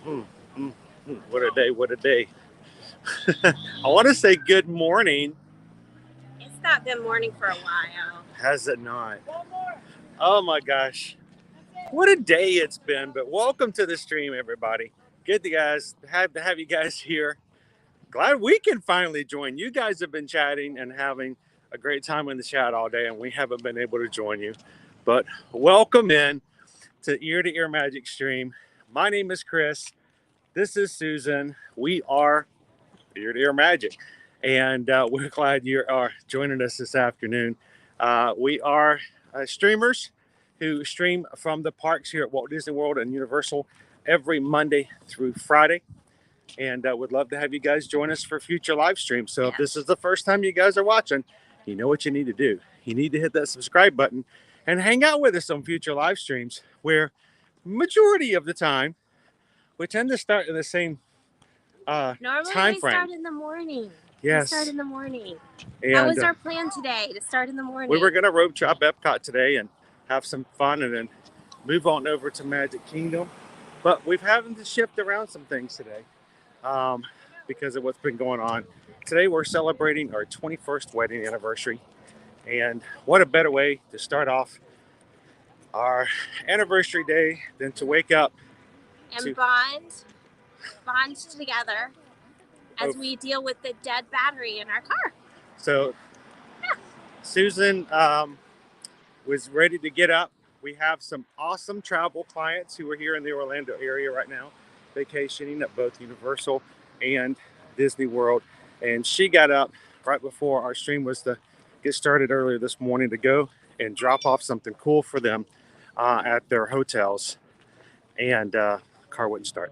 Mm, mm, What a day, what a day. I want to say good morning. It's not been morning for a while. Has it not? Oh my gosh. What a day it's been. But welcome to the stream, everybody. Good to have you guys here. Glad we can finally join. You guys have been chatting and having a great time in the chat all day, and we haven't been able to join you. But welcome in to to Ear Magic Stream. My name is Chris. This is Susan. We are Ear to Ear Magic, and we're glad you are joining us this afternoon. We are streamers who stream from the parks here at Walt Disney World and Universal every Monday through Friday, and would love to have you guys join us for future live streams. So if this is the first time you guys are watching, you know what you need to do. You need to hit that subscribe button and hang out with us on future live streams, where majority of the time we tend to start in the same Normally time we frame. start in the morning. Yes. We start in the morning. And How was our plan today to start in the morning? we were going to road trip Epcot today and have some fun and then move on over to Magic Kingdom. But we've having to shift around some things today because of what's been going on. Today we're celebrating our 21st wedding anniversary. And what a better way to start off our anniversary day than to wake up and bond together as we deal with the dead battery in our car. So Susan was ready to get up. We have some awesome travel clients who are here in the Orlando area right now, vacationing at both Universal and Disney World. And she got up right before our stream was to get started earlier this morning to go and drop off something cool for them at their hotels. And car wouldn't start.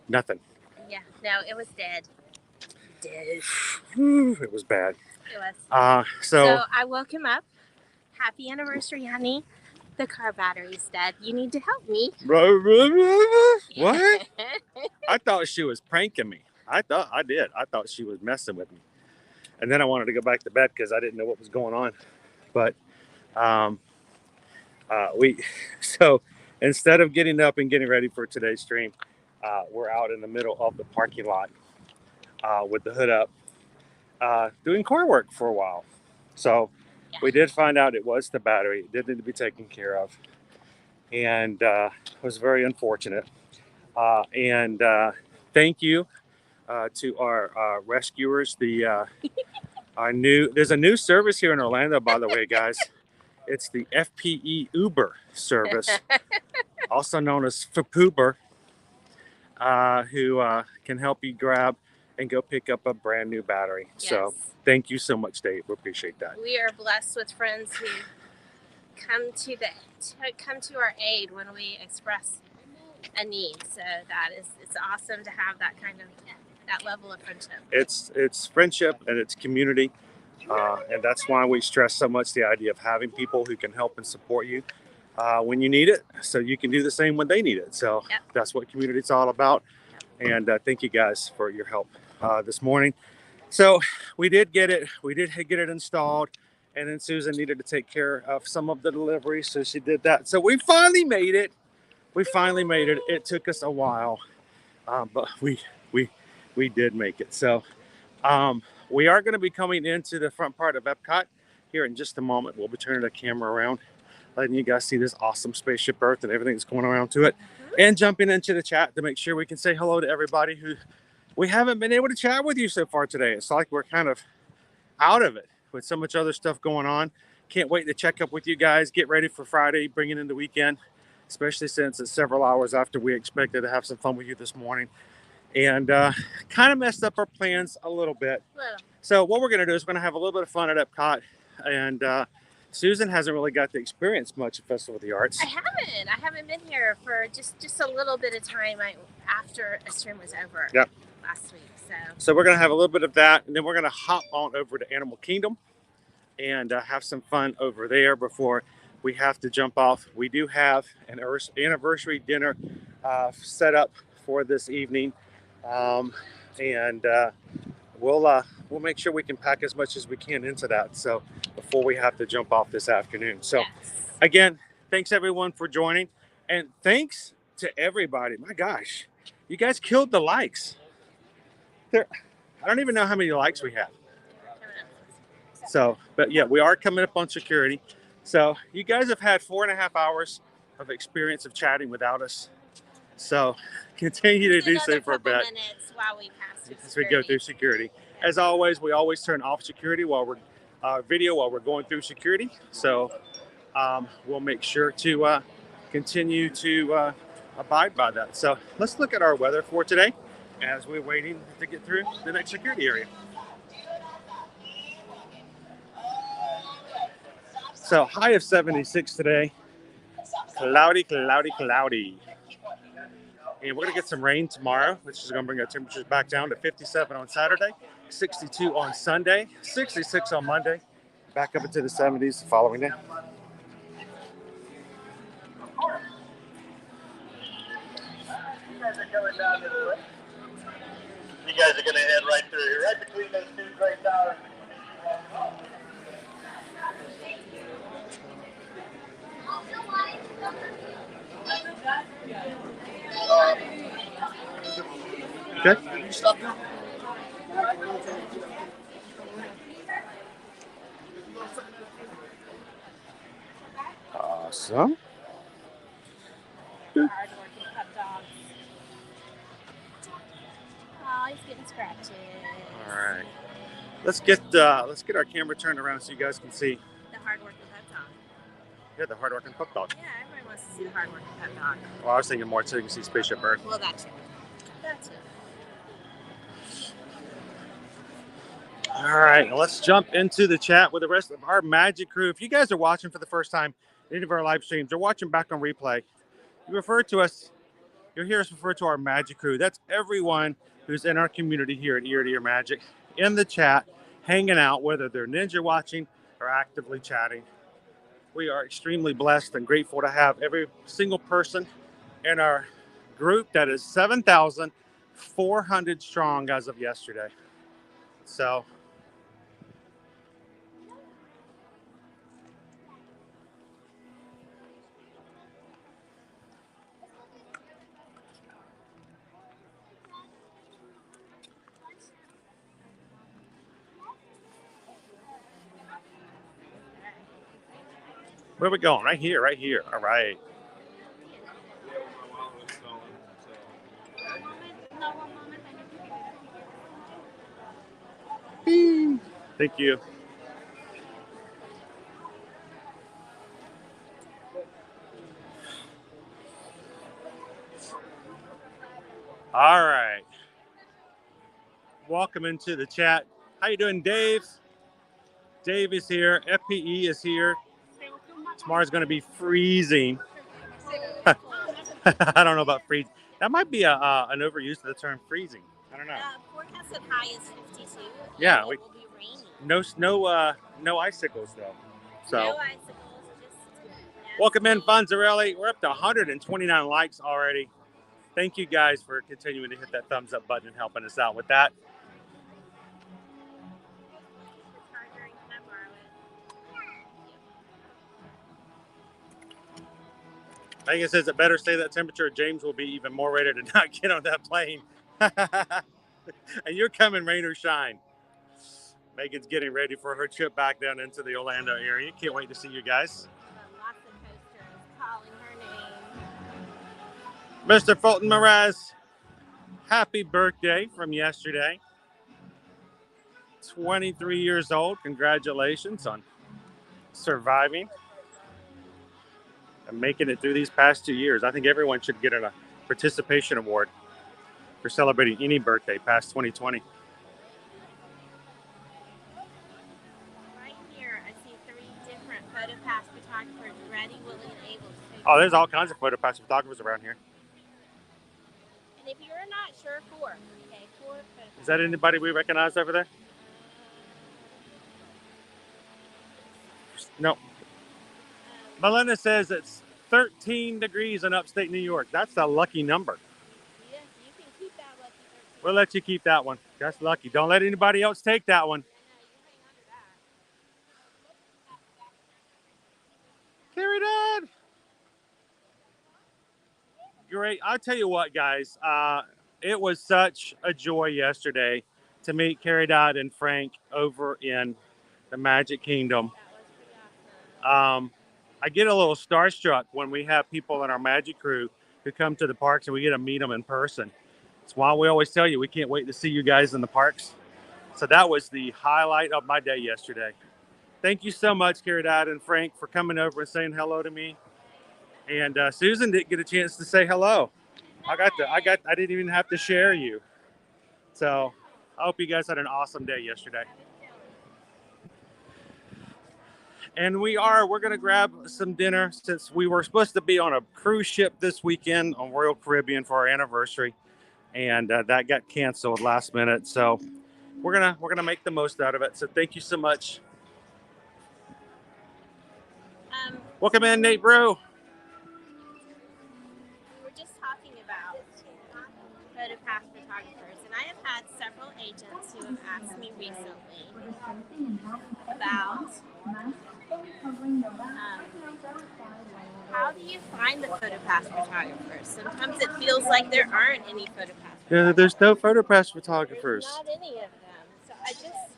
Nothing. Yeah, no, it was dead. Dead. It was bad. It was. So I woke him up. Happy anniversary, honey. The car battery's dead. You need to help me. What? I thought she was pranking me. I thought she was messing with me. And then I wanted to go back to bed because I didn't know what was going on. But so instead of getting up and getting ready for today's stream, we're out in the middle of the parking lot with the hood up, doing car work for a while. So we did find out it was the battery. It did need to be taken care of. And it was very unfortunate. And thank you to our rescuers. There's a new service here in Orlando, by the way, guys. It's the FPE Uber service, also known as FPUber, who can help you grab and go pick up a brand new battery. Yes. So thank you so much, Dave. We appreciate that. We are blessed with friends who come to our aid when we express a need. So it's awesome to have that level of friendship. It's friendship and it's community, and that's why we stress so much the idea of having people who can help and support you when you need it, so you can do the same when they need it. So that's what community is all about. And thank you guys for your help this morning. So we did get it installed, and then Susan needed to take care of some of the deliveries, so she did that. So we finally made it. It took us a while, but we did make it. So we are going to be coming into the front part of Epcot here in just a moment. We'll be turning the camera around, letting you guys see this awesome spaceship Earth and everything that's going around to it, and jumping into the chat to make sure we can say hello to everybody who we haven't been able to chat with you so far today. It's like we're kind of out of it with so much other stuff going on. Can't wait to check up with you guys, get ready for Friday, bringing in the weekend, especially since it's several hours after we expected to have some fun with you this morning. And kind of messed up our plans a little bit. So what we're going to do is we're going to have a little bit of fun at Epcot. And Susan hasn't really got to experience much at Festival of the Arts. I haven't been here for just a little bit of time after a stream was over last week. So we're going to have a little bit of that. And then we're going to hop on over to Animal Kingdom and have some fun over there before we have to jump off. We do have an anniversary dinner set up for this evening. And we'll make sure we can pack as much as we can into that. So before we have to jump off this afternoon. So again, thanks everyone for joining, and thanks to everybody. My gosh, You guys killed the likes. There, I don't even know how many likes we have. So, but yeah, we are coming up on security. So you guys have had 4.5 hours of experience of chatting without us. So continue to do so for a bit while we pass as we go through security. As always, we always turn off security while we're video while we're going through security. So we'll make sure to continue to abide by that. So let's look at our weather for today as we're waiting to get through the next security area. So high of 76 today. Cloudy, cloudy, cloudy. And we're going to get some rain tomorrow, which is going to bring our temperatures back down to 57 on Saturday, 62 on Sunday, 66 on Monday, back up into the 70s the following day. You guys are going to head right through here, right between those two great towers. Okay. Awesome. Hard-working pup dogs. Oh, he's getting scratches. All right. Let's get our camera turned around so you guys can see. The hard-working pup dog. Yeah, the hard-working pup dog. Yeah, everybody wants to see the hard-working pup dog. Well, I was thinking more so you can see Spaceship Earth. Well, that too. That too. All right, now let's jump into the chat with the rest of our magic crew. If you guys are watching for the first time any of our live streams or watching back on replay, you refer to us, you'll hear us refer to our magic crew. That's everyone who's in our community here at Ear to Ear Magic in the chat, hanging out, whether they're ninja watching or actively chatting. We are extremely blessed and grateful to have every single person in our group that is 7,400 strong as of yesterday. So where are we going? Right here, right here. All right. Thank you. All right. Welcome into the chat. How you doing, Dave? Dave is here. FPE is here. Tomorrow's going to be freezing. I don't know about freezing. That might be an overuse of the term freezing. I don't know. Forecasted high is 52. Yeah, it will be raining. No icicles though. So No icicles. welcome in, Fonzarelli. We're up to 129 likes already. Thank you guys for continuing to hit that thumbs up button and helping us out with that. I think it says it better stay that temperature. James will be even more ready to not get on that plane. And you're coming rain or shine. Megan's getting ready for her trip back down into the Orlando area. Can't wait to see you guys. Mr. Fulton Mraz, happy birthday from yesterday. 23 years old. Congratulations on surviving and making it through these past 2 years. I think everyone should get a participation award for celebrating any birthday past 2020. Right here, I see 3 different Photopass photographers ready, willing, and able to take. Oh, there's all kinds of Photopass photographers around here. And if you're not sure, 4. Okay, 4 Photopass. Is that anybody we recognize over there? No. Melinda says it's 13 degrees in upstate New York. That's a lucky number. Yeah, you can keep that lucky 13. We'll let you keep that one. That's lucky. Don't let anybody else take that one. Carry Dad. Great. I'll tell you what, guys. it was such a joy yesterday to meet Carrie Dodd and Frank over in the Magic Kingdom. I get a little starstruck when we have people in our Magic crew who come to the parks and we get to meet them in person. It's why we always tell you we can't wait to see you guys in the parks. So that was the highlight of my day yesterday. Thank you so much, Carrie Dodd and Frank, for coming over and saying hello to me. And Susan didn't get a chance to say hello. I didn't even have to share you. So I hope you guys had an awesome day yesterday. And we're going to grab some dinner since we were supposed to be on a cruise ship this weekend on Royal Caribbean for our anniversary. And that got canceled last minute. So we're gonna make the most out of it. So thank you so much. Welcome in, Nate Brew. We were just talking about Photopass photographers, and I have had several agents who have asked me recently about how do you find the Photopass photographers? Sometimes it feels like there aren't any Photopass photographers. Yeah, there's no Photopass photographers. Not any of them. So I just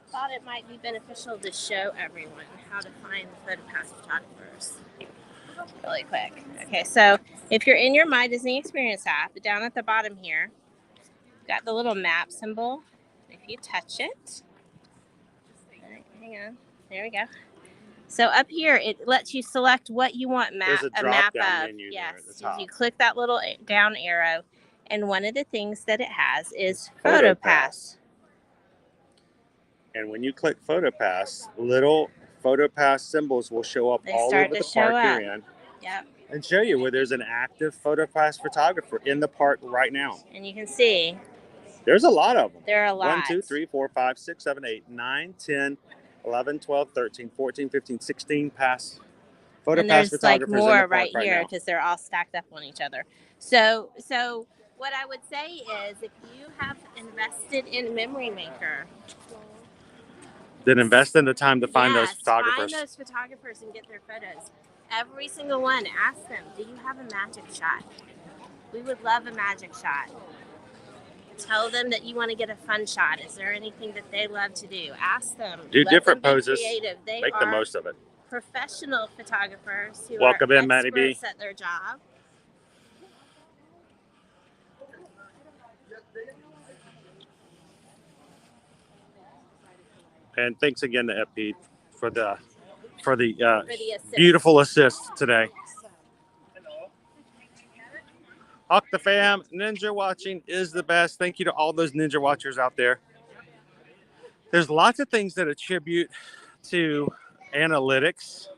thought it might be beneficial to show everyone how to find the Photopass photographers really quick. Okay, so if you're in your My Disney Experience app, down at the bottom here, you've got the little map symbol. If you touch it, hang on, there we go. So up here, it lets you select what you want a map of. Menu yes, there at the top. you click that little down arrow, and one of the things that it has is Photopass. And when you click Photopass, little Photopass symbols will show up all over the park you're in. Yep. And show you where there's an active Photopass photographer in the park right now. And you can see there's a lot of them. There are a lot. 1, 2, 3, 4, 5, 6, 7, 8, 9, 10, 11, 12, 13, 14, 15, 16 pass Photopass and there's photographers like more in the park right here because they're all stacked up on each other. So what I would say is if you have invested in Memory Maker, then invest in the time to find those photographers. Find those photographers and get their photos. Every single one, ask them, do you have a magic shot? We would love a magic shot. Tell them that you want to get a fun shot. Is there anything that they love to do? Ask them. Do different poses. Creative. They make the most of it. Professional photographers who Welcome are in, Maddie B. experts at their job. And thanks again to Epcot for the assist. Beautiful assist today. Octafam, Ninja Watching is the best. Thank you to all those Ninja Watchers out there. There's lots of things that attribute to analytics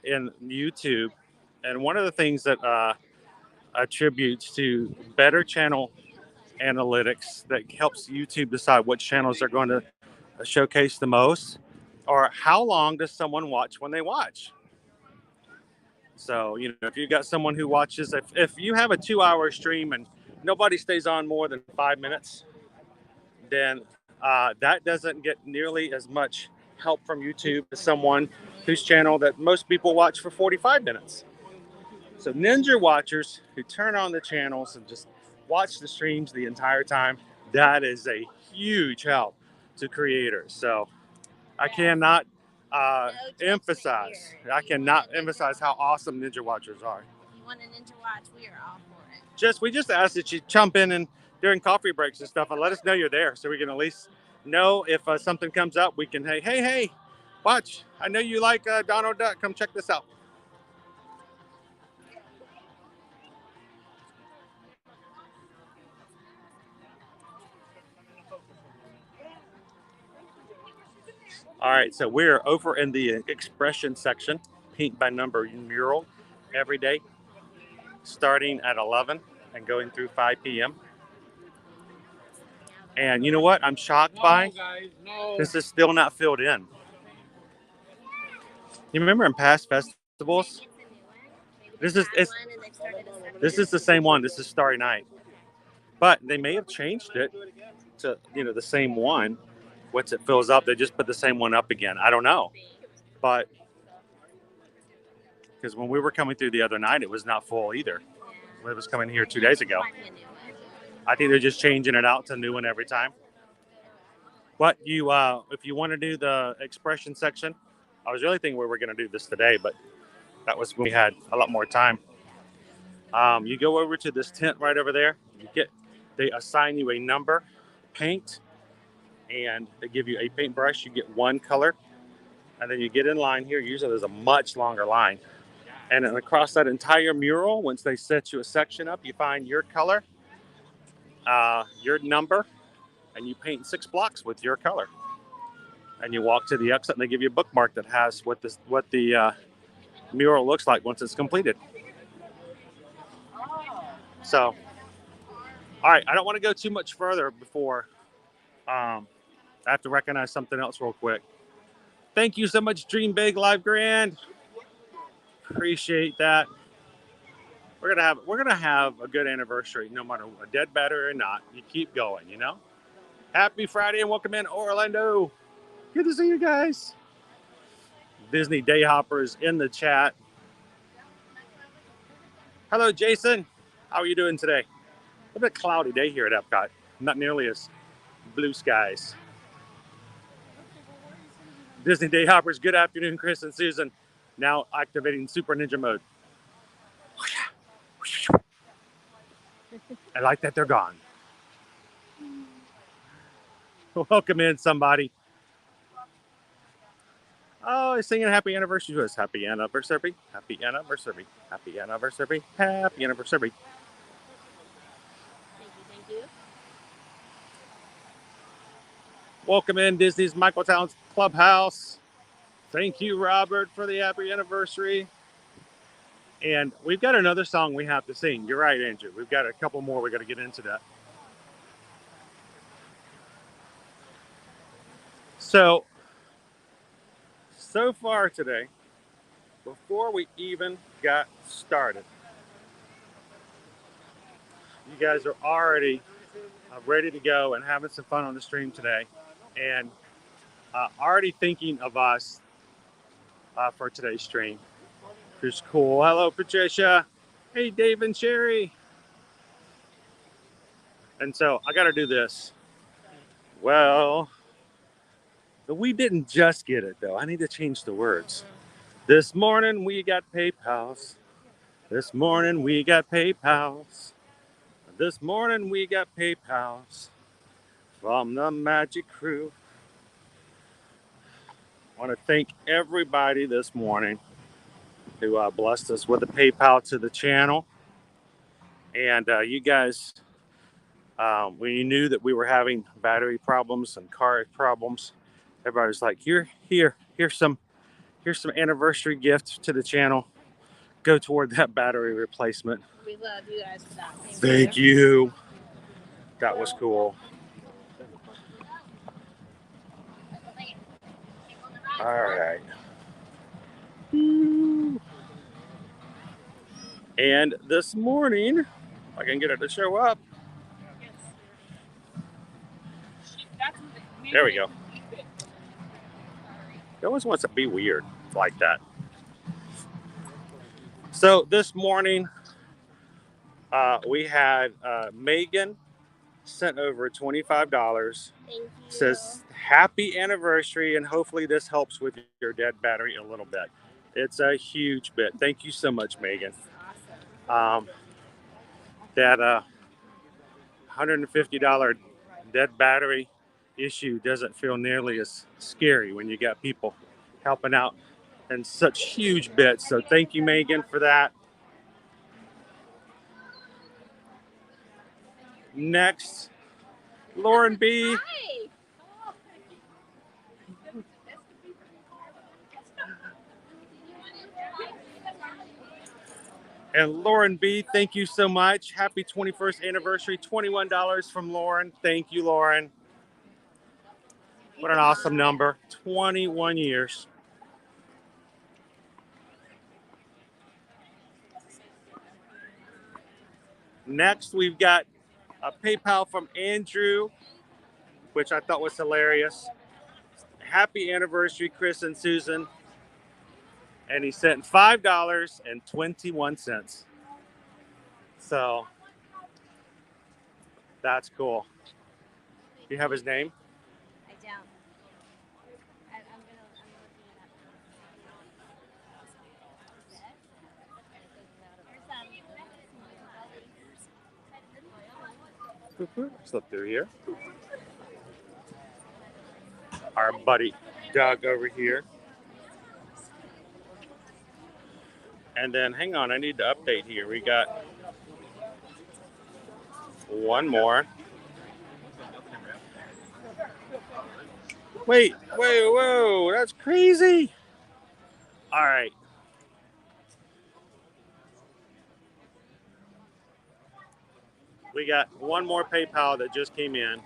in YouTube. And one of the things that attributes to better channel analytics that helps YouTube decide which channels they're going to showcase the most, or how long does someone watch when they watch. So, if you've got someone who watches, if you have a 2-hour stream and nobody stays on more than 5 minutes, then that doesn't get nearly as much help from YouTube as someone whose channel that most people watch for 45 minutes. So Ninja Watchers who turn on the channels and just watch the streams the entire time, that is a huge help to creators. So I cannot emphasize how awesome Ninja Watchers are. If you want a Ninja Watch, we are all for it. We just ask that you jump in and during coffee breaks and stuff and let us know you're there so we can at least know if something comes up. We can, hey, watch. I know you like Donald Duck. Come check this out. All right, so we're over in the expression section, paint by number mural every day, starting at 11 and going through 5 p.m. And you know what I'm shocked by? This is still not filled in. You remember in past festivals? This is the same one. This is Starry Night. But they may have changed it to, the same one. Once it fills up, they just put the same one up again. I don't know. But because when we were coming through the other night, it was not full either. It was coming here 2 days ago. I think they're just changing it out to new one every time. But you, if you want to do the expression section, I was really thinking we were going to do this today, but that was when we had a lot more time. You go over to this tent right over there. They assign you a number, paint, and they give you a paintbrush. You get one color, and then you get in line here. Usually there's a much longer line. And then across that entire mural, once they set you a section up, you find your color, your number, and you paint 6 blocks with your color. And you walk to the exit, and they give you a bookmark that has what the mural looks like once it's completed. So, all right, I don't want to go too much further before I have to recognize something else real quick. Thank you so much, Dream Big Live Grand. Appreciate that. We're gonna have a good anniversary, no matter a dead battery or not. You keep going, you know. Happy Friday and welcome in Orlando. Good to see you guys. Disney Day Hoppers in the chat. Hello, Jason. How are you doing today? A bit cloudy day here at Epcot. Not nearly as blue skies. Disney Day Hoppers, good afternoon, Chris and Susan. Now activating Super Ninja mode. I like that they're gone. Welcome in, somebody. Oh, he's singing happy anniversary to us. Happy anniversary. Happy anniversary. Happy anniversary. Happy anniversary. Thank you. Welcome in Disney's Michael Towns Clubhouse. Thank you, Robert, for the happy anniversary. And we've got another song we have to sing. You're right, Andrew. We've got a couple more. We got to get into that. So far today, before we even got started, you guys are already ready to go and having some fun on the stream today, and already thinking of us for today's stream. Who's cool? Hello, Patricia. Hey, Dave and Sherry. And so I got to do this. Well, we didn't just get it, though. I need to change the words. This morning we got PayPals. This morning we got PayPals. This morning we got PayPals from the Magic Crew. I want to thank everybody this morning who blessed us with a PayPal to the channel. And you guys, when you knew that we were having battery problems and car problems, everybody was like, here's some anniversary gift to the channel. Go toward that battery replacement. We love you guys for that. Thank you. That was cool. All right. And this morning, if I can get it to show up. There we go. He always wants to be weird like that. So this morning, we had Megan sent over $25. Thank you. Says happy anniversary, and hopefully this helps with your dead battery a little bit. It's a huge bit. Thank you so much, Megan. Awesome. That $150 dead battery issue doesn't feel nearly as scary when you got people helping out in such huge bits. So thank you, Megan, for that. Next, Lauren B. Hi. And Lauren B, thank you so much. Happy 21st anniversary. $21 from Lauren. Thank you, Lauren. What an awesome number. 21 years. Next, we've got a PayPal from Andrew, which I thought was hilarious. Happy anniversary, Chris and Susan. and he sent $5.21. So that's cool. Do you have his name? I don't. I'm looking it up. Slip through here. Our buddy Doug over here. And then, hang on, I need to update here. We got one more. Wait, whoa, that's crazy. All right. We got one more PayPal that just came in.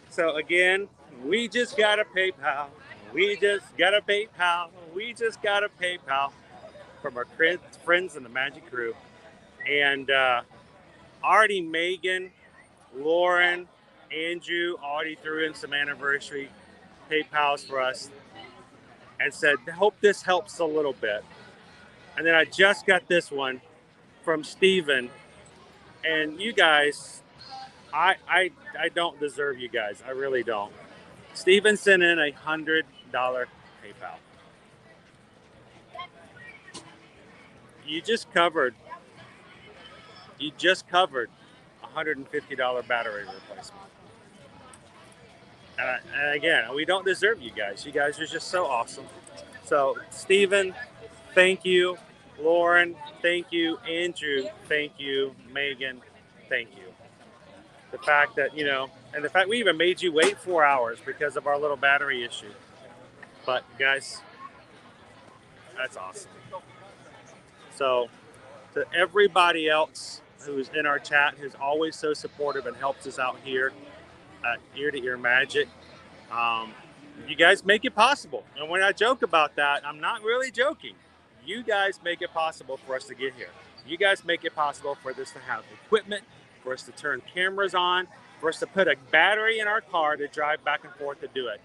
So again, we just got a PayPal. We just got a PayPal. We just got a PayPal from our friends in the Magic Crew. And already Megan, Lauren, Andrew already threw in some anniversary PayPals for us and said, hope this helps a little bit. And then I just got this one from Steven. And you guys, I don't deserve you guys. I really don't. Steven sent in $100 PayPal. You just covered a $150 battery replacement. And again, we don't deserve you guys. You guys are just so awesome. So, Steven, thank you. Lauren, thank you. Andrew, thank you. Megan, thank you. The fact that, and the fact we even made you wait 4 hours because of our little battery issue. But, guys, that's awesome. So, to everybody else who's in our chat, who's always so supportive and helps us out here at Ear to Ear Magic, you guys make it possible. And when I joke about that, I'm not really joking. You guys make it possible for us to get here. You guys make it possible for this to have equipment, for us to turn cameras on, for us to put a battery in our car to drive back and forth to do it.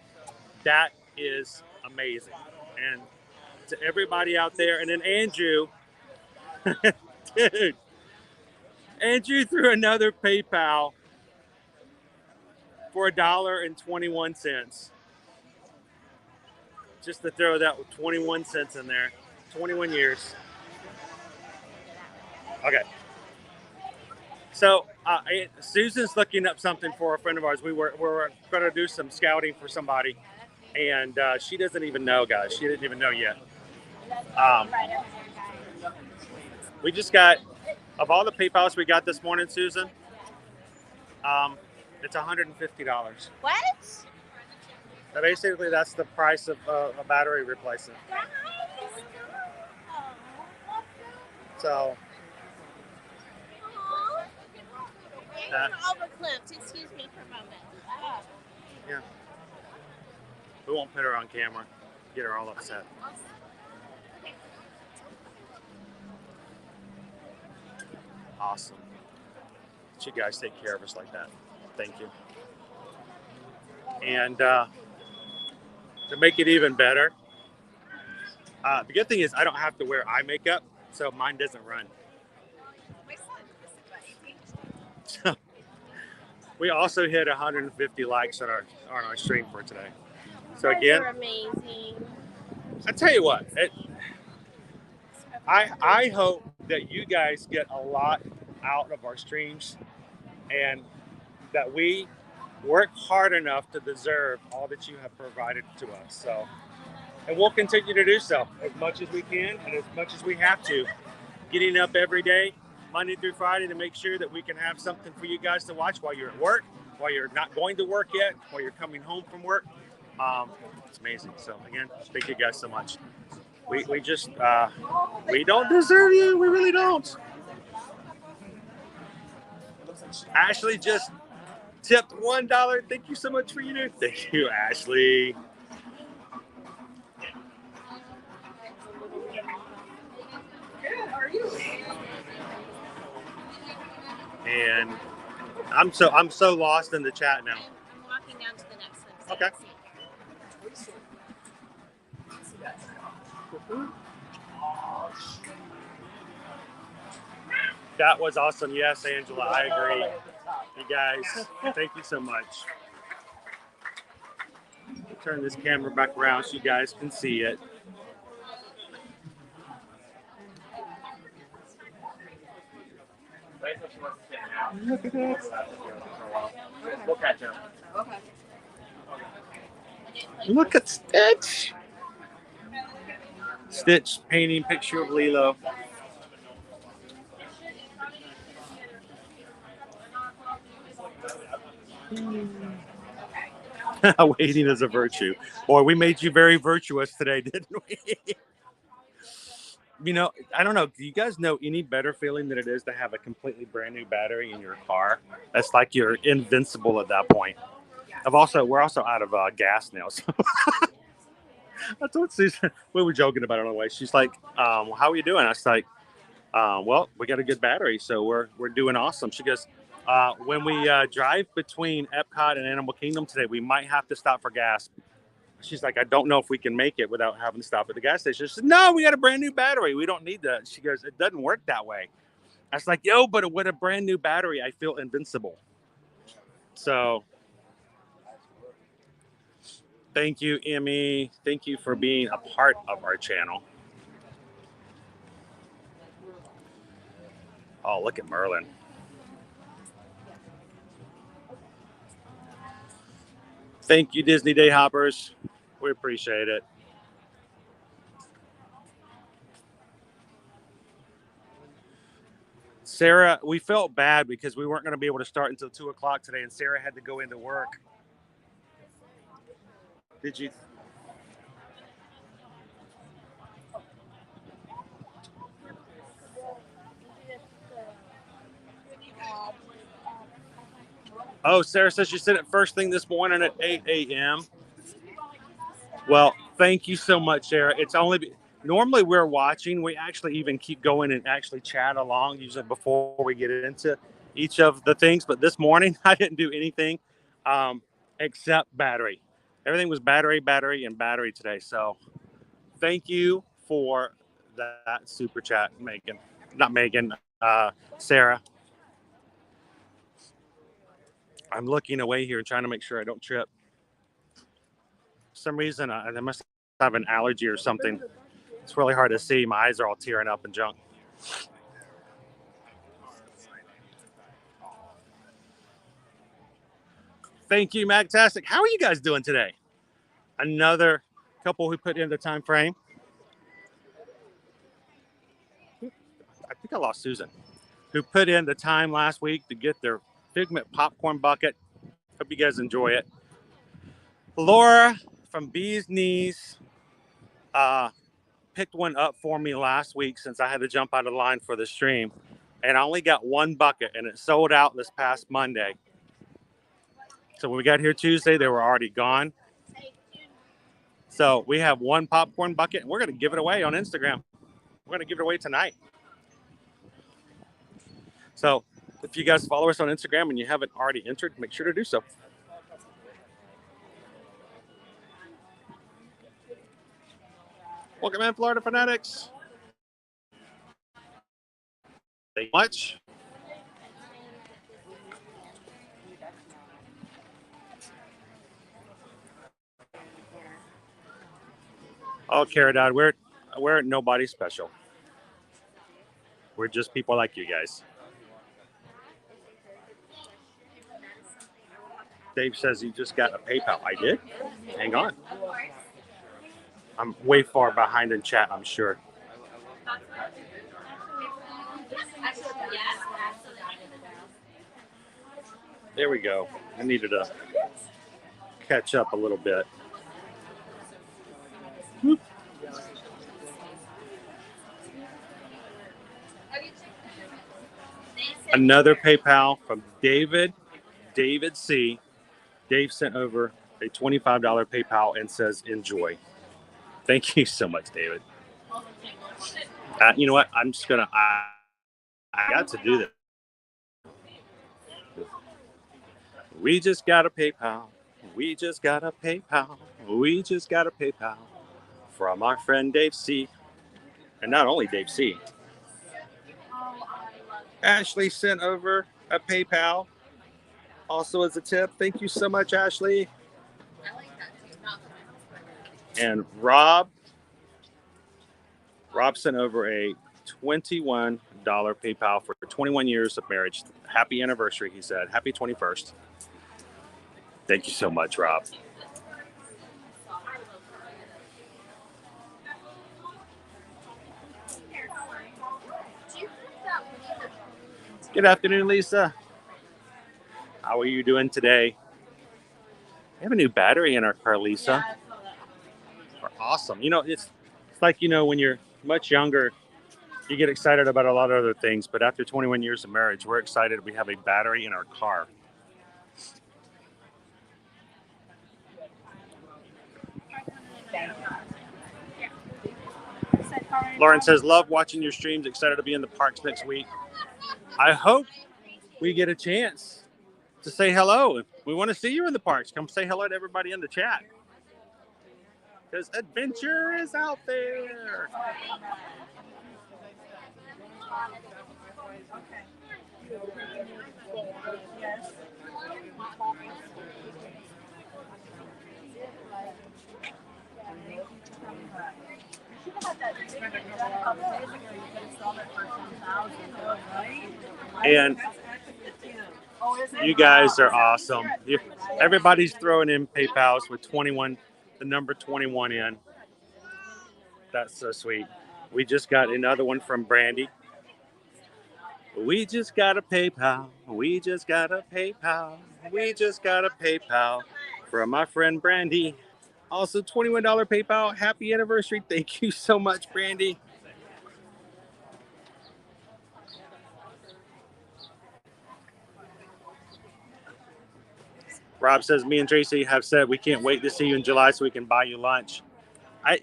That is amazing. And to everybody out there, and then Andrew, dude, Andrew threw another PayPal for $1.21. Just to throw that with 21 cents in there. 21 years. Okay. So Susan's looking up something for a friend of ours. We're going to do some scouting for somebody, and she doesn't even know, guys. She didn't even know yet. We just got, of all the PayPals we got this morning, Susan, it's $150. What? So basically, that's the price of a battery replacement. So. Overclipped. Excuse me for a moment. Yeah. We won't put her on camera. Get her all upset. Awesome. You guys take care of us like that. Thank you. And to make it even better, the good thing is I don't have to wear eye makeup, so mine doesn't run. So, we also hit 150 likes on our stream for today. So again, you're amazing. I tell you what, I hope that you guys get a lot out of our streams, and that we work hard enough to deserve all that you have provided to us. So, and we'll continue to do so as much as we can and as much as we have to, getting up every day, Monday through Friday, to make sure that we can have something for you guys to watch while you're at work, while you're not going to work yet, while you're coming home from work. It's amazing. So again, thank you guys so much. We just, we don't deserve you. We really don't. Ashley just tipped $1. Thank you so much for you. Thank you, Ashley. And I'm so lost in the chat now. I'm walking down to the next one. Okay. That was awesome. Yes, Angela, I agree. You guys, thank you so much. Turn this camera back around so you guys can see it. Look at that. We'll catch him. Look at Stitch. Stitch painting picture of Lilo. Waiting is a virtue. Boy, we made you very virtuous today, didn't we? You know, I don't know. Do you guys know any better feeling than it is to have a completely brand new battery in your car? That's like you're invincible at that point. We're also out of gas now. So I told Susan, we were joking about it on the way. She's like, how are you doing? I was like, well, we got a good battery, so we're doing awesome. She goes, when we drive between Epcot and Animal Kingdom today, we might have to stop for gas. She's like, I don't know if we can make it without having to stop at the gas station. She said, no, we got a brand new battery. We don't need that. She goes, it doesn't work that way. I was like, yo, but with a brand new battery, I feel invincible. So thank you, Emmy. Thank you for being a part of our channel. Oh, look at Merlin. Thank you, Disney Day Hoppers. We appreciate it. Sarah, we felt bad because we weren't going to be able to start until 2 o'clock today, and Sarah had to go into work. Did you? Oh, Sarah says she said it first thing this morning at 8 a.m. Well, thank you so much, Sarah. It's only normally we're watching. We actually even keep going and actually chat along usually before we get into each of the things. But this morning I didn't do anything except battery. Everything was battery, and battery today. So thank you for that super chat, Megan. Not Megan, Sarah. I'm looking away here and trying to make sure I don't trip. For some reason, I must have an allergy or something. It's really hard to see. My eyes are all tearing up and junk. Thank you, Magtastic. How are you guys doing today? Another couple who put in the time frame. I think I lost Susan. Who put in the time last week to get their Figment popcorn bucket. Hope you guys enjoy it. Laura from Bee's Knees picked one up for me last week since I had to jump out of line for the stream. And I only got one bucket, and it sold out this past Monday. So when we got here Tuesday, they were already gone. So we have one popcorn bucket, and we're going to give it away on Instagram. We're going to give it away tonight. So if you guys follow us on Instagram and you haven't already entered, make sure to do so. Welcome in, Florida Fanatics. Thank you much. Oh, Caradad, we're nobody special. We're just people like you guys. Dave says he just got a PayPal. I did? Hang on. I'm way far behind in chat, I'm sure. There we go. I needed to catch up a little bit. Whoop. Another PayPal from David C. Dave sent over a $25 PayPal and says, enjoy. Thank you so much, David. You know what? I'm just going to, I got to do this. We just got a PayPal. We just got a PayPal. We just got a PayPal from our friend Dave C. And not only Dave C. Ashley sent over a PayPal also as a tip. Thank you so much, Ashley. And Rob sent over a $21 PayPal for 21 years of marriage. Happy anniversary, he said. Happy 21st. Thank you so much, Rob. Good afternoon, Lisa. How are you doing today? We have a new battery in our car, Lisa. We're awesome. You know, it's like, you know, when you're much younger, you get excited about a lot of other things. But after 21 years of marriage, we're excited we have a battery in our car. Lauren says, love watching your streams. Excited to be in the parks next week. I hope we get a chance to say hello. We want to see you in the parks. Come say hello to everybody in the chat. Because adventure is out there. And you guys are awesome. Everybody's throwing in PayPals with 21, the number 21 in. That's so sweet. We just got another one from Brandy. We just got a PayPal. We just got a PayPal. We just got a PayPal from my friend Brandy. Also $21 PayPal. Happy anniversary. Thank you so much, Brandy. Rob says, me and Tracy have said we can't wait to see you in July so we can buy you lunch.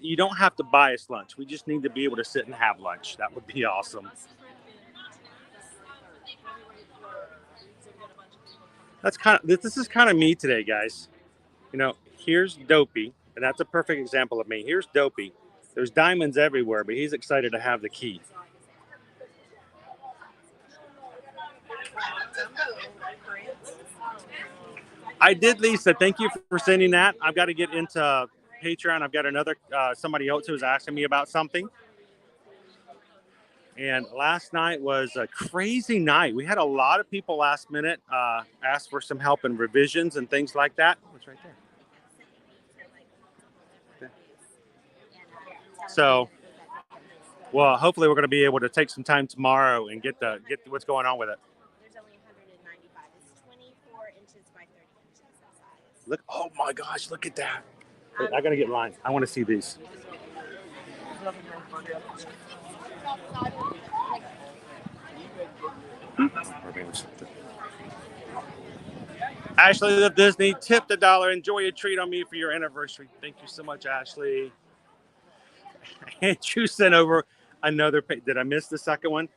You don't have to buy us lunch. We just need to be able to sit and have lunch. That would be awesome. This is kind of me today, guys. You know, here's Dopey, and that's a perfect example of me. Here's Dopey. There's diamonds everywhere, but he's excited to have the key. I did, Lisa. Thank you for sending that. I've got to get into Patreon. I've got another somebody else who's asking me about something. And last night was a crazy night. We had a lot of people last minute ask for some help in revisions and things like that. What's right there? Okay. So, well, hopefully we're going to be able to take some time tomorrow and get what's going on with it. There's only 195. It's 24 inches by 30 inches size. Look! Oh my gosh! Look at that. Wait, I got to get in line. I want to see these. Ashley of Disney tipped $1. Enjoy a treat on me for your anniversary. Thank you so much, Ashley. And you sent over another page. Did I miss the second one?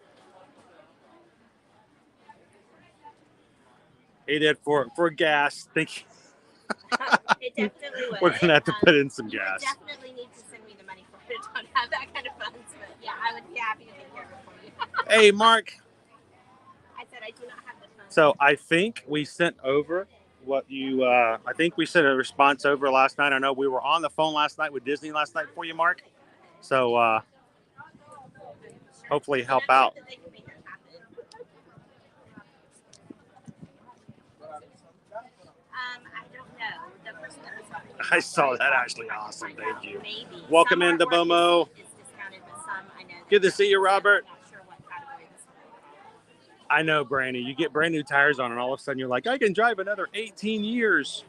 He did for gas. Thank you. It definitely would. We're gonna have to put in some gas. You definitely need to send me the money for it. Don't have that kind of funds, but yeah, I would be happy to take care of it for you. Hey, Mark. I said I do not have the funds. So I think we sent over what you. I think we sent a response over last night. I know we were on the phone last night with Disney last night for you, Mark. So hopefully help out. I saw that, Ashley. Awesome. Thank you. Maybe. Welcome into Bomo. Good to see you, Robert. I know, Brandy. You get brand new tires on, and all of a sudden you're like, I can drive another 18 years.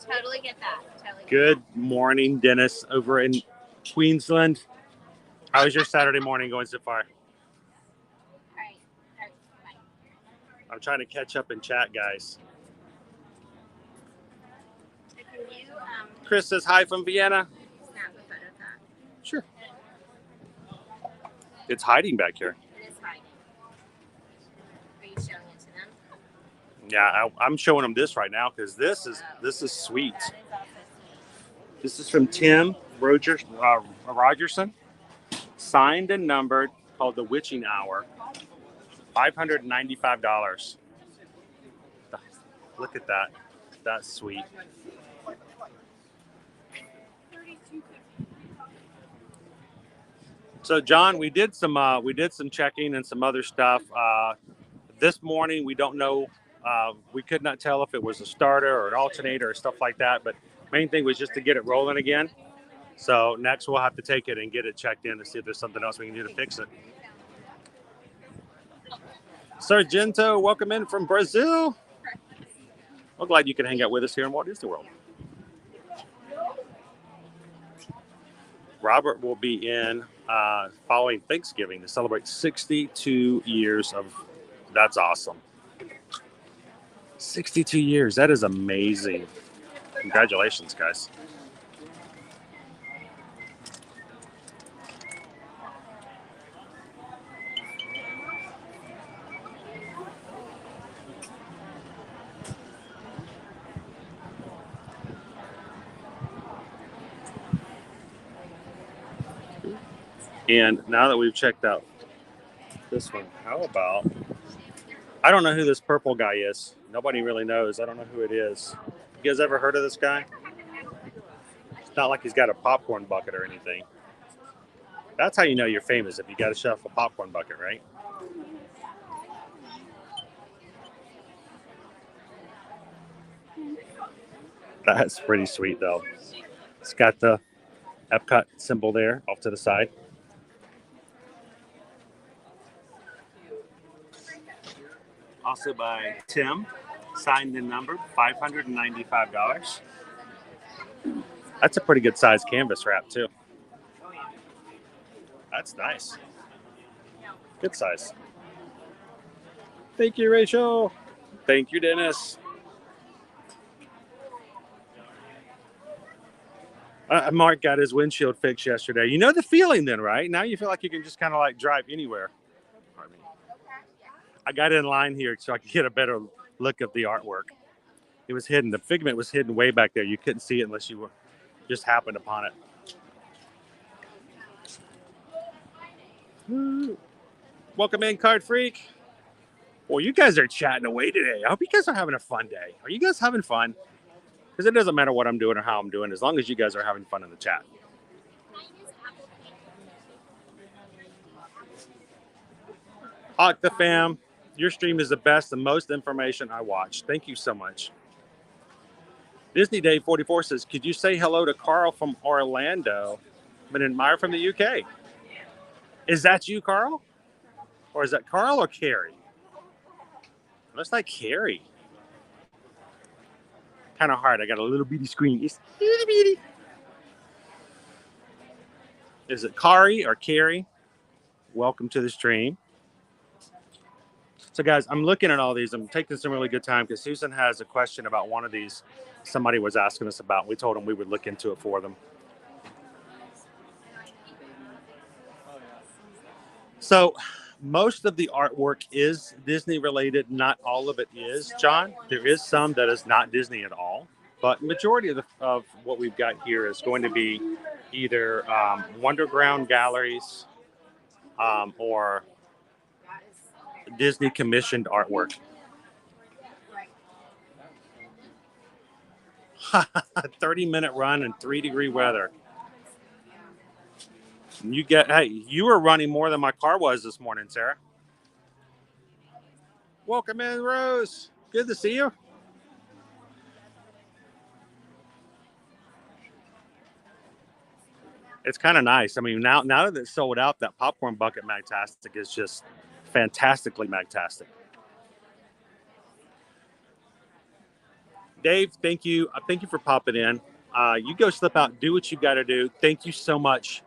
Totally get that. Good morning, Dennis, over in Queensland. How was your Saturday morning going so far? I'm trying to catch up in chat, guys. Chris says hi from Vienna. Sure. It's hiding back here. It is hiding. Are you showing it to them? Yeah, I'm showing them this right now because this is sweet. This is from Tim Rogerson, signed and numbered, called the Witching Hour. $595. Look at that. That's sweet. So John, we did some checking and some other stuff. This morning we don't know. We could not tell if it was a starter or an alternator or stuff like that. But main thing was just to get it rolling again. So next we'll have to take it and get it checked in to see if there's something else we can do to fix it. Sargento, welcome in from Brazil. I'm glad you can hang out with us here in Walt Disney World. Robert will be in following Thanksgiving to celebrate 62 years of. That's awesome. 62 years. That is amazing. Congratulations, guys. And now that we've checked out this one, how about, I don't know who this purple guy is. Nobody really knows. I don't know who it is. You guys ever heard of this guy? It's not like he's got a popcorn bucket or anything. That's how you know you're famous, if you got a shelf a popcorn bucket, right? That's pretty sweet, though. It's got the Epcot symbol there off to the side. Also by Tim, signed and numbered, $595. That's a pretty good size canvas wrap, too. That's nice. Good size. Thank you, Rachel. Thank you, Dennis. Mark got his windshield fixed yesterday. You know the feeling then, right? Now you feel like you can just kind of like drive anywhere. I got in line here so I could get a better look of the artwork. It was hidden. The figment was hidden way back there. You couldn't see it unless you were just happened upon it. Welcome in, Card Freak. Well, you guys are chatting away today. I hope you guys are having a fun day. Are you guys having fun? Because it doesn't matter what I'm doing or how I'm doing, as long as you guys are having fun in the chat. Octafam, your stream is the best and most information I watch. Thank you so much. Disney Day 44 says, could you say hello to Carl from Orlando? Been admired from the UK. Is that you, Carl? Or is that Carl or Carrie? Looks like Carrie. Kind of hard. I got a little bitty screen. It's little bitty. Is it Kari or Carrie? Welcome to the stream. So, guys, I'm looking at all these. I'm taking some really good time because Susan has a question about one of these somebody was asking us about. We told them we would look into it for them. So, most of the artwork is Disney related. Not all of it is, John. There is some that is not Disney at all. But majority of what we've got here is going to be either Wonderground galleries or Disney commissioned artwork. 30-minute run in 3-degree weather. You were running more than my car was this morning, Sarah. Welcome in, Rose. Good to see you. It's kind of nice. I mean, now that it's sold out, that popcorn bucket Magtastic is just fantastically Magtastic. Dave, thank you. Thank you for popping in. You go slip out, do what you got to do. Thank you so much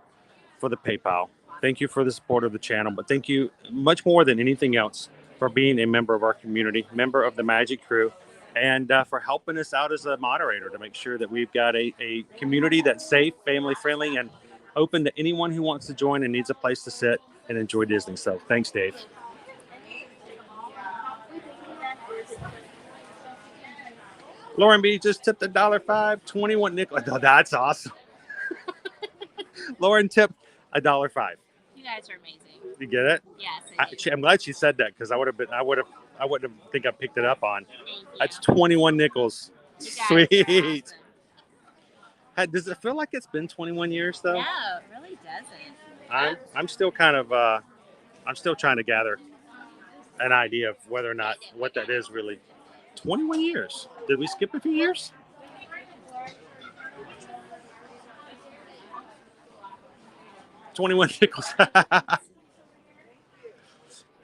for the PayPal. Thank you for the support of the channel. But thank you much more than anything else for being a member of our community, member of the Magic Crew, and for helping us out as a moderator to make sure that we've got a community that's safe, family-friendly, and open to anyone who wants to join and needs a place to sit and enjoy Disney. So thanks, Dave. Lauren B just tipped $1.05, 21 nickels. Oh, that's awesome. Lauren tipped $1.05. You guys are amazing. You get it? Yes. I'm glad she said that because I wouldn't think I picked it up on. Thank you. That's 21 nickels. You guys are Sweet. awesome. Hey, does it feel like it's been 21 years though? No, it really doesn't. I'm still kind of I'm still trying to gather an idea of whether or not what that is really. 21 years. Did we skip a few years? $21 nickels.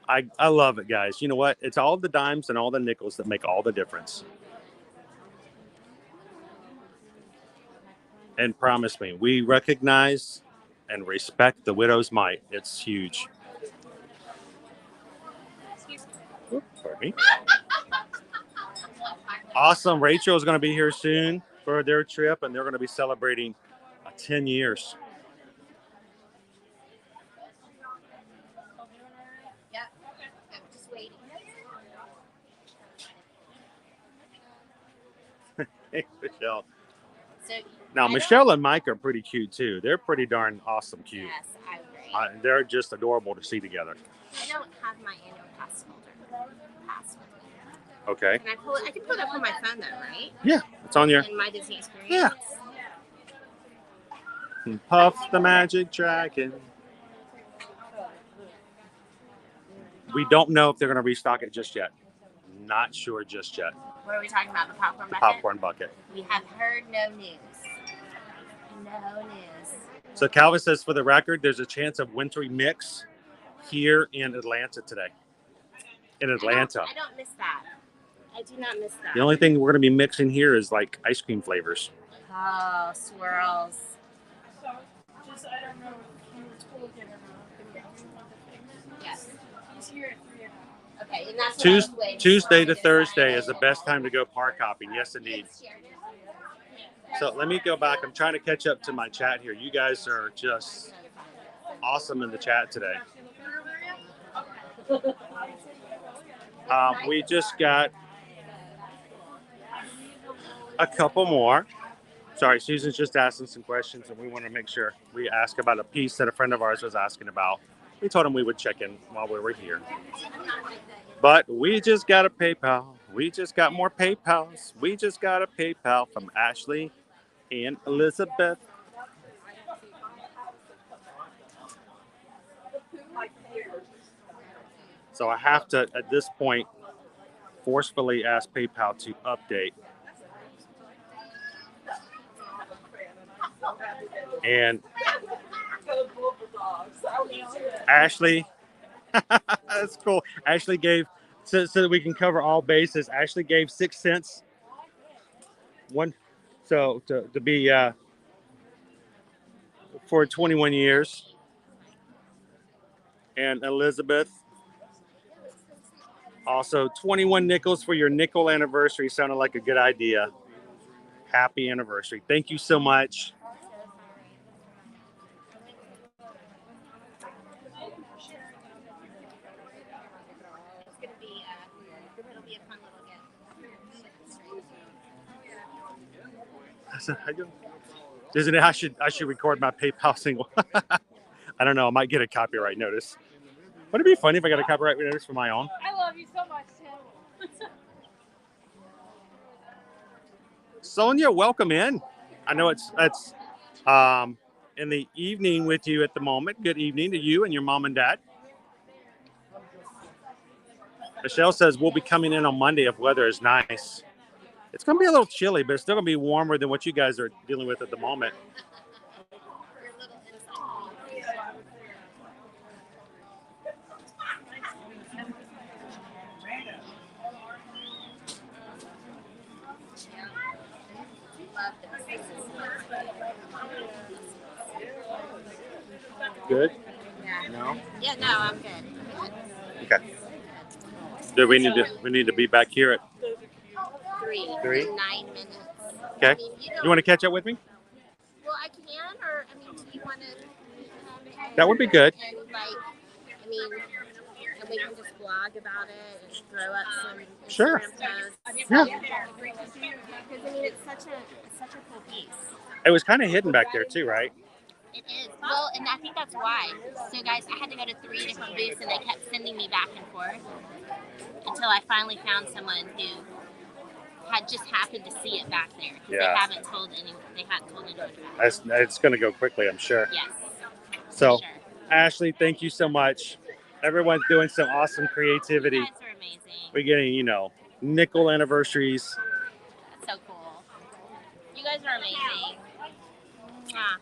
I love it, guys. You know what? It's all the dimes and all the nickels that make all the difference. And promise me, we recognize and respect the widow's might. It's huge. Oops, pardon me. Awesome. Rachel is going to be here soon for their trip, and they're going to be celebrating 10 years. Yep. I'm just waiting. Hey, Michelle. So, Now, Michelle and Mike are pretty cute, too. They're pretty darn awesome cute. Yes, I agree. They're just adorable to see together. I don't have my annual pass holder. Pass with me. Okay. Can I pull it? I can pull it up on my phone, though, right? Yeah, it's on your... In my Disney experience. Yeah. And Puff the Magic Dragon. We don't know if they're going to restock it just yet. Not sure just yet. What are we talking about? The popcorn The bucket? popcorn bucket. We have heard no news. No news. So Calvin says, for the record, there's a chance of wintry mix here in Atlanta today. In Atlanta. I don't miss that. I do not miss that. The only thing we're going to be mixing here is like ice cream flavors. Oh, swirls. So, just, I don't know if you told him or not. Yes. He's here at 3 o'clock. Okay, and that's what I was waiting Tuesday for. to Thursday is the best time to go park hopping. Yes, indeed. So let me go back. I'm trying to catch up to my chat here. You guys are just awesome in the chat today. We just got a couple more. Sorry, Susan's just asking some questions, and we want to make sure we ask about a piece that a friend of ours was asking about. We told him we would check in while we were here. But we just got a PayPal. We just got more PayPals. We just got a PayPal from Ashley and Elizabeth. So I have to, at this point, forcefully ask PayPal to update. And Ashley, that's cool. Ashley gave, so that we can cover all bases, Ashley gave 6 cents. So to be for 21 years. And Elizabeth, also 21 nickels for your nickel anniversary. Sounded like a good idea. Happy anniversary. Thank you so much. Isn't it? I should record my PayPal single. I don't know. I might get a copyright notice. Would it be funny if I got a copyright notice for my own? I love you so much, Tim. Sonia, welcome in. I know it's in the evening with you at the moment. Good evening to you and your mom and dad. Michelle says we'll be coming in on Monday if weather is nice. It's going to be a little chilly, but it's still going to be warmer than what you guys are dealing with at the moment. Good? Yeah. No? Yeah, no, I'm good. Okay. Do we need to be back here at 3 3? in 9 minutes. Okay. I mean, You want to catch up with me? Well, I can, or I mean, do you want to? That would be good. And like, I mean, and we can just blog about it and throw up some Sure. Instagram posts. Yeah. Because I mean, it's such a cool piece. It was kind of hidden back there too, right? It is. Well, and I think that's why. So, guys, I had to go to 3 different booths, and they kept sending me back and forth until I finally found someone who had just happened to see it back there. Because Yeah. they hadn't told anyone about it. It's going to go quickly, I'm sure. Yes. So, Sure. Ashley, thank you so much. Everyone's doing some awesome creativity. You guys are amazing. We're getting, nickel anniversaries. That's so cool. You guys are amazing. Mwah.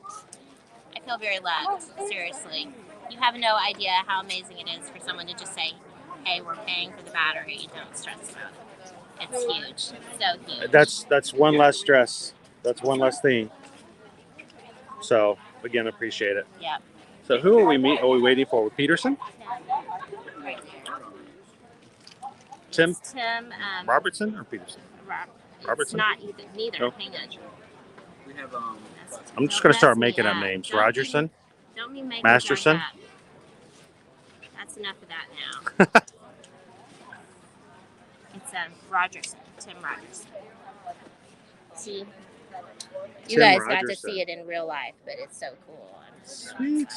I feel very loved. Seriously. You have no idea how amazing it is for someone to just say, hey, we're paying for the battery. Don't stress about it. It's huge. So huge. That's one less stress. That's one less thing. So, again, appreciate it. Yep. So, who are we waiting for? With Peterson? Right there. Tim? It's Tim. Robertson or Peterson? Robertson? It's not neither. No. Hang on. We have I'm just going to start Mess me making up up. names. Don't Rogerson? Don't be making Masterson? that up. That's enough of that now. It's Rogerson. Tim Rogerson. See? You Tim guys got to Rogerson. see it in real life, but it's so cool. Sweet.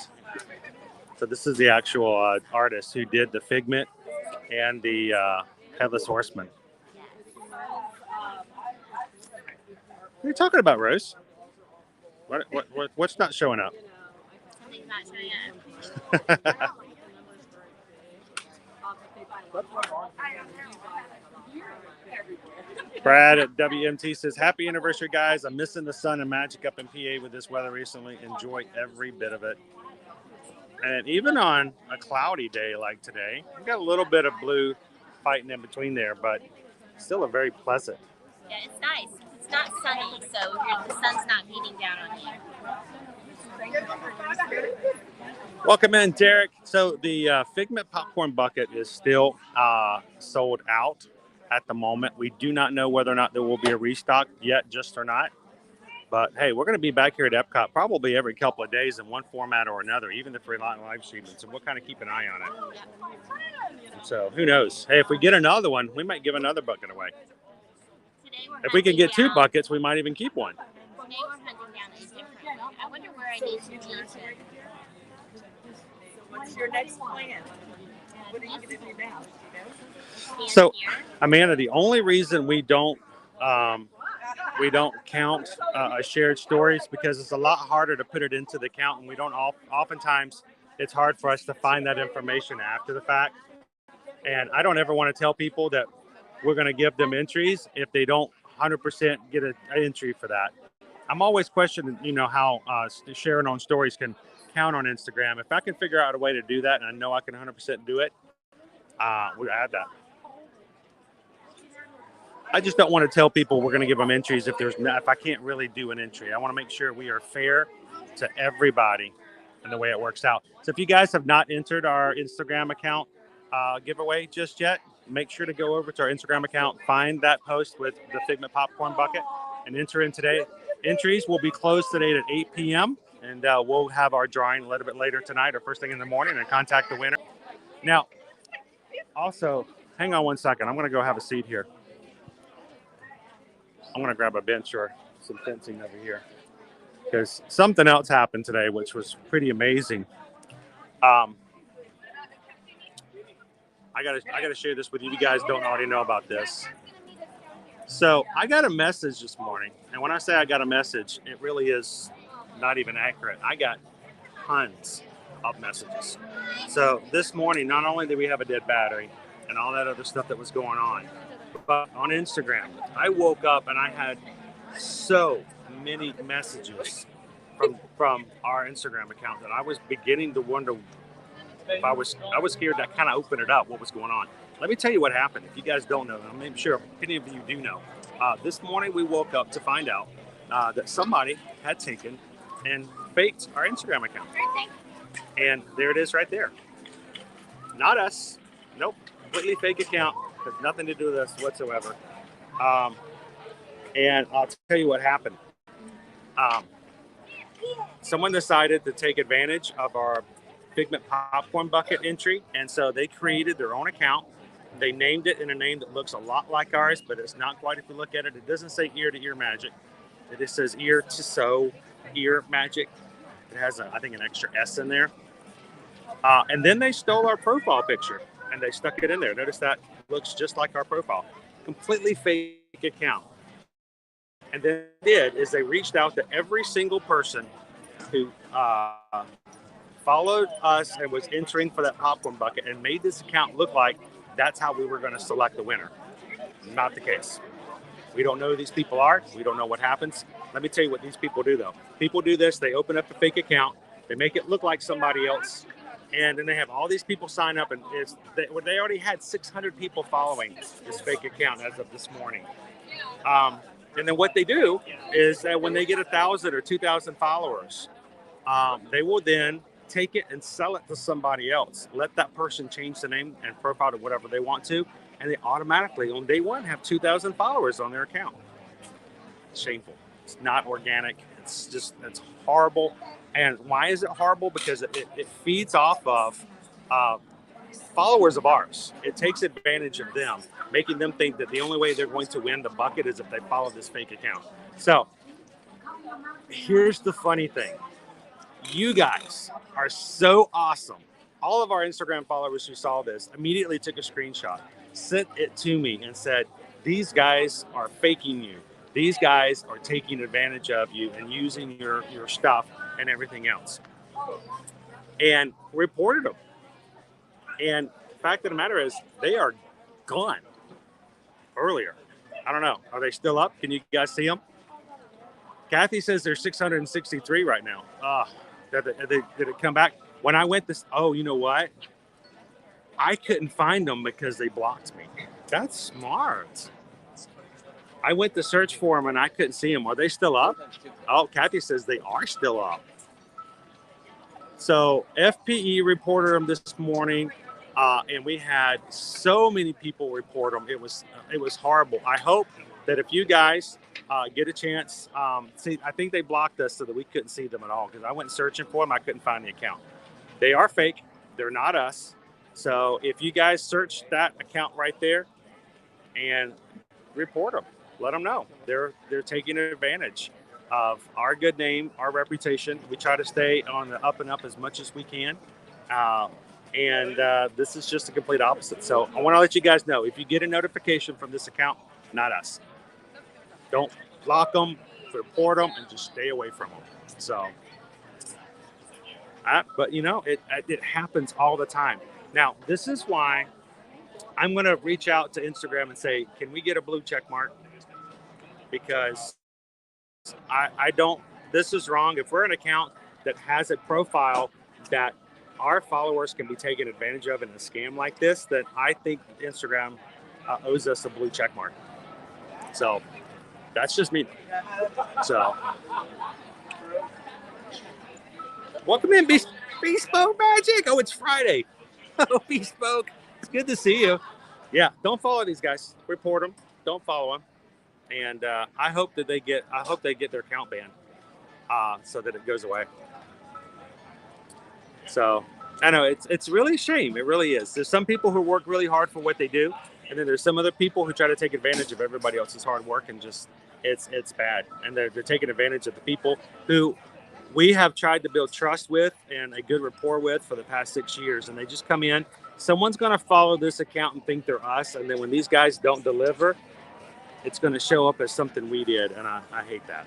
So this is the actual artist who did the Figment and the Headless Horseman. What are you talking about, Rose? What's not showing up? Something's not showing up. Brad at WMT says, happy anniversary, guys. I'm missing the sun and magic up in PA with this weather recently. Enjoy every bit of it. And even on a cloudy day like today, we got a little bit of blue fighting in between there, but still a very pleasant. Yeah, it's nice. It's not sunny, so the sun's not beating down on you. Welcome in, Derek. So the Figment popcorn bucket is still sold out at the moment. We do not know whether or not there will be a restock yet, just or not. But hey, we're going to be back here at Epcot probably every couple of days in one format or another, even if we're not live streaming. So we'll kind of keep an eye on it. So who knows? Hey, if we get another one, we might give another bucket away. Today we're If we can get hunting 2 buckets, we might even keep one. Today we're hunting down a different. I wonder where I need to be to. What's your next plan? What are you going to do now? So, Here. Amanda, the only reason we don't count shared stories because it's a lot harder to put it into the count, and we don't oftentimes it's hard for us to find that information after the fact. And I don't ever want to tell people that we're going to give them entries if they don't 100% get an entry for that. I'm always questioning, how sharing on stories can count on Instagram. If I can figure out a way to do that, and I know I can 100% do it, we'll add that. I just don't want to tell people we're going to give them entries if I can't really do an entry. I want to make sure we are fair to everybody in the way it works out. So if you guys have not entered our Instagram account giveaway just yet, make sure to go over to our Instagram account, find that post with the Figment popcorn bucket, and enter in today. Entries will be closed today at 8 p.m. and we'll have our drawing a little bit later tonight or first thing in the morning and contact the winner. Now, also, hang on one second. I'm going to go have a seat here. I'm going to grab a bench or some fencing over here because something else happened today, which was pretty amazing. I gotta share this with you. You guys don't already know about this. So I got a message this morning, and when I say I got a message, it really is not even accurate. I got tons of messages. So this morning, not only did we have a dead battery and all that other stuff that was going on, but on Instagram, I woke up and I had so many messages from our Instagram account that I was beginning to wonder if I was scared to kind of open it up, what was going on. Let me tell you what happened. If you guys don't know, I'm sure many of you do know. This morning we woke up to find out that somebody had taken and faked our Instagram account. And there it is right there. Not us. Nope. Completely fake account. Has nothing to do with us whatsoever. And I'll tell you what happened. Someone decided to take advantage of our Figment popcorn bucket entry. And so they created their own account. They named it in a name that looks a lot like ours, but it's not quite. If you look at it, it doesn't say ear to ear magic. It just says ear to sew ear magic. It has, I think, an extra S in there. And then they stole our profile picture and they stuck it in there. Notice that looks just like our profile. Completely fake account. And then what they did is they reached out to every single person who followed us and was entering for that popcorn bucket and made this account look like that's how we were going to select the winner. Not the case. We don't know who these people are. We don't know what happens. Let me tell you what these people do, though. People do this. They open up a fake account. They make it look like somebody else. And then they have all these people sign up. And they already had 600 people following this fake account as of this morning. And then what they do is that when they get 1,000 or 2,000 followers, they will then take it and sell it to somebody else. Let that person change the name and profile to whatever they want to. And they automatically, on day one, have 2,000 followers on their account. It's shameful. It's not organic. It's horrible. And why is it horrible? Because it feeds off of followers of ours. It takes advantage of them, making them think that the only way they're going to win the bucket is if they follow this fake account. So here's the funny thing. You guys are so awesome. All of our Instagram followers who saw this immediately took a screenshot, sent it to me and said, these guys are faking you. These guys are taking advantage of you and using your stuff and everything else. And reported them. And the fact of the matter is they are gone earlier. I don't know. Are they still up? Can you guys see them? Kathy says there's 663 right now. Did it come back? When I went this, you know what? I couldn't find them because they blocked me. That's smart. I went to search for them and I couldn't see them. Are they still up? Oh, Kathy says they are still up. So FPE reported them this morning, and we had so many people report them. It was horrible. I hope that if you guys get a chance, see, I think they blocked us so that we couldn't see them at all because I went searching for them. I couldn't find the account. They are fake. They're not us. So if you guys search that account right there and report them, let them know they're taking advantage of our good name, our reputation. We try to stay on the up and up as much as we can. And this is just a complete opposite. So I want to let you guys know, if you get a notification from this account, not us. Don't block them, report them, and just stay away from them. So, but you know, it happens all the time. Now, this is why I'm going to reach out to Instagram and say, can we get a blue check mark? Because I don't, this is wrong. If we're an account that has a profile that our followers can be taken advantage of in a scam like this, then I think Instagram owes us a blue check mark. So that's just me. So welcome in, Bespoke Magic. Oh, it's Friday. Oh, Bespoke. It's good to see you. Yeah, don't follow these guys. Report them. Don't follow them. And I hope they get their account banned so that it goes away. So I know it's really a shame. It really is. There's some people who work really hard for what they do, and then there's some other people who try to take advantage of everybody else's hard work, and just it's bad. And they're taking advantage of the people who we have tried to build trust with and a good rapport with for the past 6 years, and they just come in. Someone's going to follow this account and think they're us, and then when these guys don't deliver, it's going to show up as something we did, and I hate that.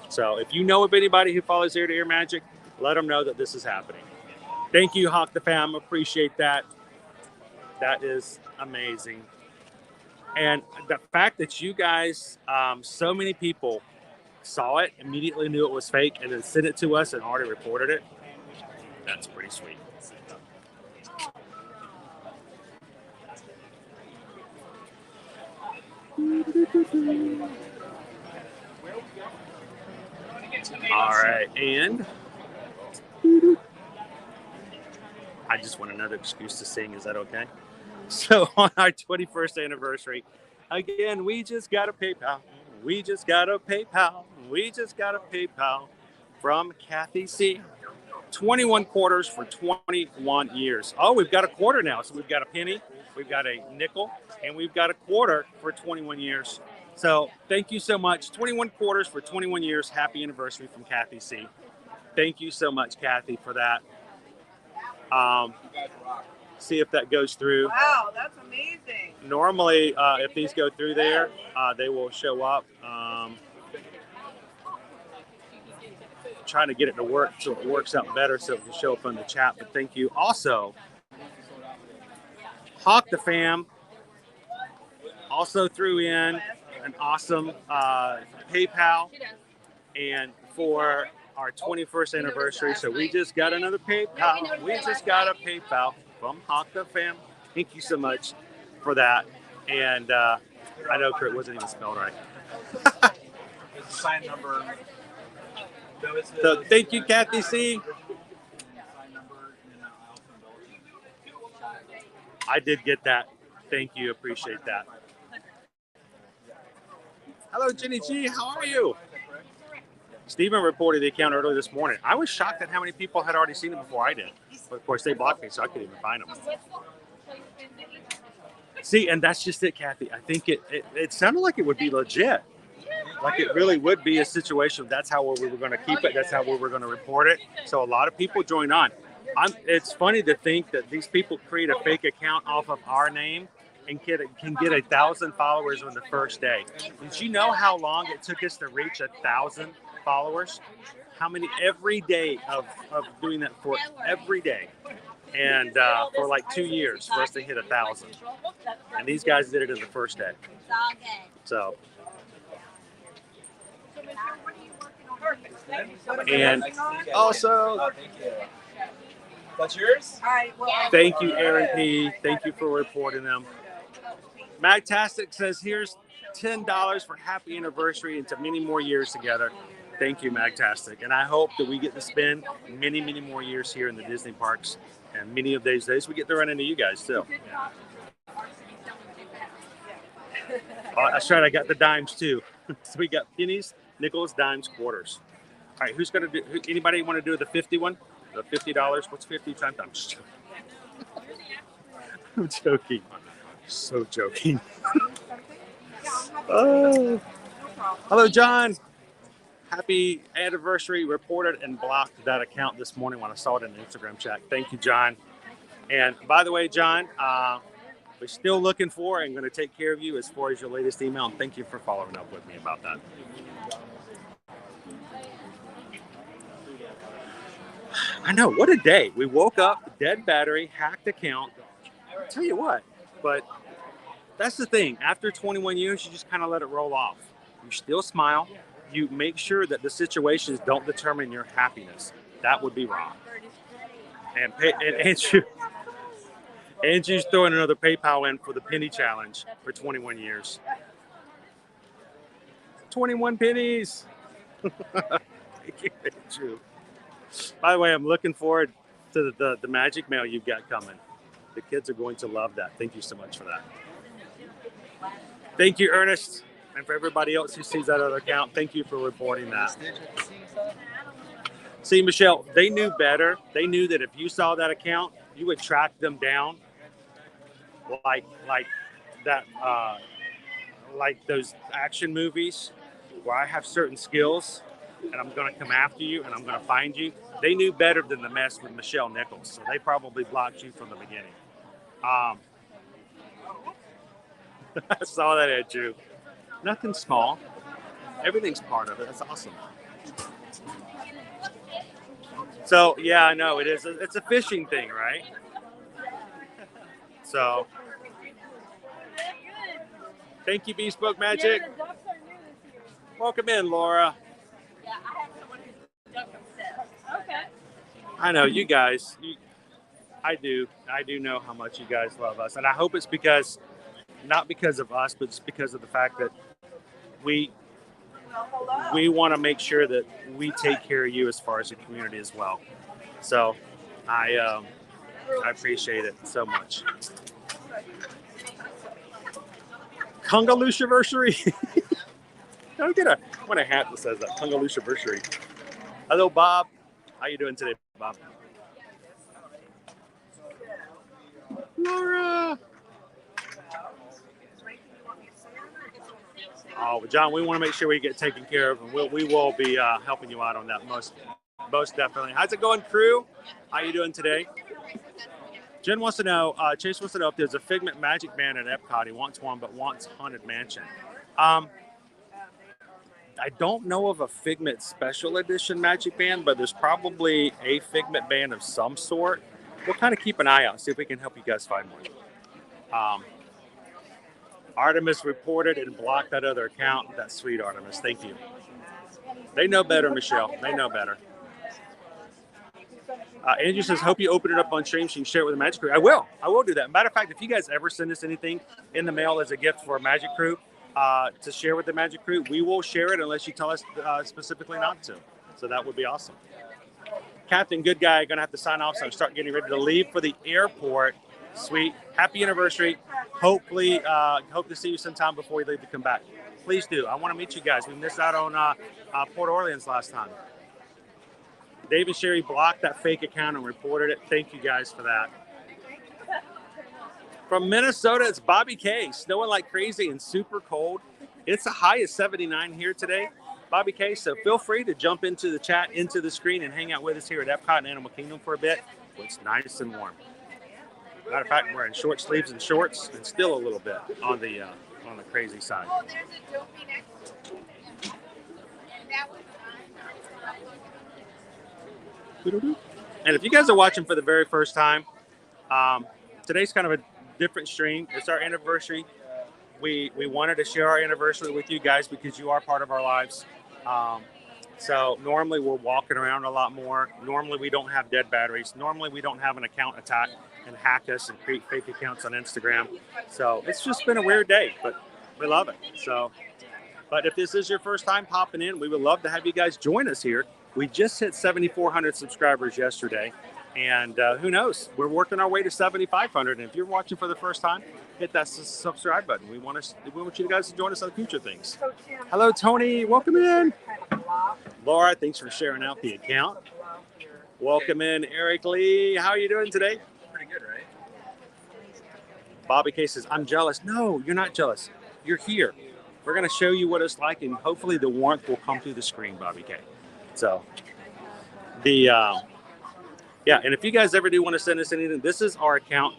So if you know of anybody who follows Ear to Ear Magic, let them know that this is happening. Thank you, Hawk the Fam. Appreciate that. That is amazing. And the fact that you guys, so many people saw it, immediately knew it was fake, and then sent it to us and already reported it, that's pretty sweet. All right, and I just want another excuse to sing. Is that okay? So on our 21st anniversary, again, we just got a PayPal. We just got a PayPal. We just got a PayPal from Kathy C. 21 quarters for 21 years. Oh, we've got a quarter now. So we've got a penny, we've got a nickel, and we've got a quarter for 21 years. So thank you so much. 21 quarters for 21 years. Happy anniversary from Kathy C. Thank you so much, Kathy, for that. See if that goes through. Wow, that's amazing. Normally, if these go through there, they will show up. Trying to get it to work so it works out better so it can show up on the chat. But thank you. Also, Hawk the Fam also threw in an awesome PayPal, and for our 21st anniversary. So we just got another PayPal. We just got a PayPal from Hawk the Fam. Thank you so much for that. And I know Kurt wasn't even spelled right. It's sign number. So thank you, Kathy C. I did get that. Thank you. Appreciate that. Hello, Jenny G. How are you? Stephen reported the account earlier this morning. I was shocked at how many people had already seen it before I did. But of course, they blocked me, so I couldn't even find them. See, and that's just it, Kathy. I think it sounded like it would be legit. Like it really would be a situation. That's how we were going to keep it. That's how we were going to report it. So a lot of people joined on. It's funny to think that these people create a fake account off of our name and can get 1,000 followers on the first day. Did you know how long it took us to reach 1,000 followers? How many every day of doing that for every day, and for like 2 years for us to hit 1,000. And these guys did it in the first day. So. And also, That's yours? All right. Well, thank you, Aaron P. Thank you for reporting them. Magtastic says, here's $10 for happy anniversary and to many more years together. Thank you, Magtastic. And I hope that we get to spend many, many more years here in the Disney parks. And many of these days we get to run into you guys too. That's right, I got the dimes too. So we got pennies, nickels, dimes, quarters. All right, who's going to do, anybody want to do the 50 one? The $50? What's 50 times? I'm just joking. I'm joking. So joking. Oh. Hello, John. Happy anniversary. Reported and blocked that account this morning when I saw it in the Instagram chat. Thank you, John. And by the way, John, we're still looking for and going to take care of you as far as your latest email. And thank you for following up with me about that. I know, what a day. We woke up, dead battery, hacked account. I'll tell you what, but that's the thing. After 21 years, you just kind of let it roll off. You still smile. You make sure that the situations don't determine your happiness. That would be wrong. And Andrew's throwing another PayPal in for the penny challenge for 21 years. 21 pennies. Thank you, Andrew. By the way, I'm looking forward to the magic mail you've got coming. The kids are going to love that. Thank you so much for that. Thank you, Ernest. And for everybody else who sees that other account, thank you for reporting that. See, Michelle, they knew better. They knew that if you saw that account, you would track them down like that, like those action movies where I have certain skills and I'm going to come after you and I'm going to find you. They knew better than to mess with Michelle Nichols, so they probably blocked you from the beginning. I saw that at you. Nothing small. Everything's part of it. That's awesome. So, yeah, I know it is. It's a fishing thing, right? So, thank you, Bespoke Magic. Welcome in, Laura. Yeah, I have someone who's duck obsessed. Okay. I know you guys. I do know how much you guys love us, and I hope it's because, not because of us, but just because of the fact that we want to make sure that we take care of you as far as the community as well. So, I appreciate it so much. Congalushiversary. I want a hat that says that. Congalushiversary. Hello, Bob. How you doing today, Bob? Laura. Oh, John, we want to make sure we get taken care of, and we will be helping you out on that most definitely. How's it going, crew? How you doing today? Jen wants to know, Chase wants to know if there's a Figment Magic Band at Epcot. He wants one, but wants Haunted Mansion. I don't know of a Figment Special Edition Magic Band, but there's probably a Figment band of some sort. We'll kind of keep an eye out, see if we can help you guys find one. Artemis reported and blocked that other account. That's sweet, Artemis. Thank you. They know better, Michelle. They know better. Andrew says, hope you open it up on stream so you can share it with the Magic Crew. I will do that. Matter of fact, if you guys ever send us anything in the mail as a gift for a Magic Crew to share with the Magic Crew, we will share it unless you tell us specifically not to. So that would be awesome. Captain Good Guy, going to have to sign off, so I'm start getting ready to leave for the airport. Sweet. Happy anniversary. Hopefully, hope to see you sometime before we leave to come back. Please do. I want to meet you guys. We missed out on Port Orleans last time. David Sherry blocked that fake account and reported it. Thank you guys for that. From Minnesota, it's Bobby K. Snowing like crazy and super cold. It's a high of 79 here today. Bobby K, so feel free to jump into the chat, into the screen, and hang out with us here at Epcot and Animal Kingdom for a bit. It's nice and warm. Matter of fact, we're in short sleeves and shorts, and still a little bit on the crazy side. Oh, there's a dopey next to it. That was And if you guys are watching for the very first time, today's kind of a different stream. It's our anniversary. We wanted to share our anniversary with you guys because you are part of our lives. So normally we're walking around a lot more. Normally we don't have dead batteries. Normally we don't have an account attack and hack us and create fake accounts on Instagram. So it's just been a weird day, but we love it. So, but if this is your first time popping in, we would love to have you guys join us here. We just hit 7,400 subscribers yesterday, and who knows? We're working our way to 7,500. And if you're watching for the first time, hit that subscribe button. We want you guys to join us on future things. Hello, Tony. Welcome in. Laura, thanks for sharing out the account. Welcome in, Eric Lee. How are you doing today? Pretty good, right? Bobby K says, I'm jealous. No, you're not jealous. You're here. We're going to show you what it's like, and hopefully the warmth will come through the screen, Bobby K. So, and if you guys ever do want to send us anything, this is our account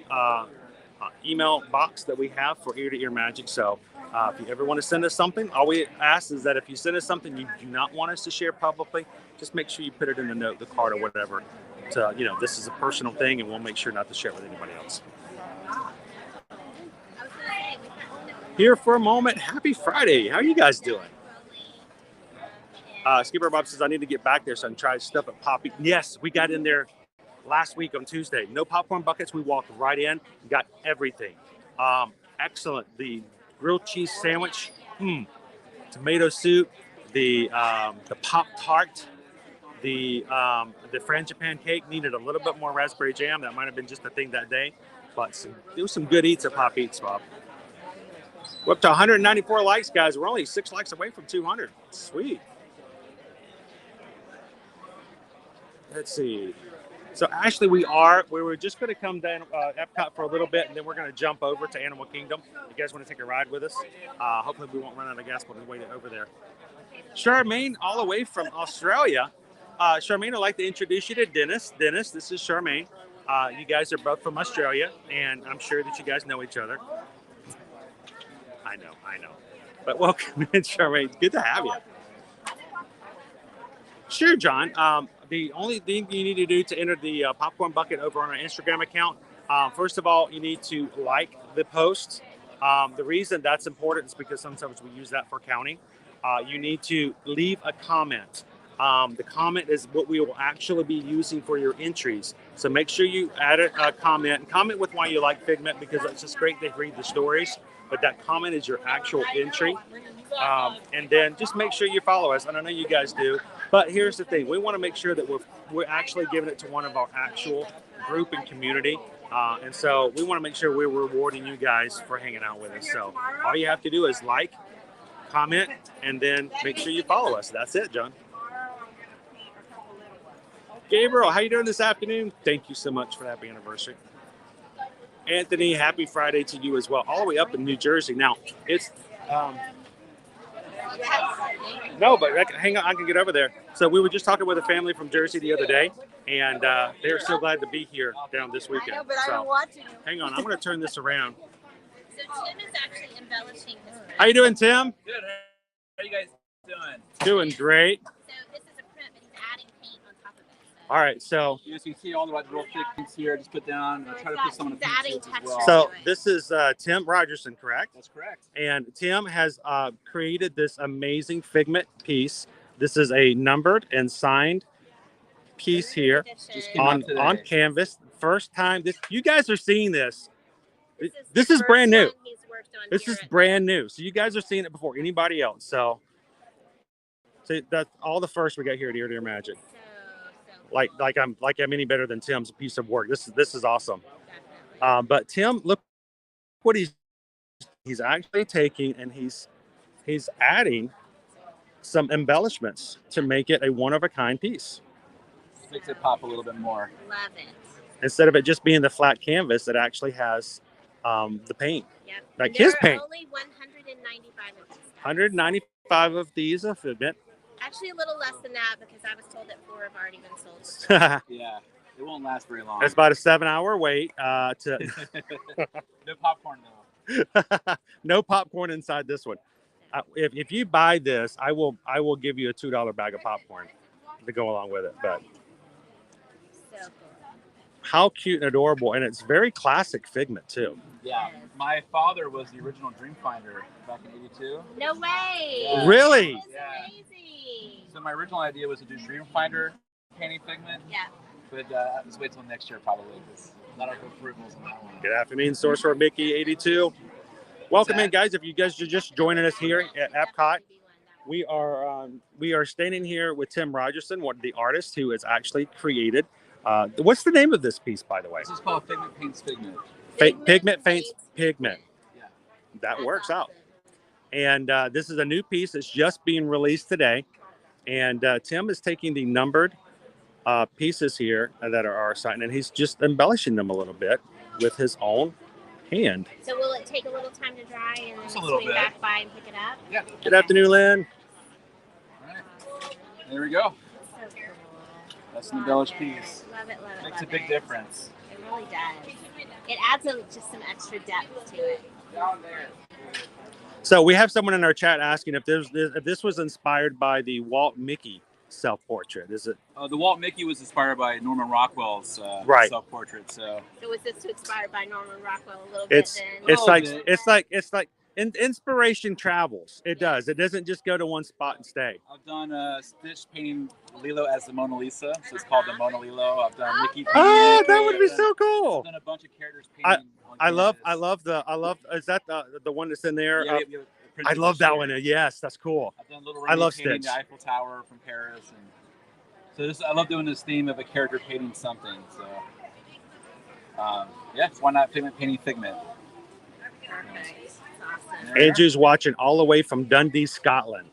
email box that we have for ear-to-ear magic. So if you ever want to send us something, all we ask is that if you send us something you do not want us to share publicly, just make sure you put it in the note, the card, or whatever. So, this is a personal thing, and we'll make sure not to share it with anybody else. Here for a moment. Happy Friday. How are you guys doing? Skipper Bob says, I need to get back there so I can try stuff at Poppy. Yes, we got in there last week on Tuesday. No popcorn buckets. We walked right in, got everything. Excellent. The grilled cheese sandwich, tomato soup, the Pop-Tart, the frangipane cake needed a little bit more raspberry jam. That might have been just a thing that day. But there was some good eats at Pop Eats, Bob. We're up to 194 likes, guys. We're only 6 likes away from 200. Sweet. Let's see. So actually we were just going to come down Epcot for a little bit, and then we're going to jump over to Animal Kingdom. You guys want to take a ride with us? Hopefully we won't run out of gas while we wait over there. Charmaine, all the way from Australia. Charmaine, I'd like to introduce you to Dennis. Dennis, this is Charmaine. You guys are both from Australia, and I'm sure that you guys know each other. I know. But welcome in, Charmaine. Good to have you. Sure, John. The only thing you need to do to enter the popcorn bucket over on our Instagram account, first of all, you need to like the post. The reason that's important is because sometimes we use that for counting. You need to leave a comment. The comment is what we will actually be using for your entries. So make sure you add a comment. Comment with why you like Figment, because it's just great to read the stories. But that comment is your actual entry. And then just make sure you follow us. And I know you guys do. But here's the thing. We want to make sure that we're actually giving it to one of our actual group and community. And so we want to make sure we're rewarding you guys for hanging out with us. So all you have to do is like, comment, and then make sure you follow us. That's it, John. Gabriel, how you doing this afternoon? Thank you so much for the happy anniversary. Anthony, happy Friday to you as well. All the way up in New Jersey. Now, it's no, but hang on, I can get over there. So we were just talking with a family from Jersey the other day, and they're so glad to be here down this weekend. I know, but I So, don't want to. hang on, I'm going to turn this around. So Tim is actually embellishing this print. How you doing, Tim? Good. How you guys doing? Doing great. So this is a print, but he's adding paint on top of it. So. All right, so Yes, you can see all the real thick things here. Just put down. I'll try to put some on the He's adding pieces as texture. well. so this is Tim Rogerson, correct? That's correct. And Tim has created this amazing Figment piece. This is a numbered and signed piece here Just came out today. on canvas. First time you guys are seeing this. This the is brand new. first one he's worked on This here is at- brand new. So you guys are seeing it before anybody else. So that's all the first we got here at Ear to Ear Magic. So Like I'm any better than Tim's piece of work. This is awesome. definitely. But Tim, look what he's actually taking and he's adding some embellishments to make it a one-of-a-kind piece. Makes it pop a little bit more. Love it. Instead of it just being the flat canvas, it actually has the paint. Yep. Like There his are paint. only 195 of these. 195 of these of Figment. Actually, a little less than that because I was told that 4 have already been sold. Yeah, it won't last very long. It's about a 7-hour wait to No popcorn though. no popcorn inside this one. If you buy this, I will give you a $2 bag of popcorn to go along with it. But So cool. how cute and adorable, and it's very classic Figment too. Yeah, my father was the original Dreamfinder back in '82. No way. Yeah. Really? That is Yeah. amazing. So my original idea was to do Dreamfinder painting Figment, Yeah. but let's wait till next year probably because a lot of approvals on that one. Good afternoon, Sorcerer Mickey 82. Welcome in, guys. If you guys are just joining us here at Epcot, we are standing here with Tim Rogerson, one of the artists who has actually created. What's the name of this piece, by the way? This is called Figment Paints Figment. Pigment Paints Pigment. Yeah. That That's works out. awesome. And this is a new piece that's just being released today. And Tim is taking the numbered pieces here that are our sign, and he's just embellishing them a little bit with his own hand. So will it take a little time to dry and then Just a little swing bit. back by and pick it up? Yeah. Good afternoon, Lynn. All right. There we go. So cool. That's an embellished piece. Love it, love it, Makes a love big it. difference. It really does. It adds just some extra depth to it. So we have someone in our chat asking if this was inspired by the Walt Mickey self-portrait. Is it? The Walt Mickey was inspired by Norman Rockwell's Right. self-portrait. So So was this inspired by Norman Rockwell a little It's bit then? it's little like bit. it's like inspiration travels. It does. It doesn't just go to one spot and stay. I've done Stitch painting Lilo as the Mona Lisa, so it's called the Mona Lilo. I've done Mickey. painting Oh, Mickey. that would be I've so cool. done a bunch of characters painting. on I love canvas. is that the one that's in there? Yeah, we have a I love that printed one. Yes, that's cool. I've done Little I love Remy painting Stitch. the Eiffel Tower from Paris, and so I love doing this theme of a character painting something. So yeah, why not Figment painting Figment? Perfect. It's awesome. Andrew's watching all the way from Dundee, Scotland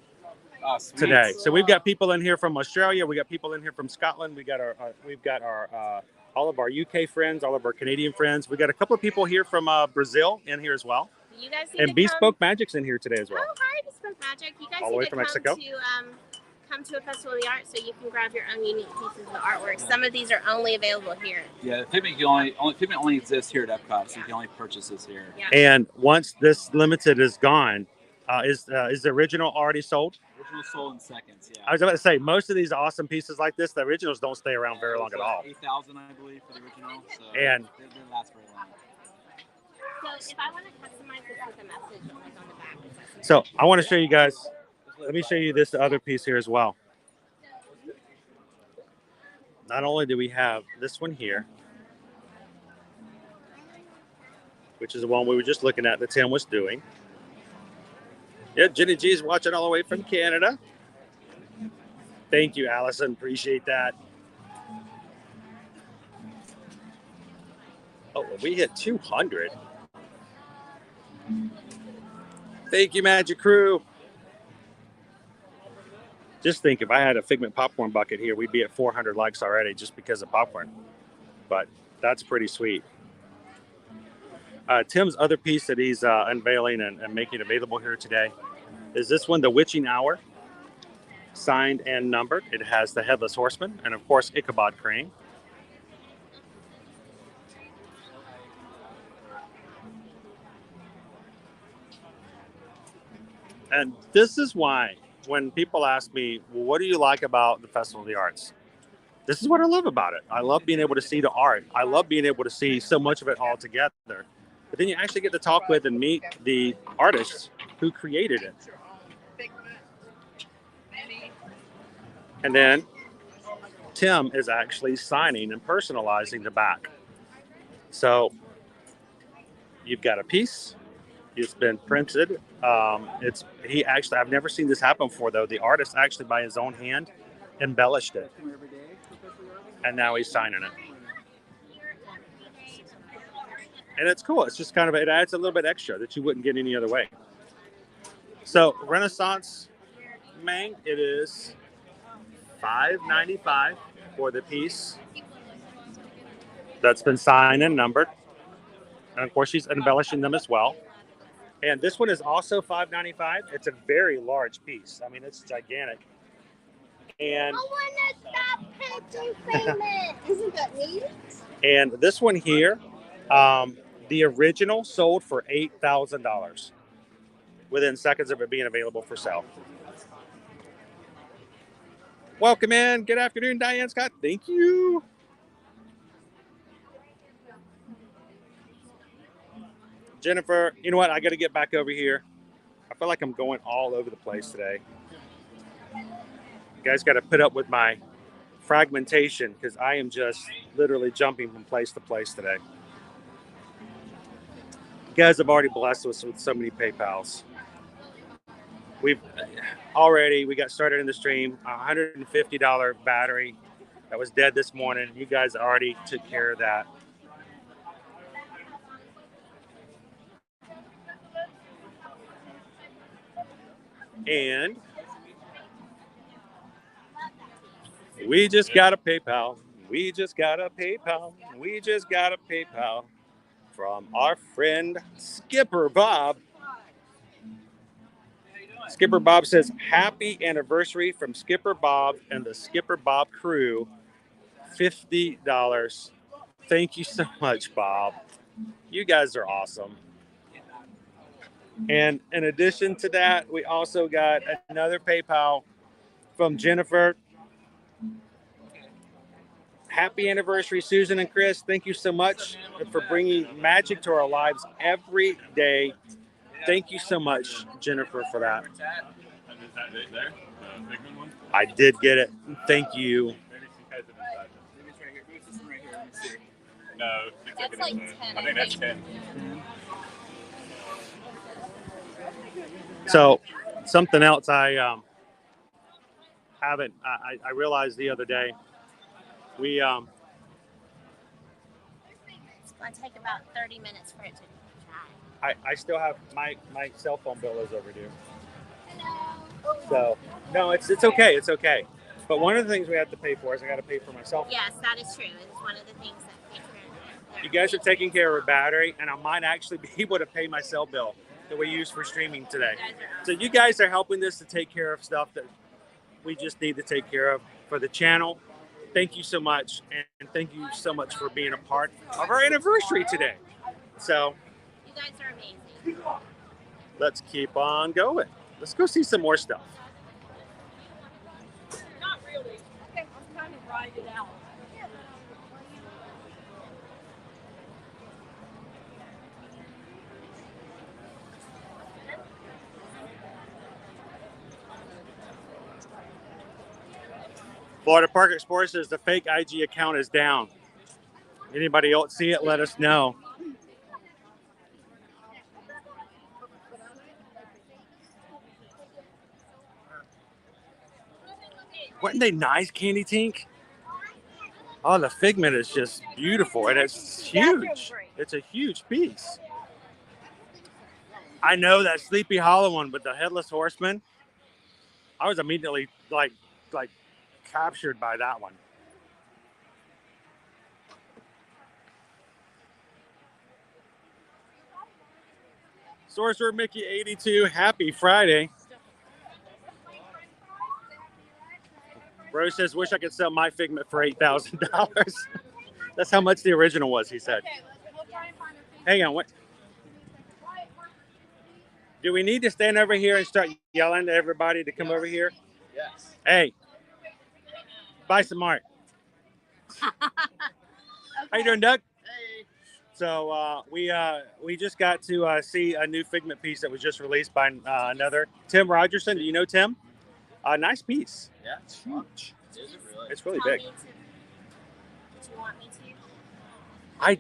Oh, sweet. today. So we've got people in here from Australia. We got people in here from Scotland. We've got our all of our UK friends, all of our Canadian friends. We got a couple of people here from Brazil in here as well. You guys need And to Bespoke Magic's in here today as well. Oh, hi, Bespoke Magic. You guys All the need way to from come Mexico. to come to a festival of the arts so you can grab your own unique pieces of artwork. Some of these are only available here. Yeah, Figment only exists here at Epcot, so you can only purchase this here. Yeah. And once this limited is gone, is the original already sold? Original sold in seconds. Yeah. I was about to say most of these awesome pieces like this, the originals don't stay around very long at all. 8,000, I believe, for the original. So And- they didn't last very long. So if I want to customize this with a message like on the back, is that something So I want to show you guys. Let me show you this other piece here as well. Not only do we have this one here, which is the one we were just looking at that Tim was doing. Yeah, Jenny G is watching all the way from Canada. Thank you, Allison. Appreciate that. Oh, we hit 200. Thank you, Magic Crew. Just think, if I had a Figment popcorn bucket here, we'd be at 400 likes already just because of popcorn. But that's pretty sweet. Tim's other piece that he's unveiling and making available here today is this one, the Witching Hour, signed and numbered. It has the Headless Horseman and, of course, Ichabod Crane. And this is why when people ask me, well, what do you like about the Festival of the Arts? This is what I love about it. I love being able to see the art. I love being able to see so much of it all together. But then you actually get to talk with and meet the artists who created it. And then Tim is actually signing and personalizing the back. So you've got a piece. It's been printed. I've never seen this happen before though. The artist actually by his own hand embellished it. And now he's signing it. And it's cool. It's just kind of, it adds a little bit extra that you wouldn't get any other way. So Renaissance Mang, it is $5.95 for the piece that's been signed and numbered. And of course, she's embellishing them as well. And this one is also $5.95. It's a very large piece. I mean, it's gigantic. And I want to stop picture frame. Isn't that neat? And this one here, the original sold for $8,000 within seconds of it being available for sale. Welcome in. Good afternoon, Diane Scott. Thank you. Jennifer, you know what? I got to get back over here. I feel like I'm going all over the place today. You guys got to put up with my fragmentation because I am just literally jumping from place to place today. You guys have already blessed us with so many PayPals. We got started in the stream, $150 battery that was dead this morning. You guys already took care of that. And we just got a PayPal. We just got a PayPal. We just got a PayPal from our friend Skipper Bob. Skipper Bob says, happy anniversary from Skipper Bob and the Skipper Bob crew. $50. Thank you so much, Bob. You guys are awesome. And in addition to that, we also got another PayPal from Jennifer. Happy anniversary, Susan and Chris. Thank you so much for bringing magic to our lives every day. Thank you so much, Jennifer, for that. I did get it. Thank you. No, That's like 10. I think that's 10. So something else I realized the other day, we It's going to take about 30 minutes for it to dry. I still have my cell phone bill is overdue. So no, it's okay. It's okay. But one of the things we have to pay for is I got to pay for my cell phone. Yes, that is true. It's one of the things that pay for it. You guys are taking care of a battery, and I might actually be able to pay my cell bill that we use for streaming today. So you guys are helping us to take care of stuff that we just need to take care of for the channel. Thank you so much, and thank you so much for being a part of our anniversary today. So You guys are amazing. let's keep on going. Let's go see some more stuff. Not really. I was trying to ride it out. Florida Park Explorer says the fake IG account is down. Anybody else see it? Let us know. Weren't they nice, Candy Tink? Oh, the figment is just beautiful, and it's huge. It's a huge piece. I know that Sleepy Hollow one with the Headless Horseman. I was immediately like captured by that one. Sorcerer Mickey 82, happy Friday. Rose says, wish I could sell my Figment for $8,000. That's how much the original was, he said. Hang on, what? Do we need to stand over here and start yelling to everybody to come over here? Yes. Hey, buy some art. How you doing, Doug? Hey. So we just got to see a new Figment piece that was just released by another Tim Rogerson. Do you know Tim? Nice piece. Yeah. It's huge. Is it really? It's really Tell big. me to- Do you want me to?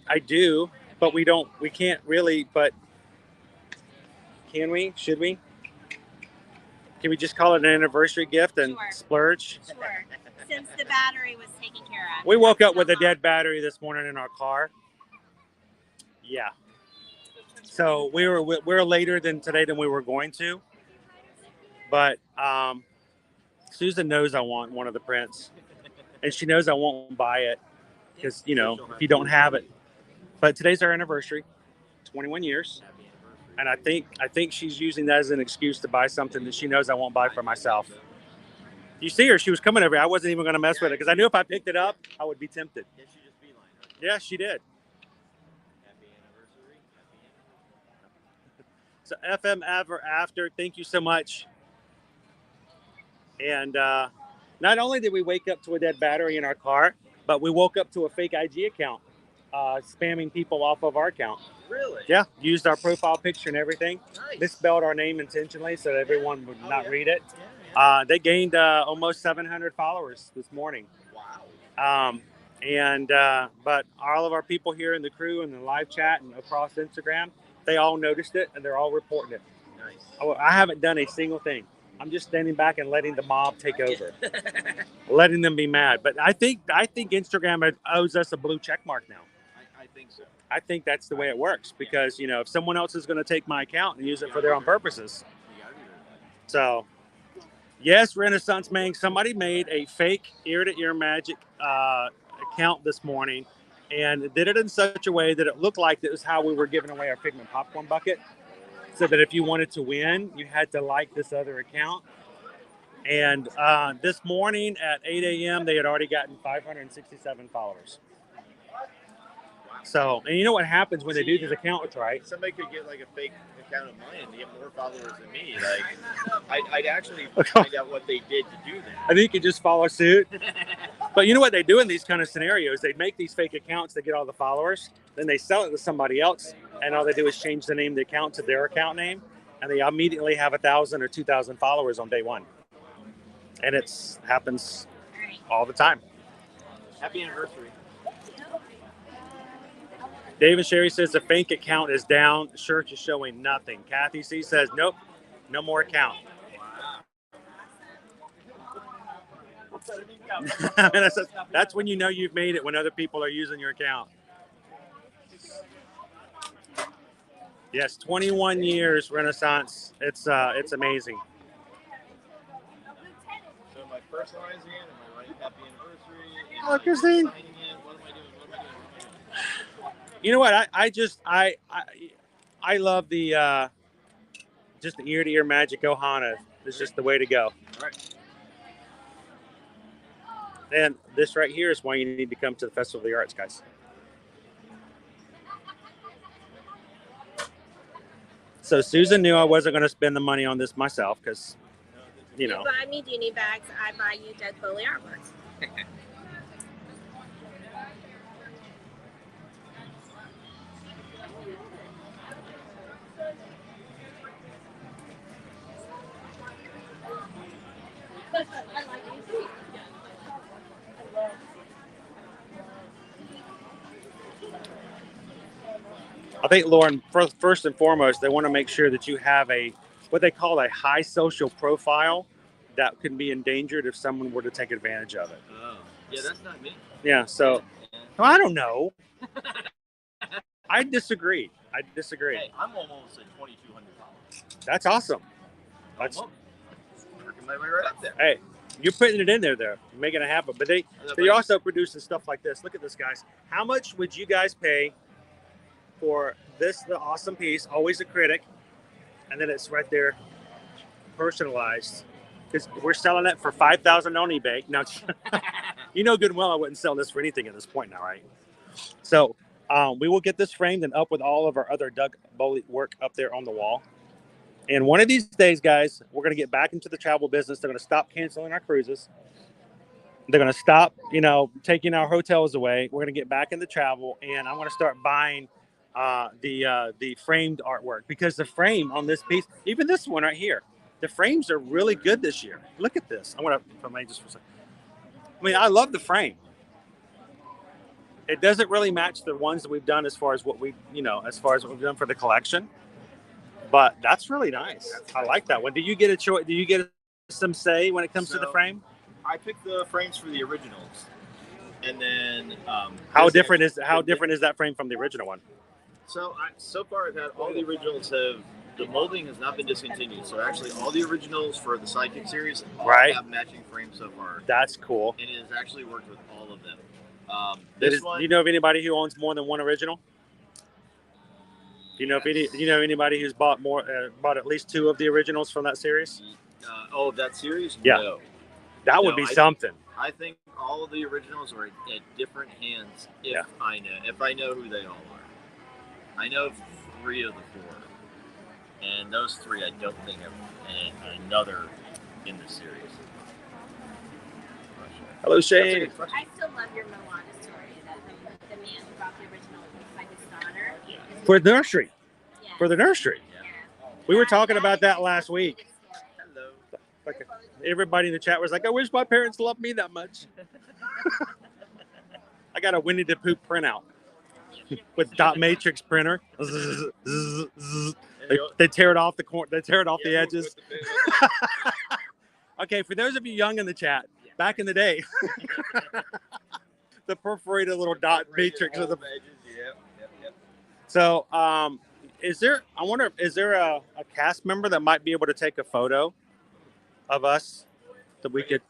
I do, but we can't really, but can we? Should we? Can we just call it an anniversary gift and Sure. splurge? Sure. Since the battery was taken care of. We woke up with a dead battery this morning in our car. Yeah. So we're later than today than we were going to. But Susan knows I want one of the prints. And she knows I won't buy it because, you know, if you don't have it. But today's our anniversary, 21 years. And I think she's using that as an excuse to buy something that she knows I won't buy for myself. You see her, she was coming over here. I wasn't even going to mess with it because I knew if I picked it up, I would be tempted. Did she just beeline, right? Yeah, she did. Happy anniversary. So FM Ever After, thank you so much. And not only did we wake up to a dead battery in our car, but we woke up to a fake IG account spamming people off of our account. Really? Yeah, used our profile picture and everything. Nice. Misspelled our name intentionally so that everyone would not read it. Yeah. They gained almost 700 followers this morning. Wow. But all of our people here in the crew and the live chat and across Instagram, they all noticed it and they're all reporting it. Nice. I haven't done a single thing. I'm just standing back and letting the mob take over, letting them be mad. But I think Instagram owes us a blue check mark now. I think so. I think that's the way it works because, you know, if someone else is going to take my account and use it for their own purposes. So, yes, Renaissance Man, somebody made a fake ear-to-ear magic account this morning and did it in such a way that it looked like that was how we were giving away our Figment popcorn bucket. So that if you wanted to win, you had to like this other account. And this morning at 8 a.m., they had already gotten 567 followers. So, and you know what happens when they do these accounts, right? Somebody could get like a fake account of mine and get more followers than me. Like, I'd actually find out what they did to do that. I think you just follow suit. But you know what they do in these kind of scenarios? They make these fake accounts to get all the followers. Then they sell it to somebody else. And all they do is change the name of the account to their account name. And they immediately have 1,000 or 2,000 followers on day one. And it happens all the time. Happy anniversary. David Sherry says the fake account is down. The search is showing nothing. Kathy C says, nope, no more account. That's when you know you've made it, when other people are using your account. Yes, 21 years, Renaissance. It's amazing. So am I personalizing it? Am I writing happy anniversary? Oh, Christine. What am I doing? You know what? I love the just the ear-to-ear magic Ohana. It's just the way to go. All right. And this right here is why you need to come to the Festival of the Arts, guys. So Susan knew I wasn't going to spend the money on this myself because, you know. You buy me Genie bags, I buy you Dead Foley artworks. I think, Lauren, first and foremost, they want to make sure that you have what they call a high social profile that can be endangered if someone were to take advantage of it. Oh. Yeah, that's not me. Yeah, so I don't know. I disagree. Hey, I'm almost at 2,200 followers. That's awesome. That's Working might be right up there. Hey, you're putting it in there, though. You're making it happen. But they also producing stuff like this. Look at this, guys. How much would you guys pay for this, the awesome piece, always a critic, and then it's right there, personalized. Because we're selling it for $5,000 on eBay. Now, you know good and well I wouldn't sell this for anything at this point now, right? So we will get this framed and up with all of our other Doug Bowley work up there on the wall. And one of these days, guys, we're going to get back into the travel business. They're going to stop canceling our cruises. They're going to stop, taking our hotels away. We're going to get back into travel, and I'm going to start buying the framed artwork, because the frame on this piece, even this one right here, the frames are really good this year. Look at this. I'm going to put my just for a second. I mean, I love the frame. It doesn't really match the ones that we've done as far as what we've done for the collection, but that's really nice. I like that one. Do you get a choice? Do you get some say when it comes to the frame? I picked the frames for the originals, and then how different is that frame from the original one? So far I've had all the originals the molding has not been discontinued. So actually all the originals for the Sidekick series have matching frames so far. That's cool. And it has actually worked with all of them. Do you know of anybody who owns more than one original? Do you know anybody who's bought at least two of the originals from that series? That series? Yeah. No. That would be something. I think all of the originals are at different hands. If I know who they all are. I know 3 of the 4, and those 3 I don't think have another in the series. Hello, Shane. I still love your Moana story. That the man who brought the original looks like his daughter. For the nursery. Yeah. For the nursery. Yeah. We were talking about that last week. Hello. Like everybody in the chat was like, I wish my parents loved me that much. I got a Winnie the Pooh printout with dot matrix printer. They tear it off the edges. Okay, for those of you young in the chat, back in the day, the perforated little dot matrix of the edges. Yep. So, is there a cast member that might be able to take a photo of us that we could?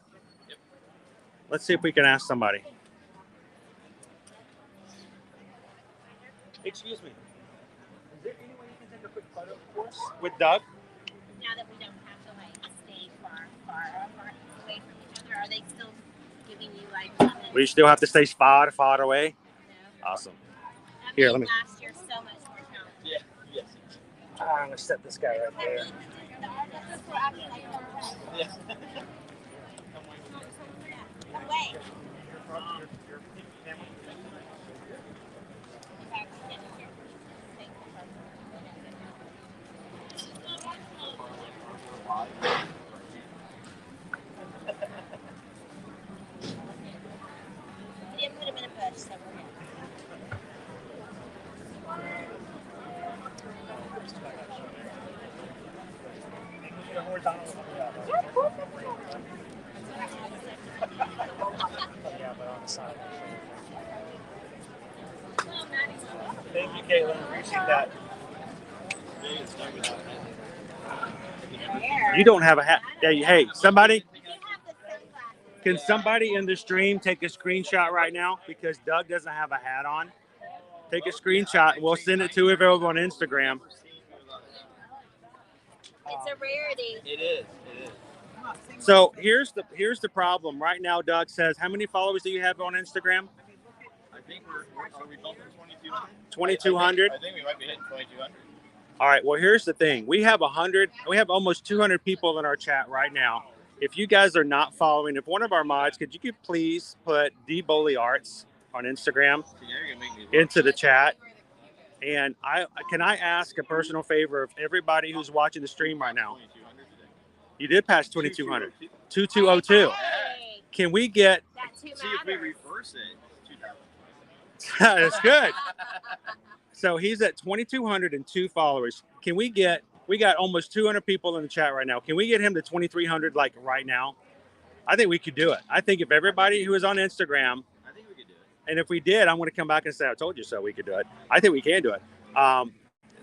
Let's see if we can ask somebody. Excuse me. Is there any way you can take a quick photo for us with Doug? Now that we don't have to stay far away from each other, are they still giving you We still have to stay far away. No. Awesome. That Here, made let me. last year so much more challenging. Yeah. Yes. I'm gonna set this guy right there. Yeah. Away. We didn't put him in a bush, so we're good. Thank you, Caitlin. Appreciate that. You don't have a hat. Hey, somebody. Can somebody in the stream take a screenshot right now? Because Doug doesn't have a hat on. Take a screenshot and we'll send it to him over on Instagram. It's a rarity. It is. So here's the problem. Right now, Doug says, how many followers do you have on Instagram? I think are we bumping 2,200? 2,200? I think we might be hitting 2,200. All right. Well, here's the thing. We have almost 200 people in our chat right now. If you guys are not following, if one of our mods, could you please put D Bowley Arts on Instagram into the chat? And can I ask a personal favor of everybody who's watching the stream right now? You did pass 2,200. 2202. Hey, Can we get? that too See if we matters. reverse it. 2,000. That's good. So he's at 2,202 followers. Can we get? We got almost 200 people in the chat right now. Can we get him to 2,300 right now? I think we could do it. I think if everybody who is on Instagram, I think we could do it. and if we did, I'm going to come back and say I told you so. We could do it. I think we can do it.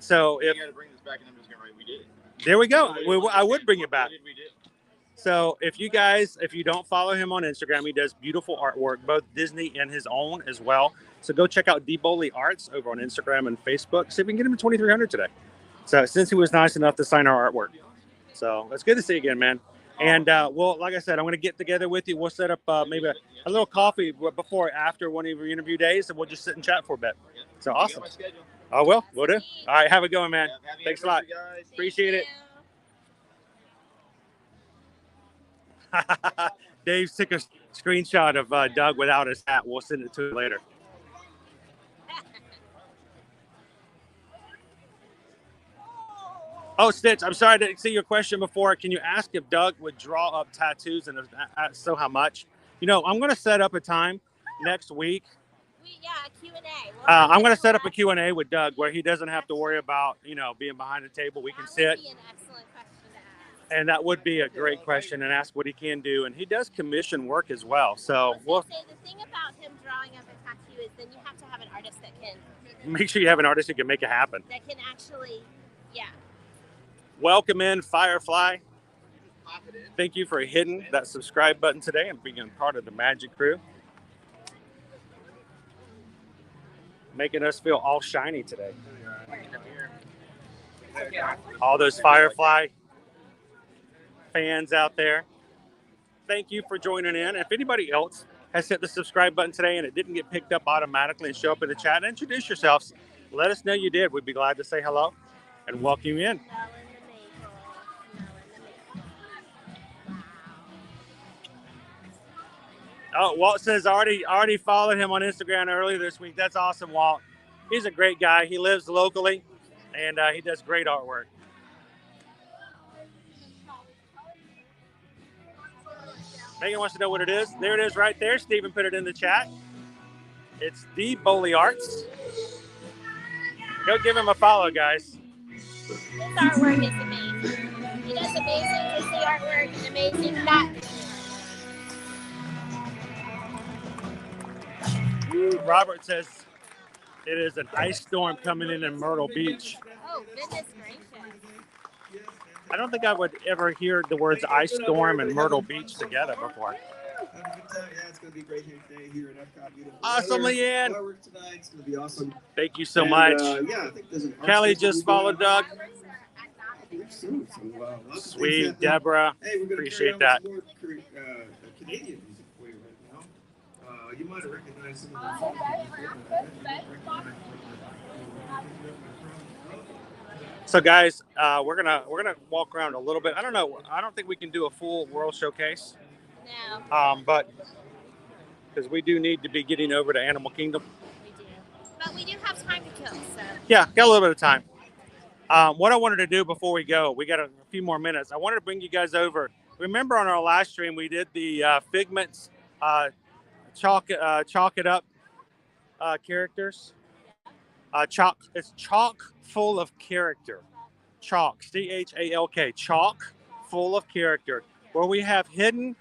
So You if got to bring this back, and I'm just going to write we did it. there we go, I would bring it back. What did we do? So if you don't follow him on Instagram, he does beautiful artwork, both Disney and his own as well. So go check out Boley Arts over on Instagram and Facebook. See if we can get him to 2,300 today. So since he was nice enough to sign our artwork. So it's good to see you again, man. And well, like I said, I'm going to get together with you. We'll set up maybe a little coffee before or after one of your interview days, and we'll just sit and chat for a bit. So awesome. Oh, well, we'll do. All right, have a good one, man. Thanks a lot. Appreciate it. Dave took a screenshot of Doug without his hat. We'll send it to him later. Oh, Stitch, I'm sorry I didn't see your question before. Can you ask if Doug would draw up tattoos, and so how much? You know, I'm going to set up a time next week. A Q&A. I'm going to set up a Q&A with Doug where he doesn't have to worry about, being behind the table. We can sit. That would be an excellent question to ask. And that would be a great question, and ask what he can do. And he does commission work as well. So the thing about him drawing up a tattoo is then you have to have an artist that can make sure you have an artist who can make it happen. That can actually, Welcome in, Firefly. Thank you for hitting that subscribe button today and being part of the Magic Crew. Making us feel all shiny today. All those Firefly fans out there, thank you for joining in. If anybody else has hit the subscribe button today and it didn't get picked up automatically and show up in the chat, introduce yourselves. Let us know you did. We'd be glad to say hello and welcome you in. Oh, Walt says already followed him on Instagram earlier this week. That's awesome, Walt. He's a great guy. He lives locally, and he does great artwork. Megan wants to know what it is. There it is right there. Stephen put it in the chat. It's Boley Arts. Go give him a follow, guys. His artwork is amazing. He does amazing Disney artwork and amazing Robert says it is an ice storm coming in Myrtle Beach. Oh, goodness gracious. I don't think I would ever hear the words ice storm and Myrtle Beach together before. Yeah, it's going to be a great day here at Epcot. Beautiful awesome, weather. Leanne. Fireworks tonight. It's going to be awesome. Thank you so much. Yeah, I think there's an Kelly just followed Doug. Soon, Sweet, Deborah. Hey, we're appreciate that. More, Canadian music for you right now. You might have recognized some of the songs. So guys, we're gonna walk around a little bit. I don't know. I don't think we can do a full world showcase. No. But because we do need to be getting over to Animal Kingdom. We do. But we do have time to kill, so. Yeah, got a little bit of time. What I wanted to do before we go, we got a few more minutes. I wanted to bring you guys over. Remember on our live stream, we did the Figments chalk it up characters. It's chock full of character. Chalk, CHALK, chalk full of character, where we have hidden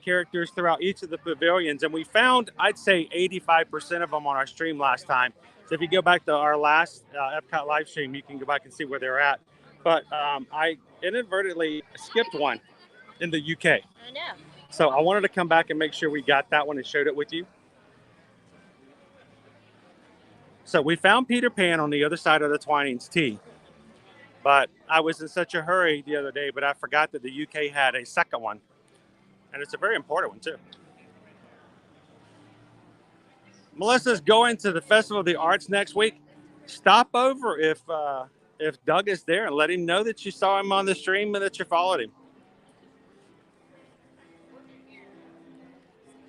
characters throughout each of the pavilions. And we found, I'd say 85% of them on our stream last time. So if you go back to our last Epcot live stream, you can go back and see where they're at. But I inadvertently skipped one in the UK. I know. So I wanted to come back and make sure we got that one and showed it with you. So we found Peter Pan on the other side of the Twinings T. But I was in such a hurry the other day, but I forgot that the UK had a second one. And it's a very important one, too. Melissa's going to the Festival of the Arts next week. Stop over if Doug is there and let him know that you saw him on the stream and that you followed him.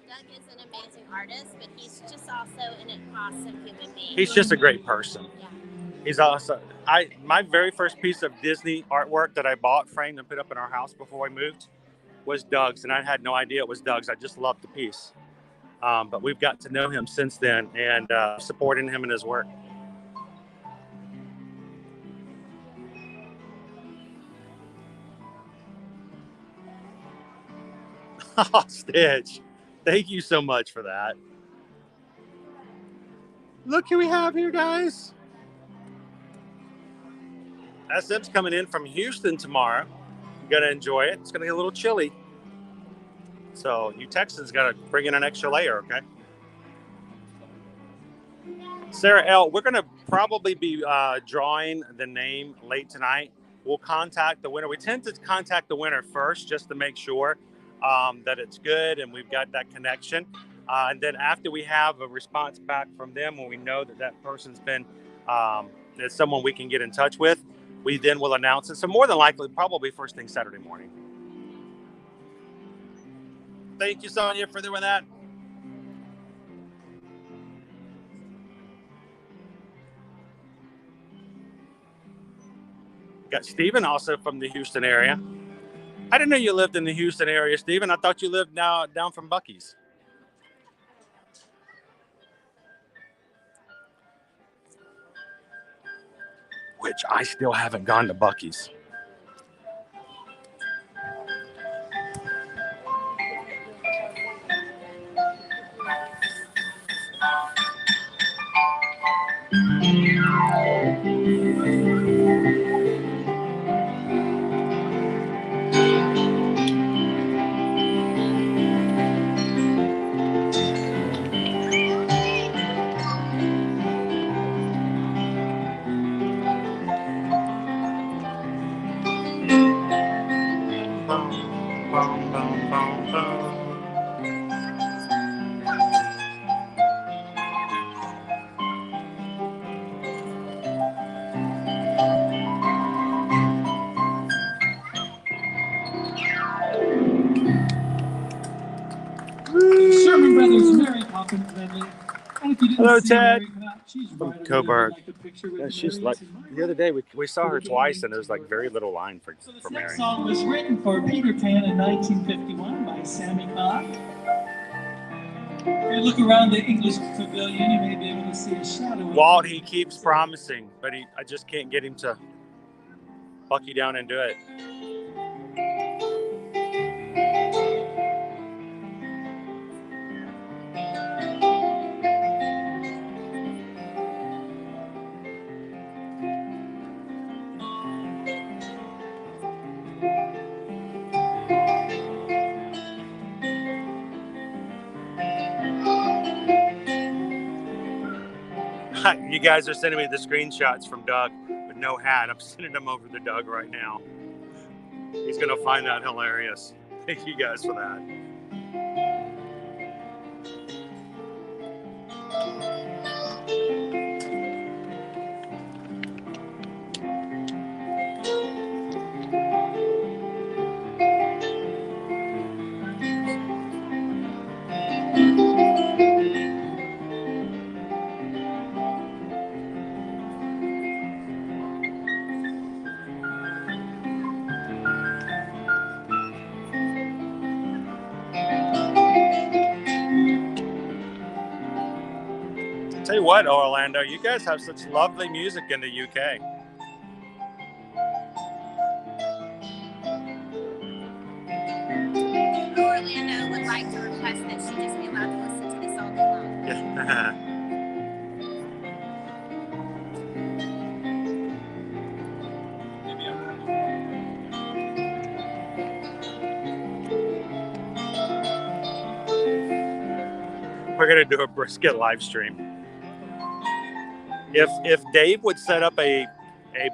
Doug is an amazing artist, but he's just also an awesome human being. He's just a great person. Yeah. He's also, my very first piece of Disney artwork that I bought, framed and put up in our house before we moved, was Doug's, and I had no idea it was Doug's. I just loved the piece. But we've got to know him since then and supporting him in his work. Oh, Stitch, thank you so much for that. Look who we have here, guys. SM's coming in from Houston tomorrow. I'm going to enjoy it. It's going to get a little chilly So you Texans got to bring in an extra layer, okay? Sarah L., we're going to probably be drawing the name late tonight. We'll contact the winner. We tend to contact the winner first just to make sure that it's good and we've got that connection. And then after we have a response back from them, when we know that that person's been is someone we can get in touch with, we then will announce it. So more than likely, probably first thing Saturday morning. Thank you, Sonia, for doing that. Got Stephen also from the Houston area. I didn't know you lived in the Houston area, Stephen. I thought you lived now down from Buc-ee's. Which I still haven't gone to Buc-ee's. Sherman Brothers, Mary Poppins family. And if you didn't Hello, see Ted. Mary come out, she's From right over Coburg. there. Like a picture with Yeah, she's Mary like, in my the other day we saw her twice and there was like very little line for this Mary. next song was written for Peter Pan in 1951 by Sammy Clark. If you look around the English pavilion, you may be able to see a shadow. Walt, he keeps promising, but I just can't get him to bucky down and do it. You guys are sending me the screenshots from Doug with no hat. I'm sending them over to Doug right now. He's going to find that hilarious. Thank you guys for that. Tell you what, Orlando, you guys have such lovely music in the UK. Orlando would like to request that she just be allowed to listen to this all day long. Yeah. We're gonna do a brisket live stream. If Dave would set up a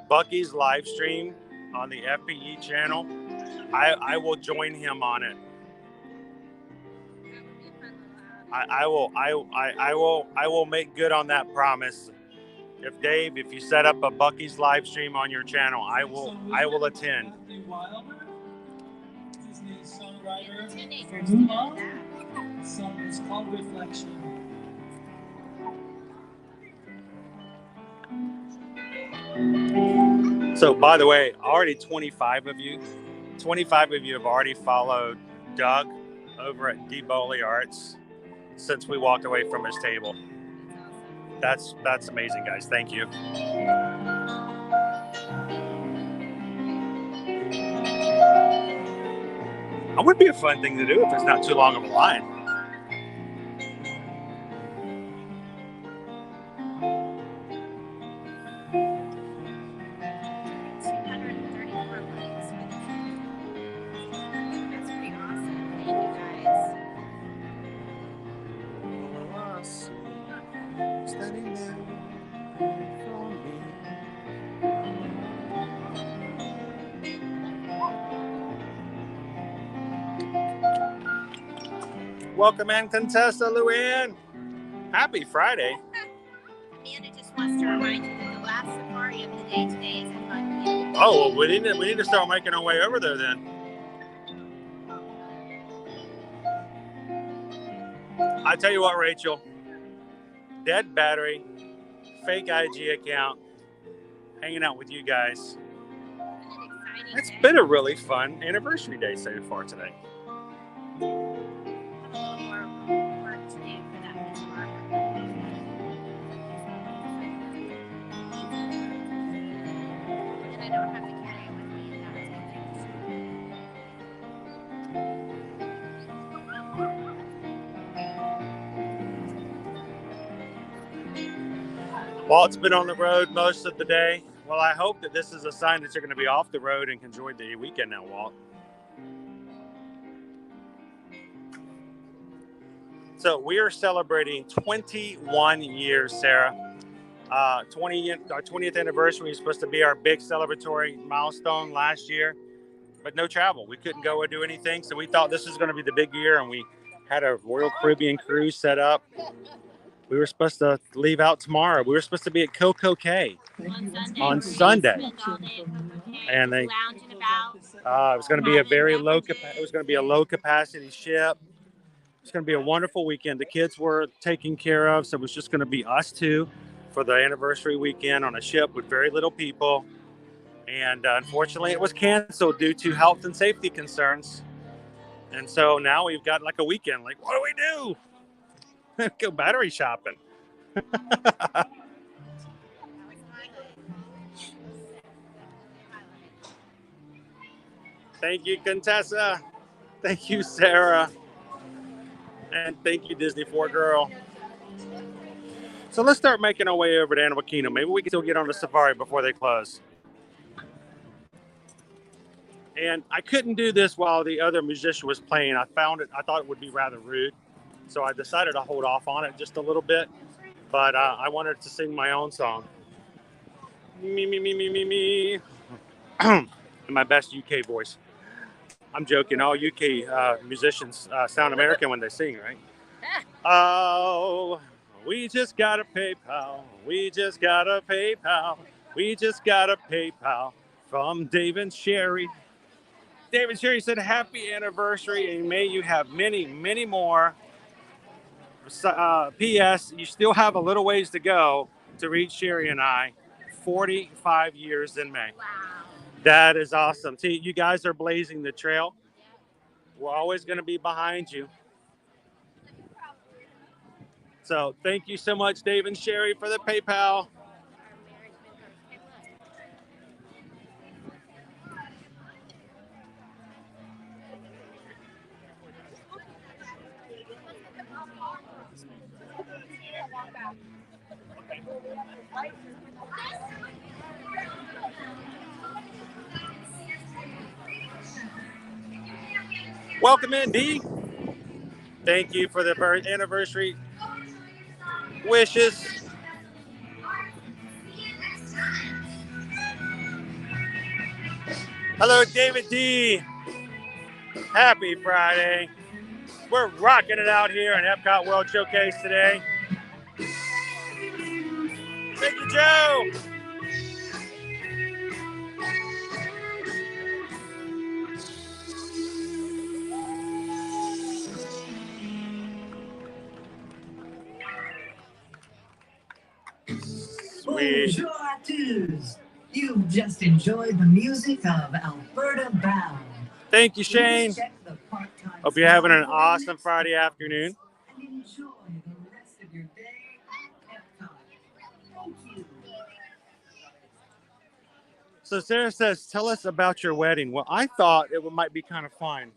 Buc-ee's live stream on the FPE channel, I will join him on it. I will make good on that promise. If Dave, if you set up a Buc-ee's live stream on your channel, I will attend. This is the songwriter for Mulan. The song is called Reflection. So, by the way, already 25 of you have already followed Doug over at D. Bowley Arts since we walked away from his table. That's amazing, guys. Thank you. It would be a fun thing to do if it's not too long of a line. That's pretty awesome. Thank you guys. Welcome in, Contessa Luann. Happy Friday. Amanda just wants to remind you that the last safari of the day today is at 5 p.m. Oh, well, we need to start making our way over there then. I tell you what, Rachel, dead battery, fake IG account, hanging out with you guys. It's been a really fun anniversary day so far today. A little more work to do for that this marker. And I don't have to carry it with me, and that Walt's been on the road most of the day. Well, I hope that this is a sign that you're going to be off the road and can enjoy the weekend now, Walt. So we are celebrating 21 years, Sarah. 20th anniversary is supposed to be our big celebratory milestone last year, but no travel. We couldn't go or do anything, so we thought this was going to be the big year, and we had a Royal Caribbean cruise set up. We were supposed to leave out tomorrow. We were supposed to be at Coco Cay on Sunday. And they, it was going to be a very low capacity ship. It's going to be a wonderful weekend. The kids were taken care of, so it was just going to be us two for the anniversary weekend on a ship with very little people. And unfortunately, it was canceled due to health and safety concerns. And so now we've got like a weekend. Like, what do we do? Go battery shopping. Thank you, Contessa. Thank you, Sarah. And thank you, Disney 4 Girl. So let's start making our way over to Animal Kingdom. Maybe we can still get on the safari before they close. And I couldn't do this while the other musician was playing. I thought it would be rather rude. So I decided to hold off on it just a little bit. But I wanted to sing my own song. Me, me, me, me, me, me. In my best UK voice. I'm joking. All UK musicians sound American when they sing, right? Oh, we just got a PayPal. We just got a PayPal. We just got a PayPal from Dave and Sherry. Dave and Sherry said, happy anniversary, and may you have many, many more. P.S. You still have a little ways to go to reach Sherry and I. 45 years in May. Wow. That is awesome. See, you guys are blazing the trail. We're always going to be behind you. So thank you so much, Dave and Sherry, for the PayPal. Welcome in, Dee. Thank you for the anniversary wishes. Hello, David D. Happy Friday. We're rocking it out here in Epcot World Showcase today. Thank you, Joe. Sweet. You've just enjoyed the music of Alberta Bound. Thank you, Shane. Hope you're having an awesome Friday afternoon. And enjoy the rest of your day at Epcot. Thank you. So Sarah says, tell us about your wedding. Well, I thought it might be kind of fun.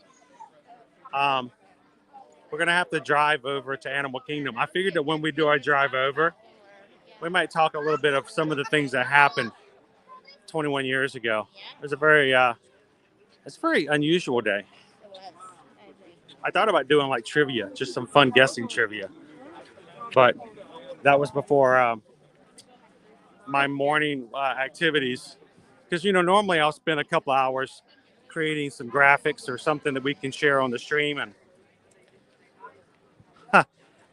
We're going to have to drive over to Animal Kingdom. I figured that when we do our drive over, we might talk a little bit of some of the things that happened 21 years ago. It was a very unusual day. I thought about doing like trivia, just some fun guessing trivia. But that was before my morning activities. Because, normally I'll spend a couple hours creating some graphics or something that we can share on the stream. And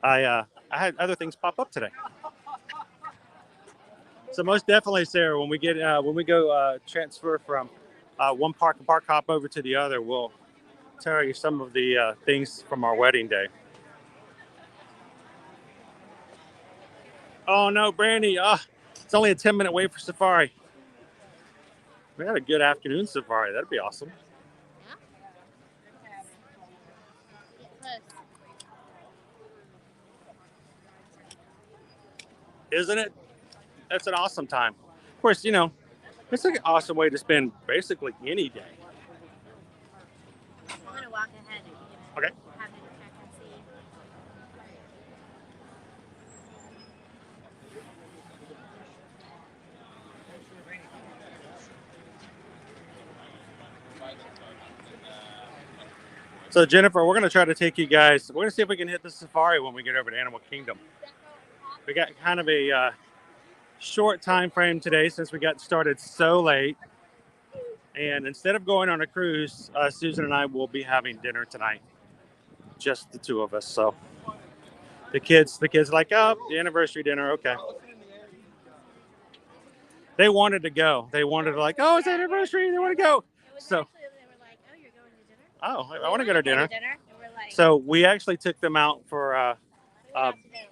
I had other things pop up today. So most definitely, Sarah, when we go transfer from one park hop over to the other, we'll tell you some of the things from our wedding day. Oh no, Brandy! It's only a 10-minute wait for safari. We had a good afternoon safari. That'd be awesome. Isn't it? That's an awesome time. Of course, you know, it's like an awesome way to spend basically any day. I'm gonna walk ahead. Okay. Have you check and see. So Jennifer, we're gonna try to take you guys. We're gonna see if we can hit the safari when we get over to Animal Kingdom. We got kind of a short time frame today since we got started so late. And instead of going on a cruise, Susan and I will be having dinner tonight. Just the two of us. So the kids like, oh, the anniversary dinner. Okay. They wanted to go. They wanted to like, oh, it's anniversary. They want to go. So Actually, they were like, "Oh, you're going to dinner." I want to go to dinner. And we're like, So we actually took them out for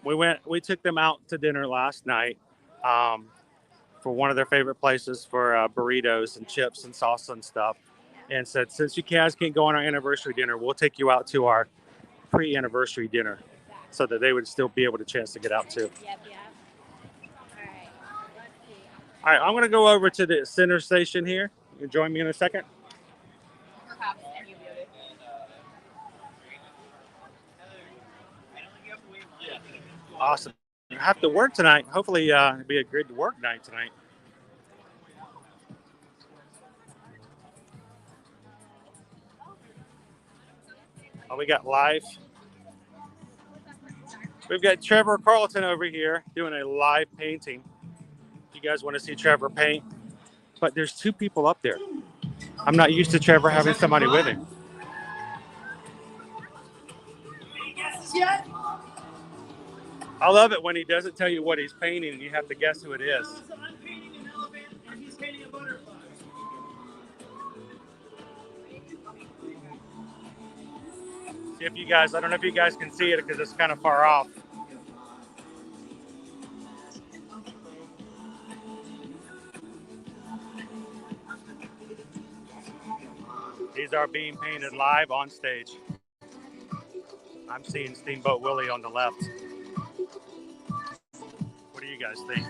we took them out to dinner last night for one of their favorite places for burritos and chips and salsa and stuff, and said, since you guys can't go on our anniversary dinner, we'll take you out to our pre-anniversary dinner so that they would still be able to chance to get out too. Yep. All right. Let's see. All right, I'm going to go over to the center station here. You can join me in a second. Awesome. You have to work tonight. Hopefully it'll be a good work night tonight. Oh, we got live. We've got Trevor Carlton over here doing a live painting. If you guys want to see Trevor paint. But there's two people up there. I'm not used to Trevor having somebody with him. Any guesses yet? I love it when he doesn't tell you what he's painting and you have to guess who it is. So I'm painting an elephant and he's painting a butterfly. See if you guys, I don't know if you guys can see it because it's kind of far off. These are being painted live on stage. I'm seeing Steamboat Willie on the left. What do you guys think?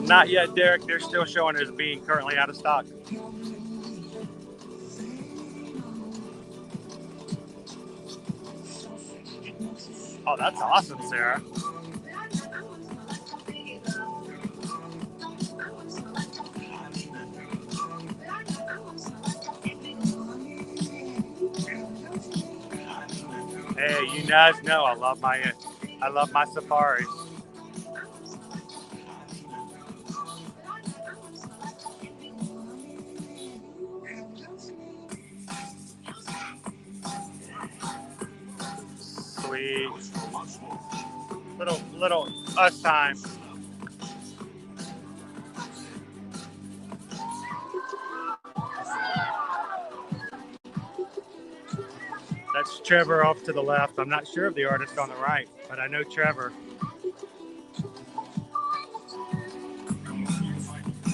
Not yet, Derek. They're still showing it as being currently out of stock. Oh, that's awesome, Sarah. Hey, you guys know I love my safaris. Sweet. Little us time. That's Trevor off to the left. I'm not sure of the artist on the right, but I know Trevor.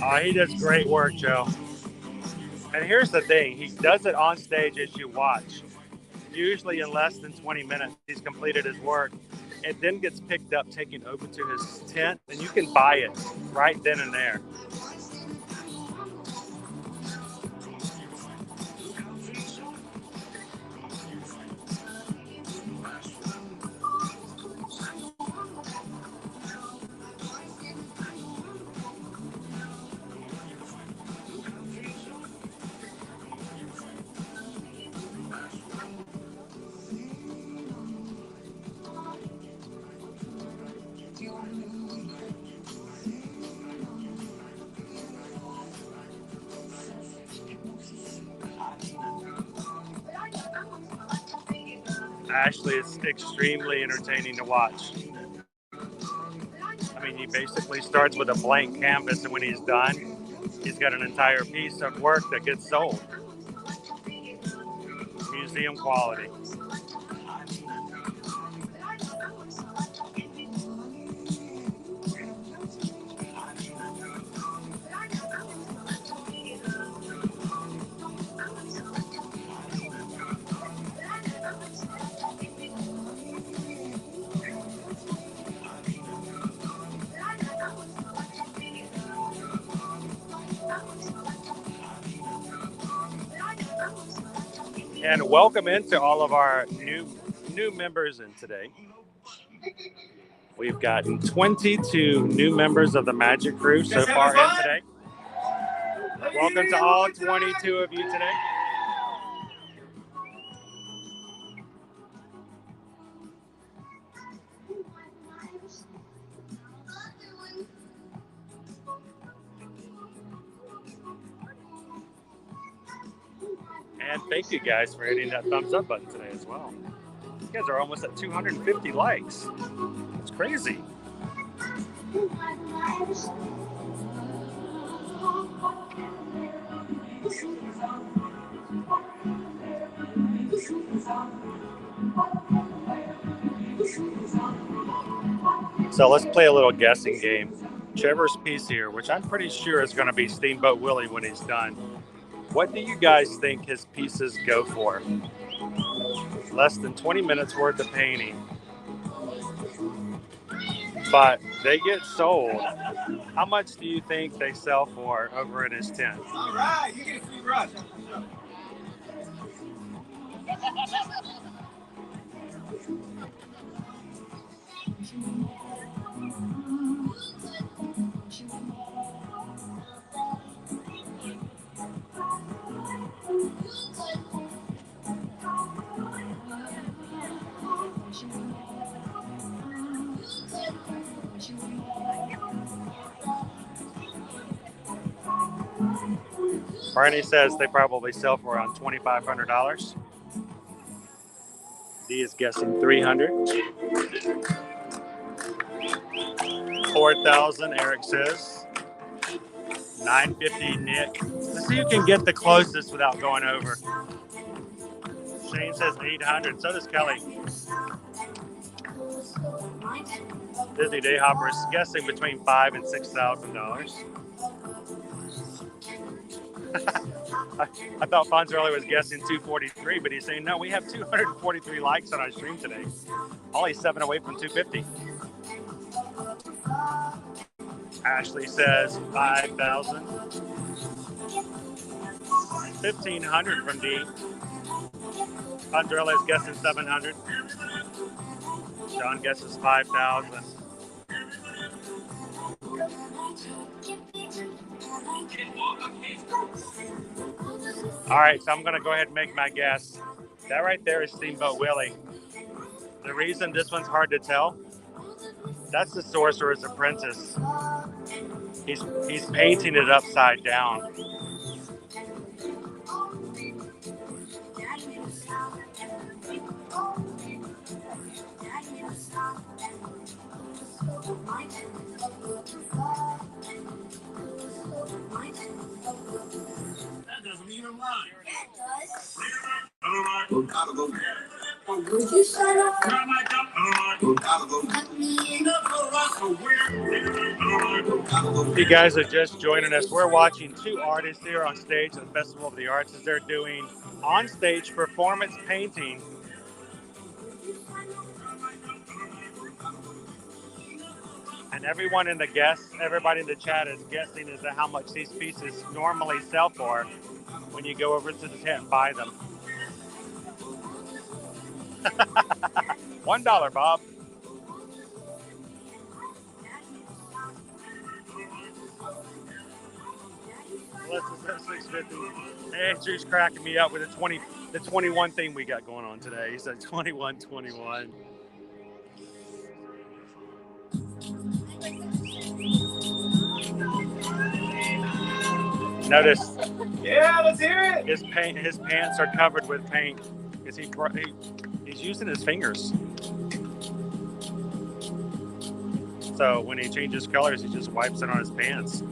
Oh, he does great work, Joe. And here's the thing. He does it on stage as you watch. Usually in less than 20 minutes, he's completed his work. It then gets picked up, taken over to his tent, and you can buy it right then and there. Ashley is extremely entertaining to watch. I mean, he basically starts with a blank canvas, and when he's done, he's got an entire piece of work that gets sold. Museum quality. And welcome into all of our new members in today. We've gotten 22 new members of the Magic Crew so far in today. Welcome to all 22 of you today. And thank you guys for hitting that thumbs up button today as well. You guys are almost at 250 likes. It's crazy. So let's play a little guessing game. Trevor's piece here, which I'm pretty sure is going to be Steamboat Willie when he's done. What do you guys think his pieces go for? Less than 20 minutes worth of painting. But they get sold. How much do you think they sell for over in his tent? All right, you get a free brush. Barney says they probably sell for around $2,500. D is guessing $300. 4,000, Eric says. $950, Nick. Let's see who can get the closest without going over. Shane says $800. So does Kelly. Disney Dayhopper is guessing between $5,000 and $6,000. I thought Fonzarelli was guessing 243, but he's saying no. We have 243 likes on our stream today. Only 7 away from 250. Ashley says 5,000. 1,500 from D. Fonzarelli is guessing 700. John guesses 5,000. All right, so I'm going to go ahead and make my guess. That right there is Steamboat Willie. The reason this one's hard to tell, that's the Sorcerer's Apprentice. He's painting it upside down. That doesn't even lie. Would you sign up? If you guys are just joining us, we're watching two artists here on stage at the Festival of the Arts as they're doing on-stage performance painting. And everybody in the chat is guessing as to how much these pieces normally sell for when you go over to the tent and buy them. $1, Bob. Andrew's cracking me up with the 21 thing we got going on today. He said 21. Notice Yeah, let's hear it. his pants are covered with paint because he's using his fingers. So when he changes colors, he just wipes it on his pants.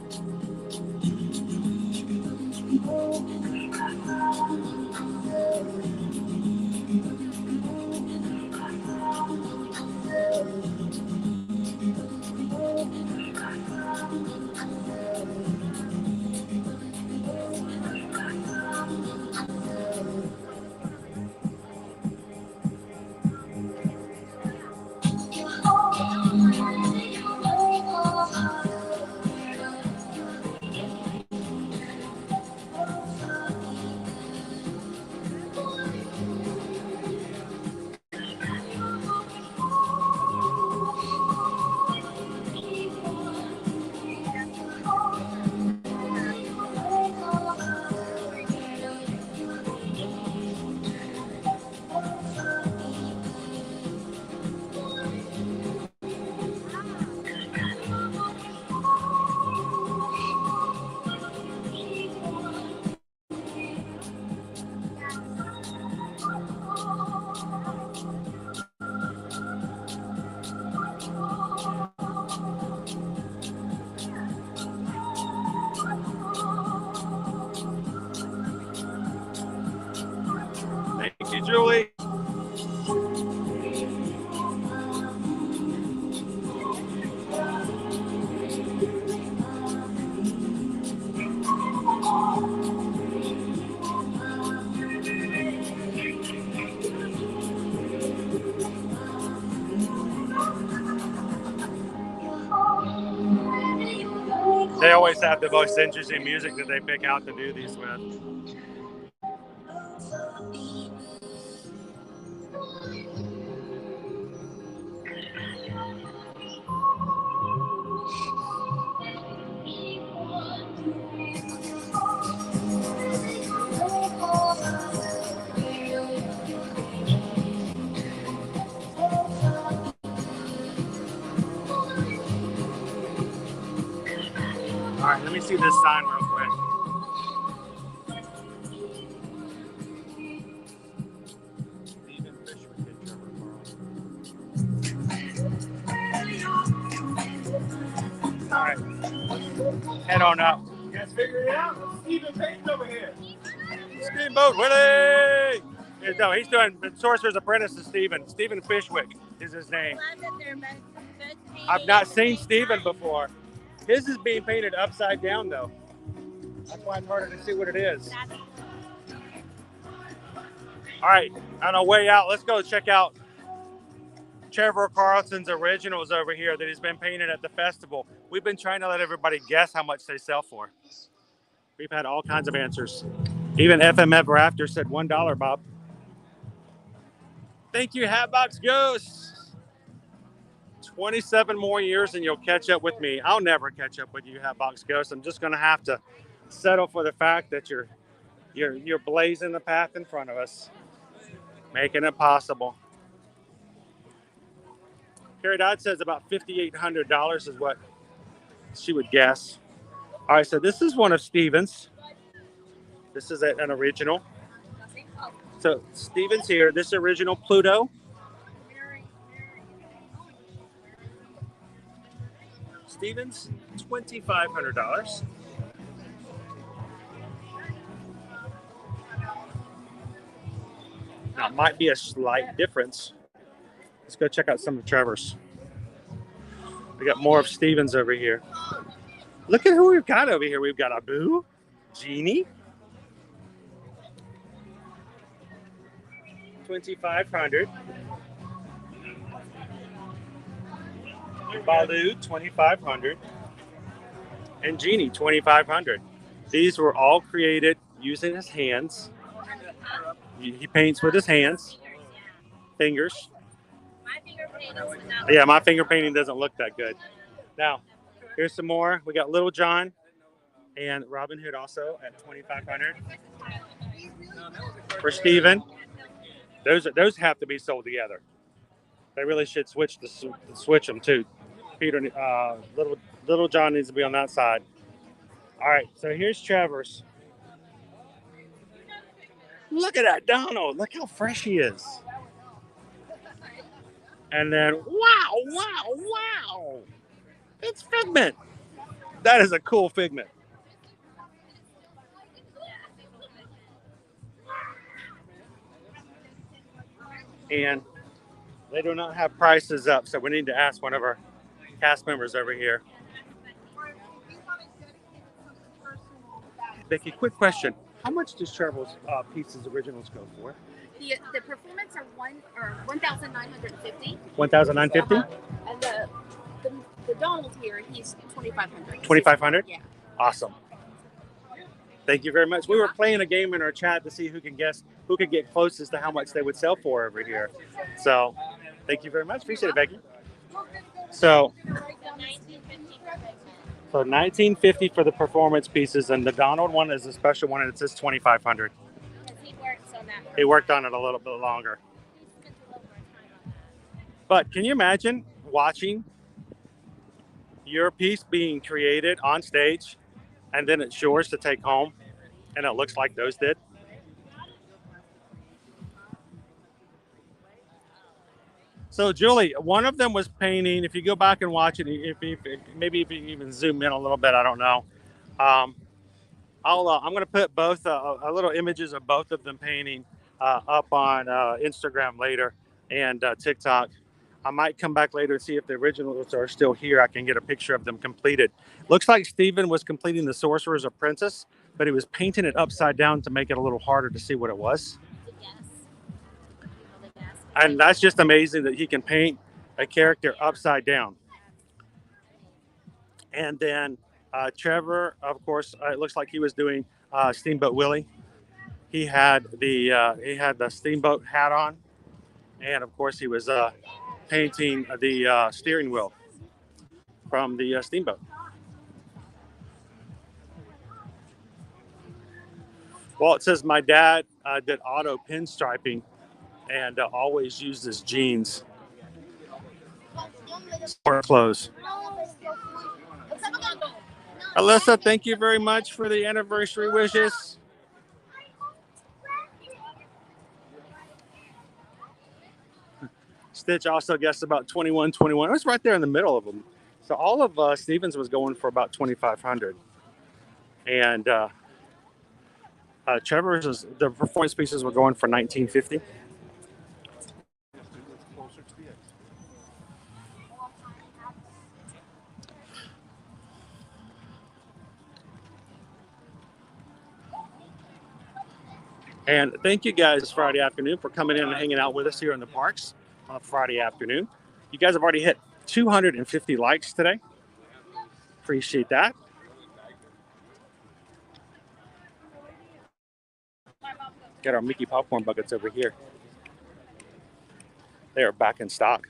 Thank you, Julie. They always have the most interesting music that they pick out to do these with. All right, let me see this sign real quick. Stephen Fishwick and Trevor Carl. All right, head on up. You guys figured it out? Stephen Payton over here. Steamboat Willie! No, he's doing Sorcerer's Apprentice to Stephen. Stephen Fishwick is his name. I've not seen Stephen before. His is being painted upside down, though. That's why it's harder to see what it is. All right, on our way out, let's go check out Trevor Carlson's originals over here that he's been painted at the festival. We've been trying to let everybody guess how much they sell for. We've had all kinds of answers. Even FM Ever After said $1, Bob. Thank you, Hatbox Ghost. 27 more years and you'll catch up with me. I'll never catch up with you, Hatbox Ghost. I'm just gonna have to settle for the fact that you're blazing the path in front of us, making it possible. Carrie Dodd says about $5,800 is what she would guess. All right, so this is one of Stephen's. This is an original. So Stephen's here. This original Pluto. Stevens, $2,500. Now, it might be a slight difference. Let's go check out some of Trevor's. We got more of Stevens over here. Look at who we've got over here. We've got Abu, Genie, $2,500. Balu, $2,500. And Genie, $2,500. These were all created using his hands. He paints with his hands, fingers. Yeah, my finger painting doesn't look that good. Now, here's some more. We got Little John and Robin Hood also at $2,500. For Stephen, those have to be sold together. They really should switch them too. Peter, Little John needs to be on that side. All right, so here's Trevor's. Look at that Donald. Look how fresh he is. And then, wow. It's Figment. That is a cool Figment. And they do not have prices up, so we need to ask one of our cast members over here. Becky, quick question. How much does Trevor's Pieces originals go for? The performance are $1,950. $1,950? And the Donald here, he's $2,500. $2,500? Yeah. Awesome. Thank you very much. We were playing a game in our chat to see who can guess who could get closest to how much they would sell for over here. So thank you very much. Appreciate it, Becky. So $19.50 for the performance pieces, and the Donald one is a special one, and it says $2,500. He worked on it a little bit longer. But can you imagine watching your piece being created on stage, and then it's yours to take home, and it looks like those did? So, Julie, one of them was painting. If you go back and watch it, maybe if you even zoom in a little bit, I don't know. I'm going to put both a little images of both of them painting up on Instagram later and TikTok. I might come back later and see if the originals are still here. I can get a picture of them completed. Looks like Stephen was completing the Sorcerer's Apprentice, but he was painting it upside down to make it a little harder to see what it was. And that's just amazing that he can paint a character upside down. And then Trevor, of course, it looks like he was doing Steamboat Willie. He had the steamboat hat on, and of course he was painting the steering wheel from the steamboat. Well, it says my dad did auto pinstriping and always uses jeans for clothes. Alyssa, thank you very much for the anniversary wishes. Stitch also guessed about 21. It was right there in the middle of them. So all of Stevens was going for about 2,500. And Trevor's, the performance pieces were going for 1950. And thank you guys this Friday afternoon for coming in and hanging out with us here in the parks on Friday afternoon. You guys have already hit 250 likes today. Appreciate that. Got our Mickey popcorn buckets over here. They are back in stock.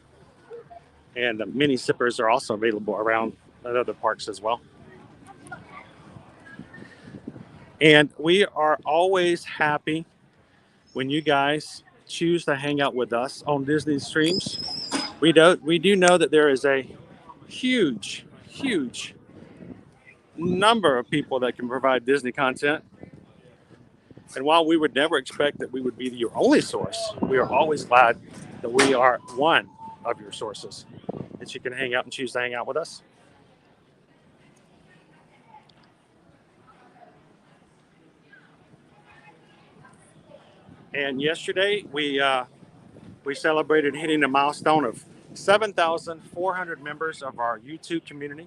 And the mini sippers are also available around at other parks as well. And we are always happy when you guys choose to hang out with us on Disney streams. We do know that there is a huge number of people that can provide Disney content. And while we would never expect that we would be your only source, we are always glad that we are one of your sources, that you can hang out and choose to hang out with us. And yesterday we celebrated hitting a milestone of 7,400 members of our YouTube community,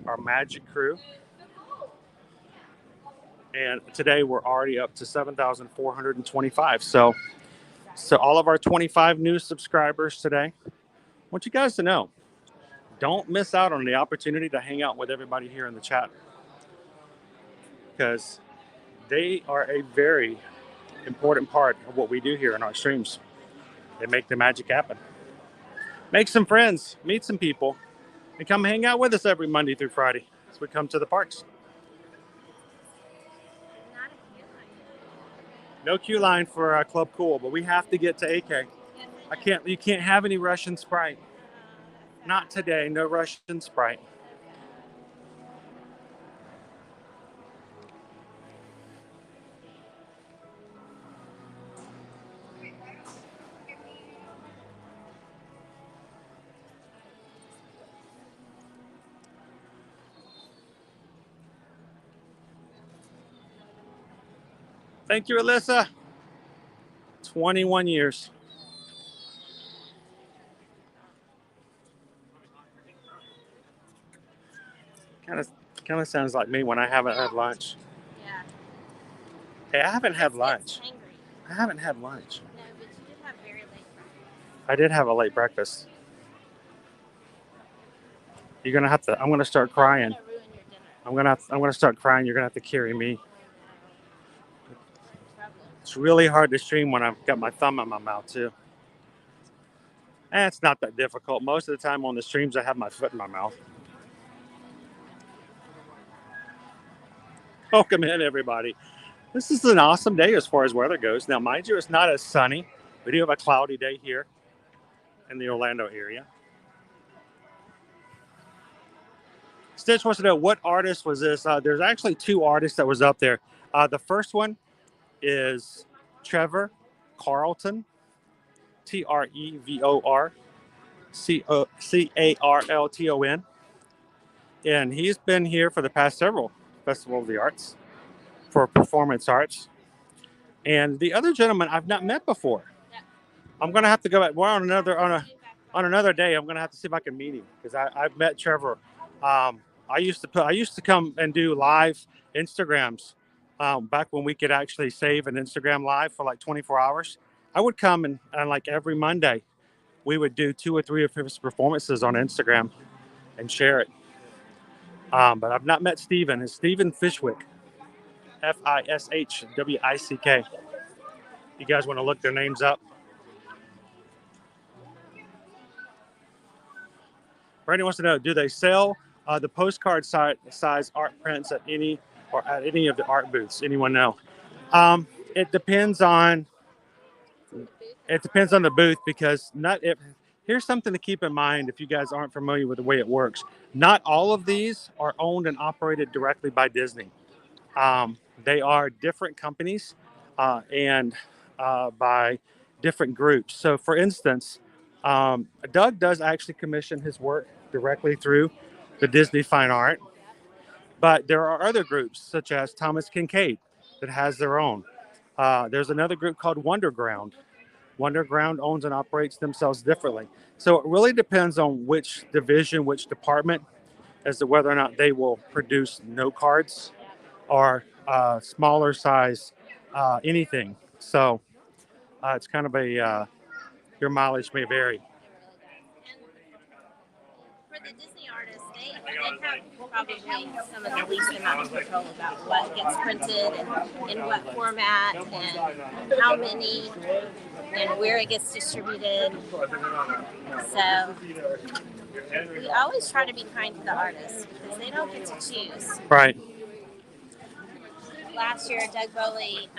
our Magic Crew. And today we're already up to 7,425. So all of our 25 new subscribers today, I want you guys to know, don't miss out on the opportunity to hang out with everybody here in the chat, because they are a very important part of what we do here in our streams. They make the magic happen. Make some friends, meet some people, and come hang out with us every Monday through Friday as we come to the parks. No queue line for Club Cool, but we have to get to AK. You can't have any Russian Sprite. Not today, no Russian Sprite. Thank you, Alyssa. 21 years. Kind of sounds like me when I haven't had lunch. Yeah. Hey, I haven't had lunch. Hangry. I haven't had lunch. No, but you did have very late breakfast. I did have a late breakfast. You're gonna have to. I'm gonna start crying. I'm gonna start crying. You're gonna have to carry me. It's really hard to stream when I've got my thumb in my mouth too. And it's not that difficult. Most of the time on the streams, I have my foot in my mouth. Welcome in, everybody. This is an awesome day as far as weather goes. Now, mind you, it's not as sunny. We do have a cloudy day here in the Orlando area. Stitch wants to know, what artist was this? There's actually two artists that was up there. The first one is Trevor Carlton, Trevor Carlton. And he's been here for the past several Festival of the Arts for performance arts. And the other gentleman I've not met before. I'm gonna have to go back. We're on another day. I'm gonna have to see if I can meet him, because I've met Trevor. I used to come and do live Instagrams back when we could actually save an Instagram live for like 24 hours. I would come and like every Monday, we would do 2 or 3 of his performances on Instagram and share it. But I've not met Steven. It's Steven Fishwick. Fishwick. You guys want to look their names up? Brandon wants to know, do they sell the postcard size art prints at any of the art booths? Anyone know? It depends on the booth, because here's something to keep in mind if you guys aren't familiar with the way it works. Not all of these are owned and operated directly by Disney. They are different companies and by different groups. So, for instance, Doug does actually commission his work directly through the Disney Fine Art, but there are other groups such as Thomas Kincaid that has their own. There's another group called Wonderground. Wonderground owns and operates themselves differently. So it really depends on which division, which department, as to whether or not they will produce note cards or smaller size anything. So it's kind of your mileage may vary. For the Disney artists, they have probably some of the least amount of control about what gets printed and in what format and how many and where it gets distributed. So we always try to be kind to the artists because they don't get to choose. Right. Last year, Doug Bowley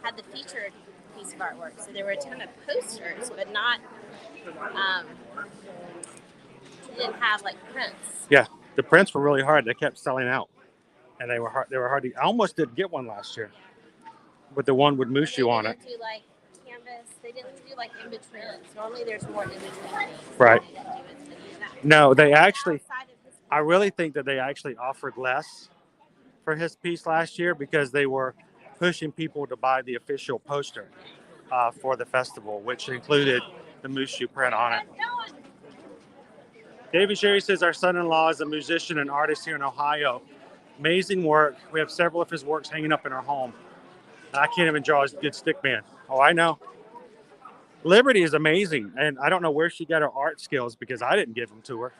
had the featured piece of artwork, so there were a ton of posters, but not. Didn't have like prints. Yeah, the prints were really hard. They kept selling out, and they were hard. They were hard. I almost didn't get one last year, with the one with Mushu on it. They didn't do like canvas. They didn't do like in between. Normally, there's more in between. Right. No, they actually. I really think that they actually offered less for his piece last year because they were pushing people to buy the official poster for the festival, which included the Mushu print on it. Davey Sherry says our son-in-law is a musician and artist here in Ohio. Amazing work. We have several of his works hanging up in our home. I can't even draw as good stick man. Oh, I know. Liberty is amazing, and I don't know where she got her art skills because I didn't give them to her.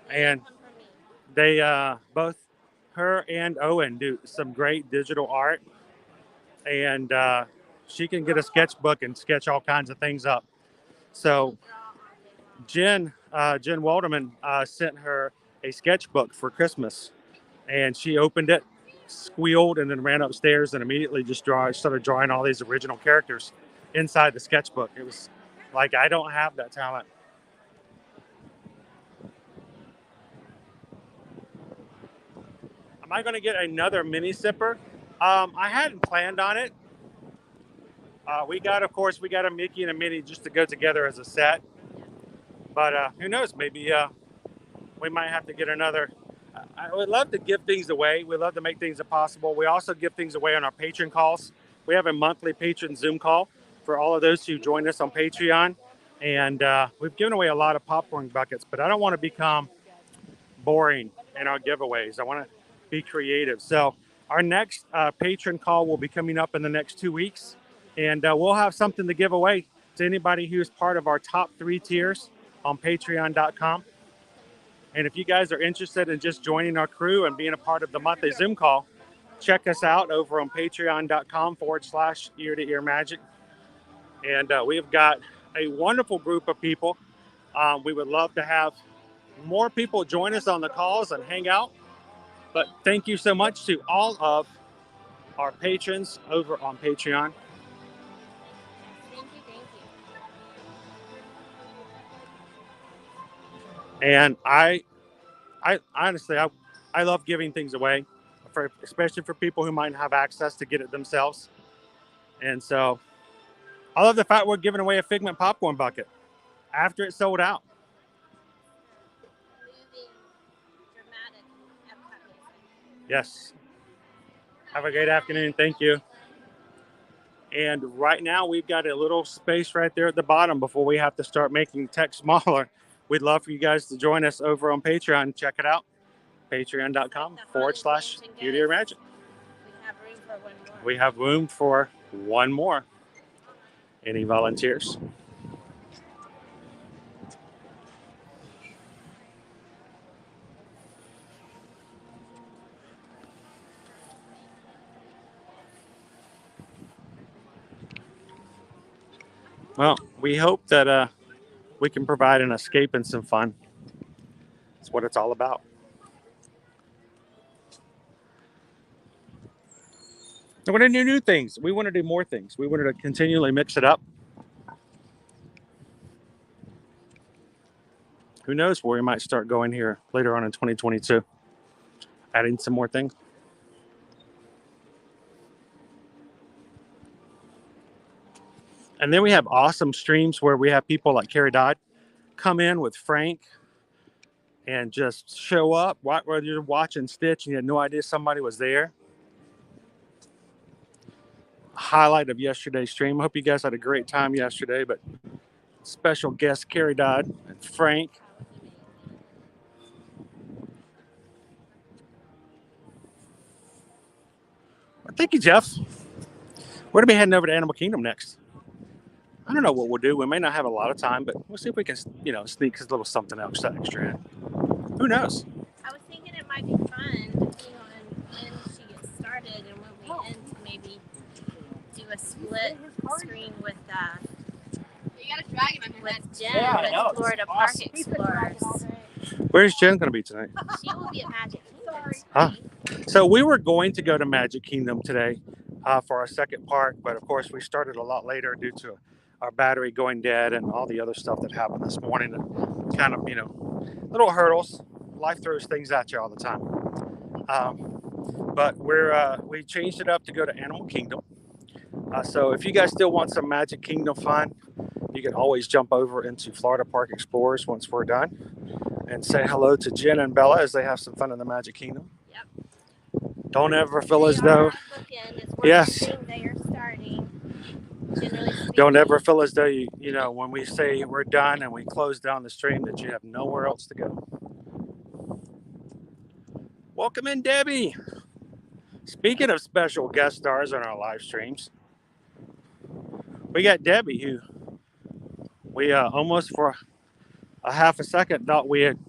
And they both, her and Owen, do some great digital art, and she can get a sketchbook and sketch all kinds of things up. So Jen Walderman sent her a sketchbook for Christmas, and she opened it, squealed, and then ran upstairs and immediately just started drawing all these original characters inside the sketchbook. It was like, I don't have that talent. Am I going to get another mini sipper? I hadn't planned on it. We got a Mickey and a Minnie just to go together as a set. But who knows? Maybe we might have to get another I would love to give things away. We love to make things possible. We also give things away on our patron calls. We have a monthly patron Zoom call for all of those who join us on Patreon. And we've given away a lot of popcorn buckets, but I don't want to become boring in our giveaways. I want to be creative. So our next patron call will be coming up in the next 2 weeks. And we'll have something to give away to anybody who's part of our top 3 tiers on patreon.com. And if you guys are interested in just joining our crew and being a part of the monthly Zoom call, check us out over on patreon.com/ear-to-ear magic. And we've got a wonderful group of people. We would love to have more people join us on the calls and hang out. But thank you so much to all of our patrons over on Patreon. Thank you. And I honestly, I love giving things away, especially for people who might have access to get it themselves. And so I love the fact we're giving away a Figment popcorn bucket after it's sold out. Moving, dramatic Epcot music. Yes. Have a great afternoon. Thank you. And right now we've got a little space right there at the bottom before we have to start making text smaller. We'd love for you guys to join us over on Patreon. Check it out. Patreon.com/ear-to-ear magic. We have room for one more. Any volunteers? Well, we hope that we can provide an escape and some fun. That's what it's all about. We want to do new things. We want to do more things. We wanted to continually mix it up. Who knows where we might start going here later on in 2022. Adding some more things. And then we have awesome streams where we have people like Carrie Dodd come in with Frank and just show up while you're watching Stitch and you had no idea somebody was there. Highlight of yesterday's stream. I hope you guys had a great time yesterday, but special guest Carrie Dodd and Frank. Well, thank you, Jeff. We're going to be heading over to Animal Kingdom next. I don't know what we'll do. We may not have a lot of time, but we'll see if we can, sneak a little something else extra in. Who knows? I was thinking it might be fun, when she gets started and when we end, to maybe do a split screen with Jen with Florida Park Explorers. Where's Jen going to be tonight? She will be at Magic Kingdom. So we were going to go to Magic Kingdom today for our second park, but of course we started a lot later due to our battery going dead and all the other stuff that happened this morning. And kind of, little hurdles. Life throws things at you all the time. But we changed it up to go to Animal Kingdom. So if you guys still want some Magic Kingdom fun, you can always jump over into Florida Park Explorers once we're done and say hello to Jen and Bella as they have some fun in the Magic Kingdom. Yep. Don't ever feel as though, yes. They are starting. Don't ever feel as though when we say we're done and we close down the stream that you have nowhere else to go. Welcome in, Debbie. Speaking of special guest stars on our live streams, we got Debbie, who we almost for a half a second thought we had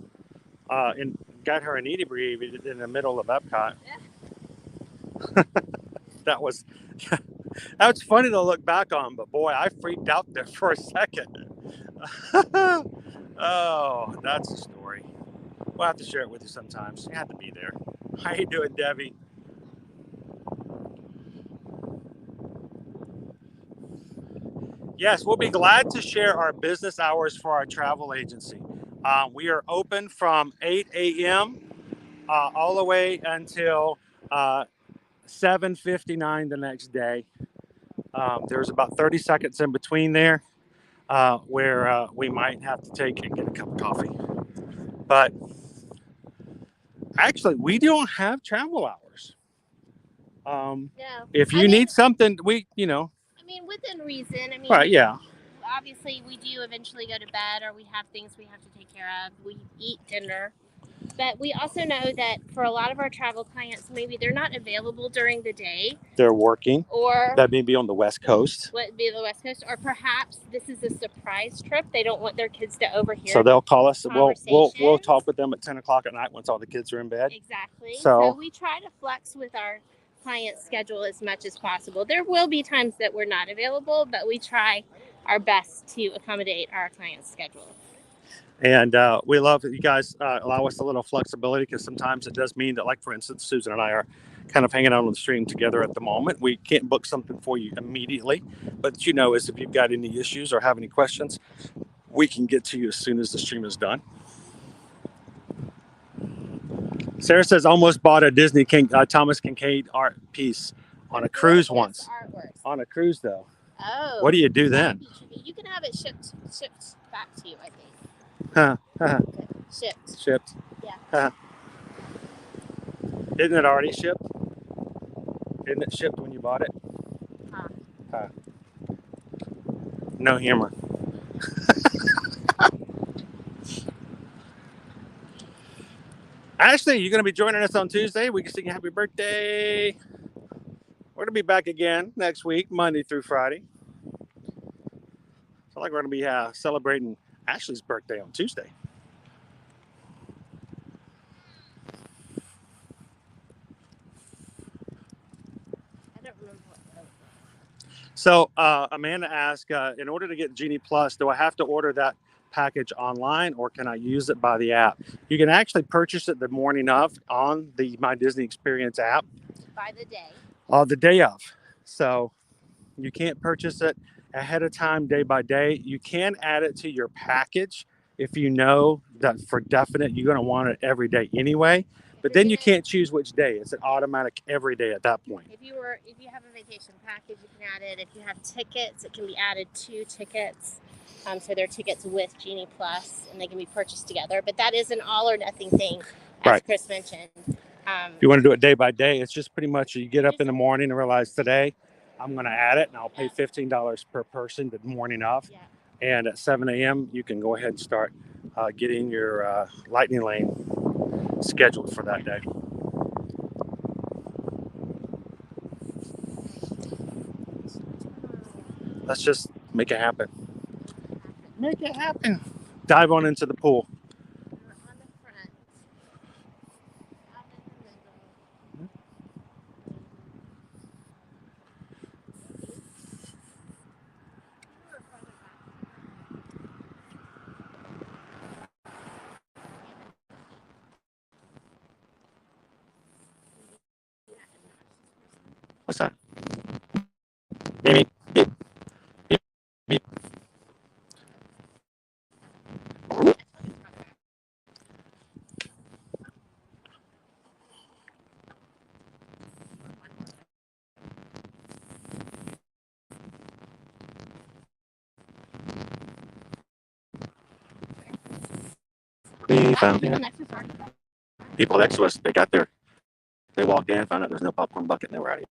got her inebriated in the middle of Epcot. Yeah. That was funny to look back on, but boy, I freaked out there for a second. Oh, that's a story. We'll have to share it with you sometimes. You have to be there. How you doing, Debbie? Yes, we'll be glad to share our business hours for our travel agency. We are open from 8 a.m. All the way until 7:59 the next day. There's about 30 seconds in between there where we might have to take and get a cup of coffee. But Actually, we don't have travel hours. No. If you need something, we, I mean, within reason. I mean, right, yeah. Obviously, we do eventually go to bed, or we have things we have to take care of. We eat dinner. But we also know that for a lot of our travel clients, maybe they're not available during the day. They're working. Or that may be on the West Coast. Would be the West Coast, or perhaps this is a surprise trip. They don't want their kids to overhear. So they'll call us. We'll talk with them at 10 o'clock at night once all the kids are in bed. Exactly. So we try to flex with our client schedule as much as possible. There will be times that we're not available, but we try our best to accommodate our client's schedule. And we love that you guys allow us a little flexibility, because sometimes it does mean that, like, for instance, Susan and I are kind of hanging out on the stream together at the moment. We can't book something for you immediately, but is if you've got any issues or have any questions, we can get to you as soon as the stream is done. Sarah says almost bought a Disney Thomas Kincaid art piece on a cruise once. On a cruise, though. Oh. What do you do then? You can have it shipped back to you, I think. Shipped. Yeah. Isn't it already shipped? Isn't it shipped when you bought it? No humor. Ashley, you're going to be joining us on Tuesday. We can sing you happy birthday. We're going to be back again next week, Monday through Friday. So we're going to be celebrating Ashley's birthday on Tuesday. I don't remember what. So Amanda asked, in order to get Genie Plus, do I have to order that package online, or can I use it by the app? You can actually purchase it the morning of on the My Disney Experience app. By the day. The day of. So you can't purchase it ahead of time, day by day. You can add it to your package if you know that for definite you're going to want it every day anyway. But then you can't choose which day. It's an automatic every day at that point. If you have a vacation package, you can add it. If you have tickets, it can be added to tickets. So they're tickets with Genie Plus, and they can be purchased together. But that is an all or nothing thing, as right. Chris mentioned. If you want to do it day by day, it's just pretty much you get up in the morning and realize today I'm going to add it, and I'll pay $15 per person the morning of. Yeah. And at 7 a.m., you can go ahead and start getting your lightning lane scheduled for that day. Let's just make it happen. Make it happen. Dive on into the pool. On the front. Out in the middle. What's that? Beep, beep, beep, beep. We found people next to us. They walked in, found out there's no popcorn bucket, and they were out of here.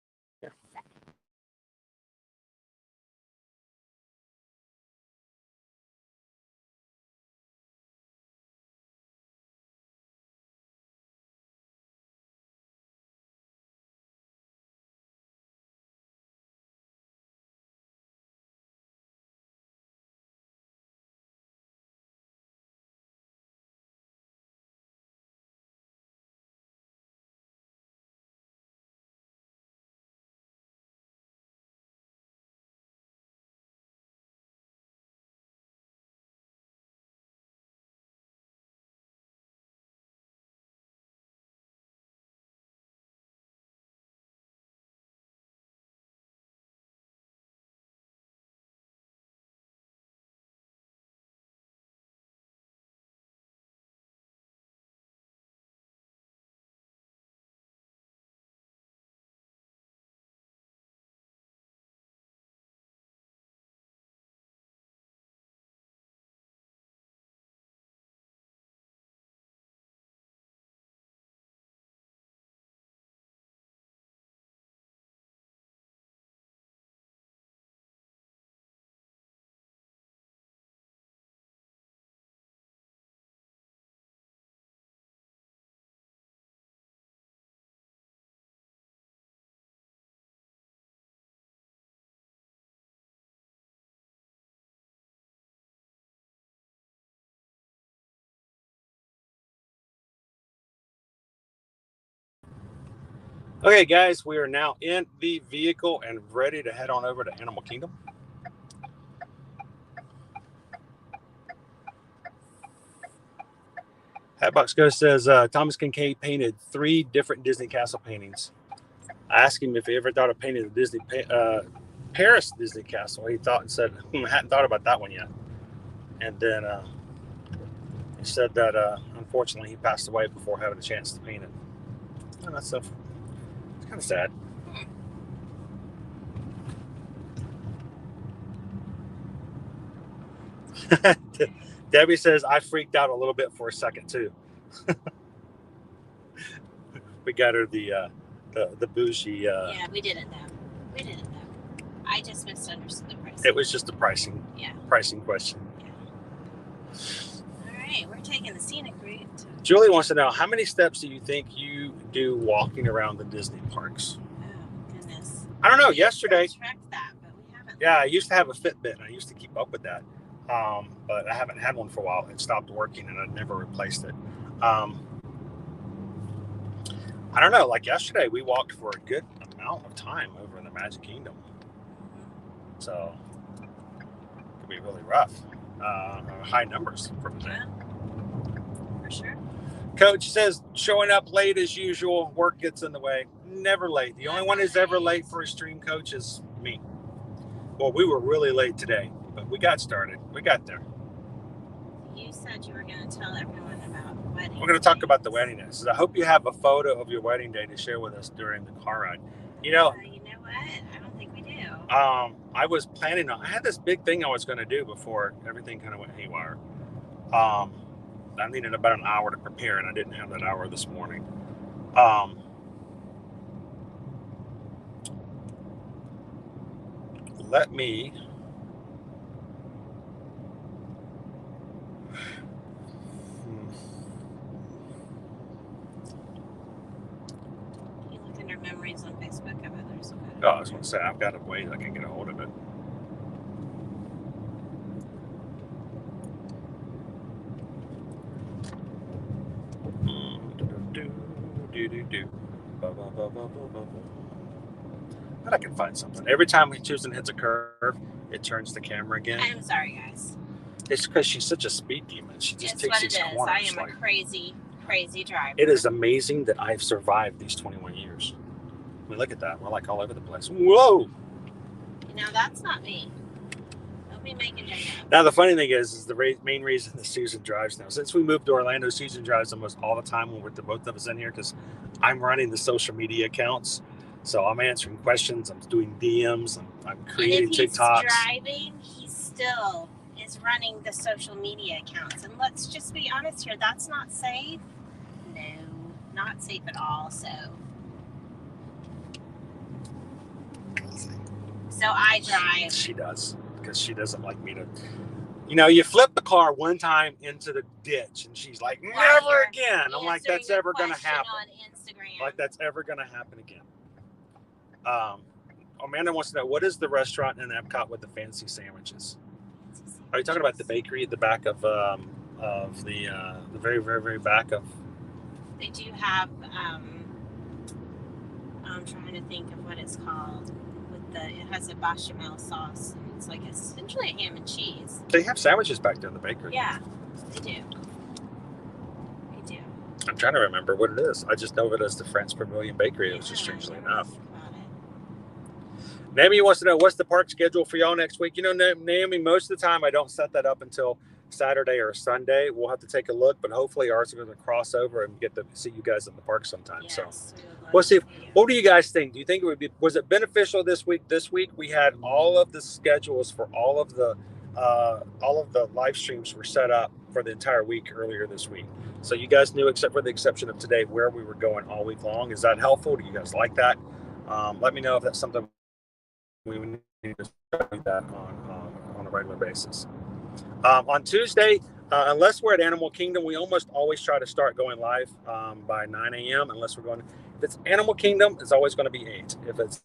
Okay, guys, we are now in the vehicle and ready to head on over to Animal Kingdom. Hatbox Ghost says Thomas Kincaid painted 3 different Disney Castle paintings. I asked him if he ever thought of painting the Disney Paris Disney Castle. He thought and said, I hadn't thought about that one yet. And then he said that unfortunately he passed away before having a chance to paint it. And that's it's kind of sad. Debbie says I freaked out a little bit for a second too. We got her the bougie. Yeah, we didn't know. I just misunderstood the price. It was just a pricing question. Yeah. All right, we're taking the scenic route. Julie wants to know, how many steps do you think you do walking around the Disney parks? Oh, goodness. I don't know. Yesterday. Tracked that, but we haven't. Yeah, I used to have a Fitbit, and I used to keep up with that. But I haven't had one for a while. It stopped working, and I never replaced it. I don't know. Like yesterday, we walked for a good amount of time over in the Magic Kingdom. So it could be really rough. High numbers for the day. Yeah, for sure. Coach says showing up late as usual. Work gets in the way. Never late. The only one who's ever late for a stream, Coach, is me. Well, we were really late today, but we got started. We got there. You said you were going to tell everyone about the wedding. We're going to talk about the wedding day. So I hope you have a photo of your wedding day to share with us during the car ride. You know what? I don't think we do. I was planning on. I had this big thing I was going to do before everything kind of went haywire. I needed about an hour to prepare, and I didn't have that hour this morning. Let me. You look under memories on Facebook of others. Oh, I was going to say, I've got a way I can get a hold of it. But I can find something. Every time Susan hits a curve, it turns the camera again. I'm sorry, guys. It's because she's such a speed demon. She just takes these corners. I am a crazy, crazy driver. It is amazing that I've survived these 21 years. I mean, look at that. We're like all over the place. Whoa! Now, that's not me. Don't be making that up. Now, the funny thing is the main reason that Susan drives now. Since we moved to Orlando, Susan drives almost all the time when we're the both of us in here because I'm running the social media accounts. So I'm answering questions. I'm doing DMs. I'm creating TikToks. And if he's driving, he still is running the social media accounts. And let's just be honest here. That's not safe. No, not safe at all. So I drive. She does, because she doesn't like me to. You know, you flip the car one time into the ditch, and she's like, "Never again." I'm like, "That's ever going to happen." On Instagram. Like that's ever going to happen again. Amanda wants to know, what is the restaurant in Epcot with the fancy sandwiches? Are you talking about the bakery at the back of the very, very, very back of? They do have. I'm trying to think of what it's called. It has a bechamel sauce. And it's like essentially a ham and cheese. They have sandwiches back there in the bakery. Yeah, they do. They do. I'm trying to remember what it is. I just know it as the France Pavilion Bakery. It was just strangely enough. Naomi wants to know, what's the park schedule for y'all next week? You know, Naomi, most of the time I don't set that up until Saturday or Sunday. We'll have to take a look, but hopefully ours are going to cross over and get to see you guys in the park sometime. Yes, so we'll see. What do you guys think? Do you think it would be, was it beneficial this week? This week we had all of the schedules for all of the live streams were set up for the entire week earlier this week. So you guys knew, except for the exception of today, where we were going all week long. Is that helpful? Do you guys like that? Let me know if that's something we need to do that on a regular basis. On Tuesday, unless we're at Animal Kingdom, we almost always try to start going live by 9 a.m. Unless we're going. If it's Animal Kingdom, it's always going to be 8. If it's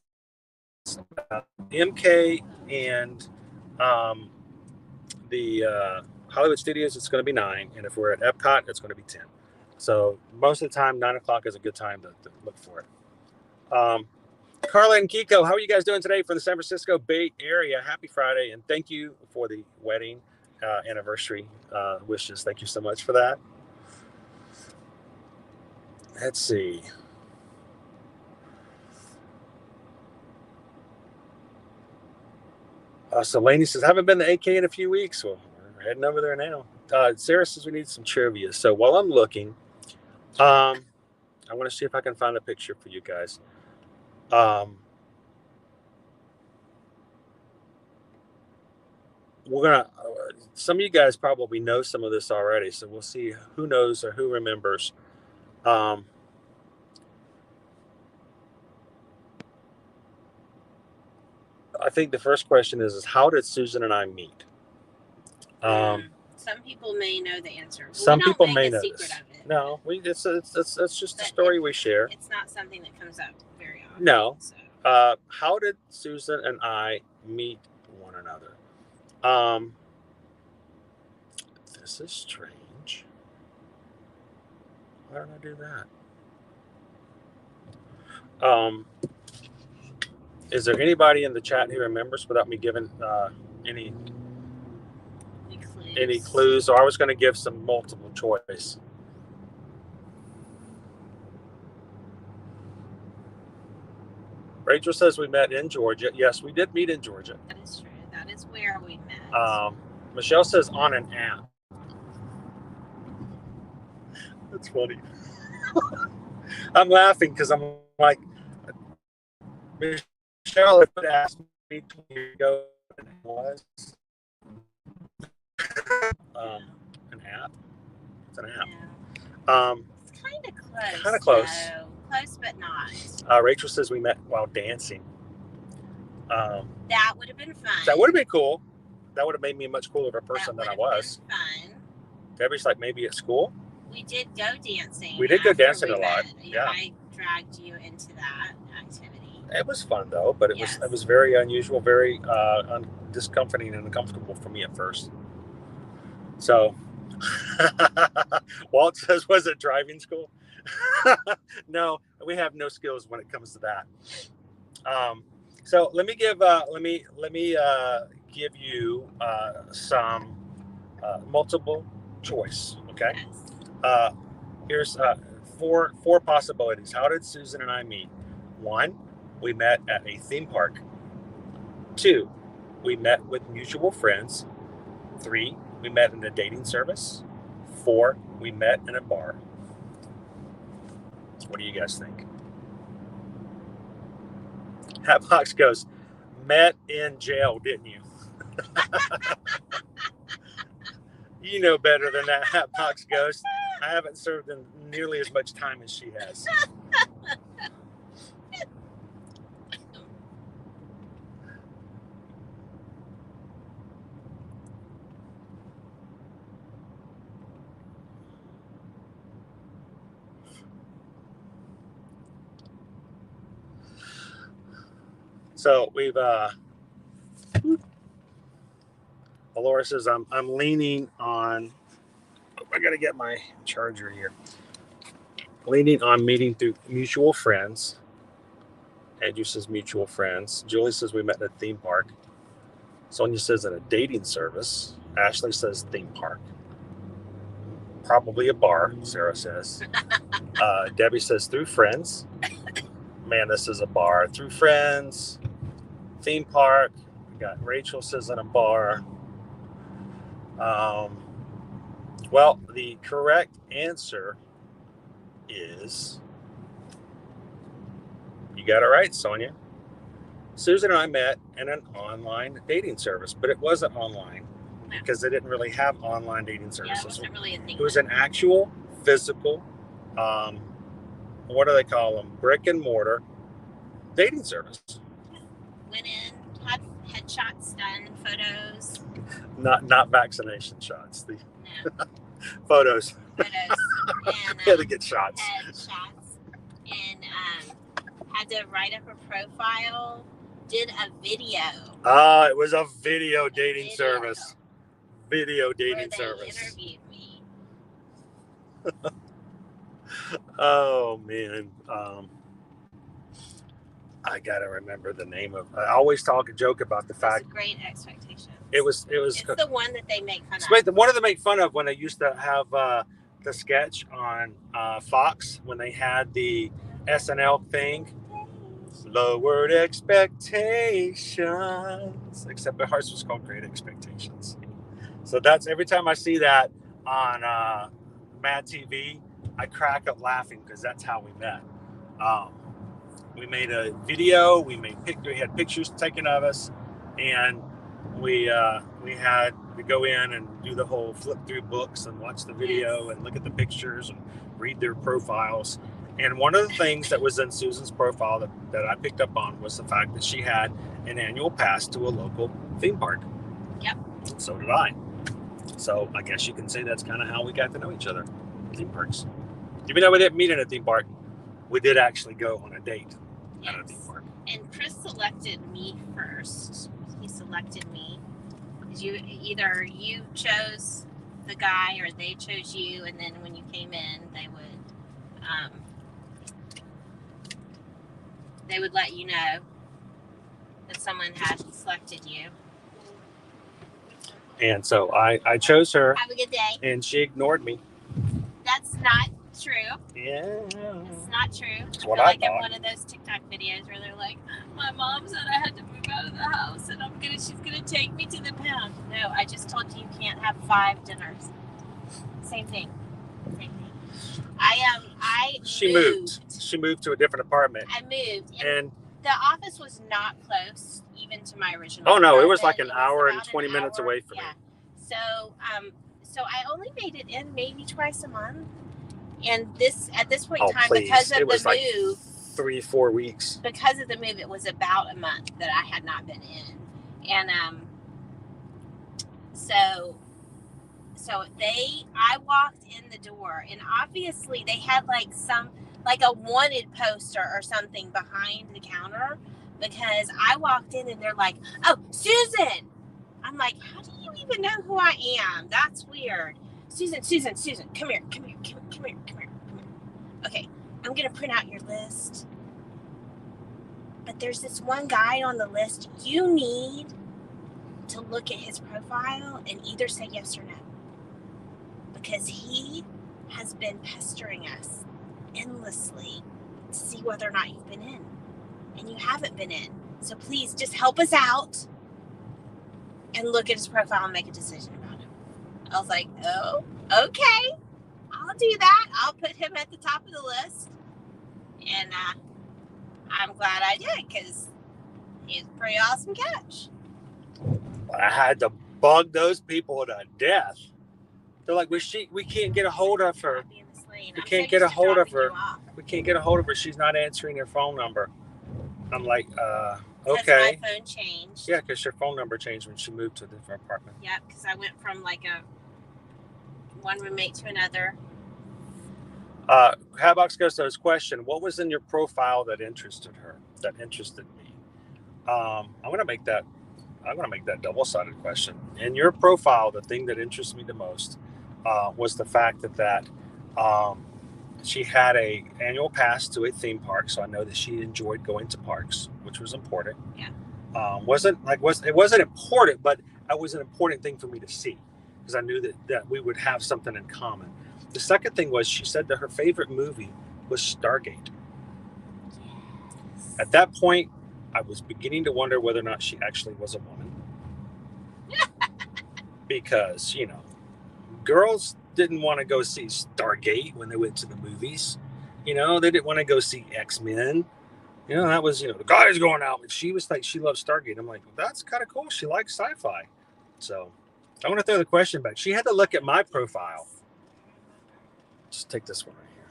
MK and the Hollywood Studios, it's going to be 9. And if we're at Epcot, it's going to be 10. So most of the time, 9 o'clock is a good time to look for it. Carla and Kiko, how are you guys doing today from the San Francisco Bay Area? Happy Friday, and thank you for the wedding anniversary wishes. Thank you so much for that. Let's see. So Lainey says, haven't been to AK in a few weeks. Well, we're heading over there now. Sarah says we need some trivia. So while I'm looking, I want to see if I can find a picture for you guys. We're gonna. Some of you guys probably know some of this already, so we'll see who knows or who remembers. I think the first question is how did Susan and I meet? Some people may know the answer. Some people may know this. No, it's just a story we share. It's not something that comes up very often. No. So. How did Susan and I meet one another? This is strange. Why don't I do that? Is there anybody in the chat who remembers without me giving any clues? Or I was going to give some multiple choice. Rachel says we met in Georgia. Yes, we did meet in Georgia. That is true. That is where we met. Michelle says on an app. That's funny. I'm laughing because I'm like, Michelle had asked me 20 years ago what it was. An app. It's an app. Yeah. It's kind of close. Kind of close. So, close, but not. Rachel says we met while dancing. That would have been fun. That would have been cool. That would have made me a much cooler person than I was. Been fun. Debbie's like, maybe at school. We did go dancing. We did go dancing a lot. Yeah. I dragged you into that activity. It was fun though, but it was very unusual, very discomforting and uncomfortable for me at first. So, Walt says, "Was it driving school?" No, we have no skills when it comes to that. So let me give you some multiple choice. Okay. Yes. Here's four possibilities. How did Susan and I meet? 1, we met at a theme park. 2, we met with mutual friends. 3, we met in a dating service. 4, we met in a bar. What do you guys think? Hatbox goes, met in jail, didn't you? You know better than that, Hatbox Ghost. I haven't served in nearly as much time as she has. So we've Laura says I'm leaning on, I gotta get my charger here. Leaning on meeting through mutual friends. Andrew says mutual friends. Julie says we met at a theme park. Sonia says at a dating service. Ashley says theme park. Probably a bar, Sarah says. Debbie says through friends. Man, this is a bar. Through friends. Theme park. We got Rachel says in a bar. Well, the correct answer is, you got it right, Sonia. Susan and I met in an online dating service, but it wasn't online because they didn't really have online dating services. Yeah, it wasn't really a thing. It was an actual physical, what do they call them? Brick and mortar dating service. Went in, had headshots done, photos. Not vaccination shots. The photos. And had to get shots. Headshots. And had to write up a profile. Did a video. It was a video dating service. Video dating service. They interviewed me. Oh man. I gotta remember the name of. I always talk and joke about the fact. Great Expectations. It was. It's the one that they make fun of. The one that they make fun of when they used to have the sketch on Fox when they had the SNL thing. Lowered expectations, except ours was called Great Expectations. So that's every time I see that on Mad TV, I crack up laughing because that's how we met. We made a video. We had pictures taken of us, and we had to go in and do the whole flip through books and watch the video and look at the pictures and read their profiles. And one of the things that was in Susan's profile that I picked up on was the fact that she had an annual pass to a local theme park. Yep. So did I. So I guess you can say that's kind of how we got to know each other. Theme parks. Even though we didn't meet in a theme park, we did actually go on a date at a theme park. And Chris selected me first. He selected me. Either you chose the guy or they chose you, and then when you came in, they would let you know that someone had selected you. And so I chose her. Have a good day. And she ignored me. That's not true. Yeah. It's not true. That's what I I feel like thought. in one of those TikTok videos where they're like, my mom said I had to move out of the house and she's gonna take me to the pound. No, I just told you can't have 5 dinners. Same thing. She moved. She moved to a different apartment. I moved. And the office was not close even to my original oh no, apartment. it was like an hour and about 20 minutes away from me. So I only made it in maybe twice a month. And at this point in time, because of the move, 3-4 weeks. Because of the move, it was about a month that I had not been in. And I walked in the door, and obviously they had like a wanted poster or something behind the counter, because I walked in and they're like, "Oh, Susan." I'm like, "How do you even know who I am? That's weird." Susan, come here. Okay, I'm gonna print out your list. But there's this one guy on the list. You need to look at his profile and either say yes or no. Because he has been pestering us endlessly to see whether or not you've been in. And you haven't been in. So please just help us out and look at his profile and make a decision about him. I was like, oh, okay. I'll do that. I'll put him at the top of the list. And I'm glad I did, because he's a pretty awesome catch. I had to bug those people to death. They're like, we can't get a hold of her. We can't get a hold of her. We can't get a hold of her. She's not answering her phone number. I'm like, okay. My phone changed. Yeah, because her phone number changed when she moved to a different apartment. Yeah, because I went from like one roommate to another. Hatbox goes to his question: what was in your profile that interested me? I'm gonna make that double-sided question. In your profile, the thing that interests me the most was the fact that she had a annual pass to a theme park, so I know that she enjoyed going to parks, which was important. Yeah. It wasn't important, but it was an important thing for me to see, because I knew that we would have something in common. The second thing was, she said that her favorite movie was Stargate. Yes. At that point, I was beginning to wonder whether or not she actually was a woman. Because, girls didn't want to go see Stargate when they went to the movies. They didn't want to go see X-Men. That was, the guys going out. But she was like, she loves Stargate. I'm like, well, that's kind of cool. She likes sci-fi. So I want to throw the question back. She had to look at my profile. Just take this one right here.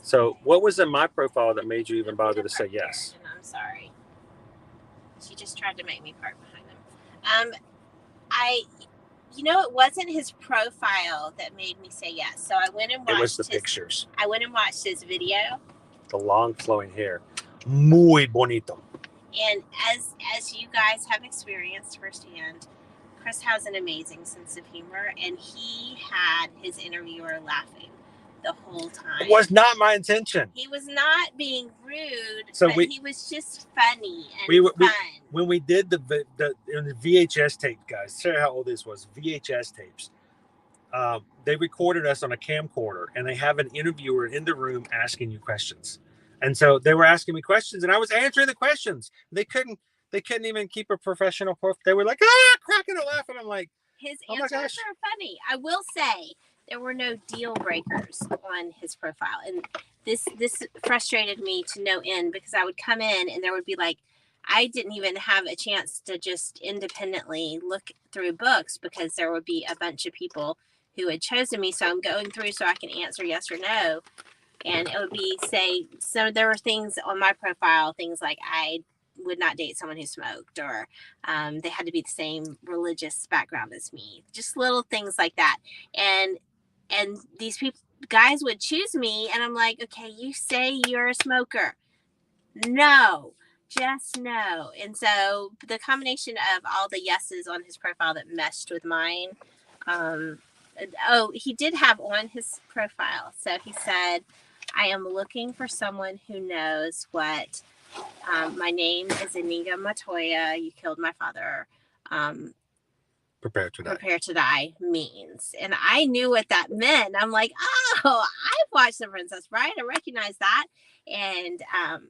So what was in my profile that made you even bother to say yes? I'm sorry. She just tried to make me park behind him. It wasn't his profile that made me say yes. So I went and watched. It was the pictures. I went and watched his video. The long flowing hair. Muy bonito. And as you guys have experienced firsthand, Chris has an amazing sense of humor, and he had his interviewer laughing the whole time. It was not my intention. He was not being rude, So but he was just funny and fun. When we did the VHS tape, guys, share how old this was. VHS tapes. They recorded us on a camcorder, and they have an interviewer in the room asking you questions. And so they were asking me questions, and I was answering the questions. They couldn't even keep a professional. They were like, cracking and laughing. I'm like, his answers are funny. I will say there were no deal breakers on his profile, and this frustrated me to no end, because I would come in and there would be like, I didn't even have a chance to just independently look through books, because there would be a bunch of people who had chosen me. So I'm going through so I can answer yes or no. And it would be, so there were things on my profile, things like I would not date someone who smoked, or they had to be the same religious background as me. Just little things like that. And these guys would choose me, and I'm like, okay, you say you're a smoker. No, just no. And so the combination of all the yeses on his profile that meshed with mine. He did have on his profile. So he said, I am looking for someone who knows what my name is Inigo Montoya. You killed my father. Prepare to die means. And I knew what that meant. I'm like, oh, I've watched The Princess Bride. I recognize that. And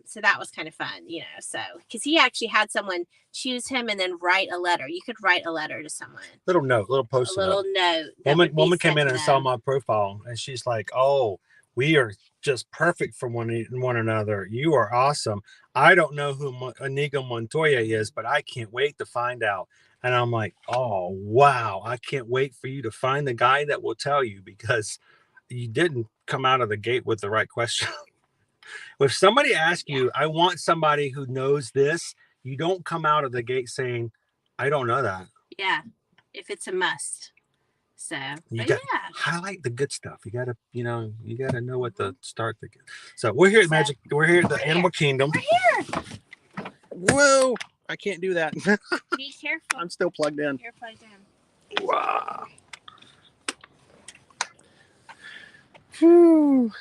so that was kind of fun, so because he actually had someone choose him and then write a letter. You could write a letter to someone. Little post-it note. Woman came in and saw my profile, and she's like, oh, we are just perfect for one another. You are awesome. I don't know who Inigo Montoya is, but I can't wait to find out. And I'm like, oh, wow. I can't wait for you to find the guy that will tell you, because you didn't come out of the gate with the right question. If somebody asks you, I want somebody who knows this, you don't come out of the gate saying, I don't know that. Yeah. If it's a must. So, highlight the good stuff. You gotta know what to start the. So we're here at Magic. We're here at the Animal Kingdom. We're here. Whoa! I can't do that. Be careful. I'm still plugged in. You're plugged in. Wow. Whew.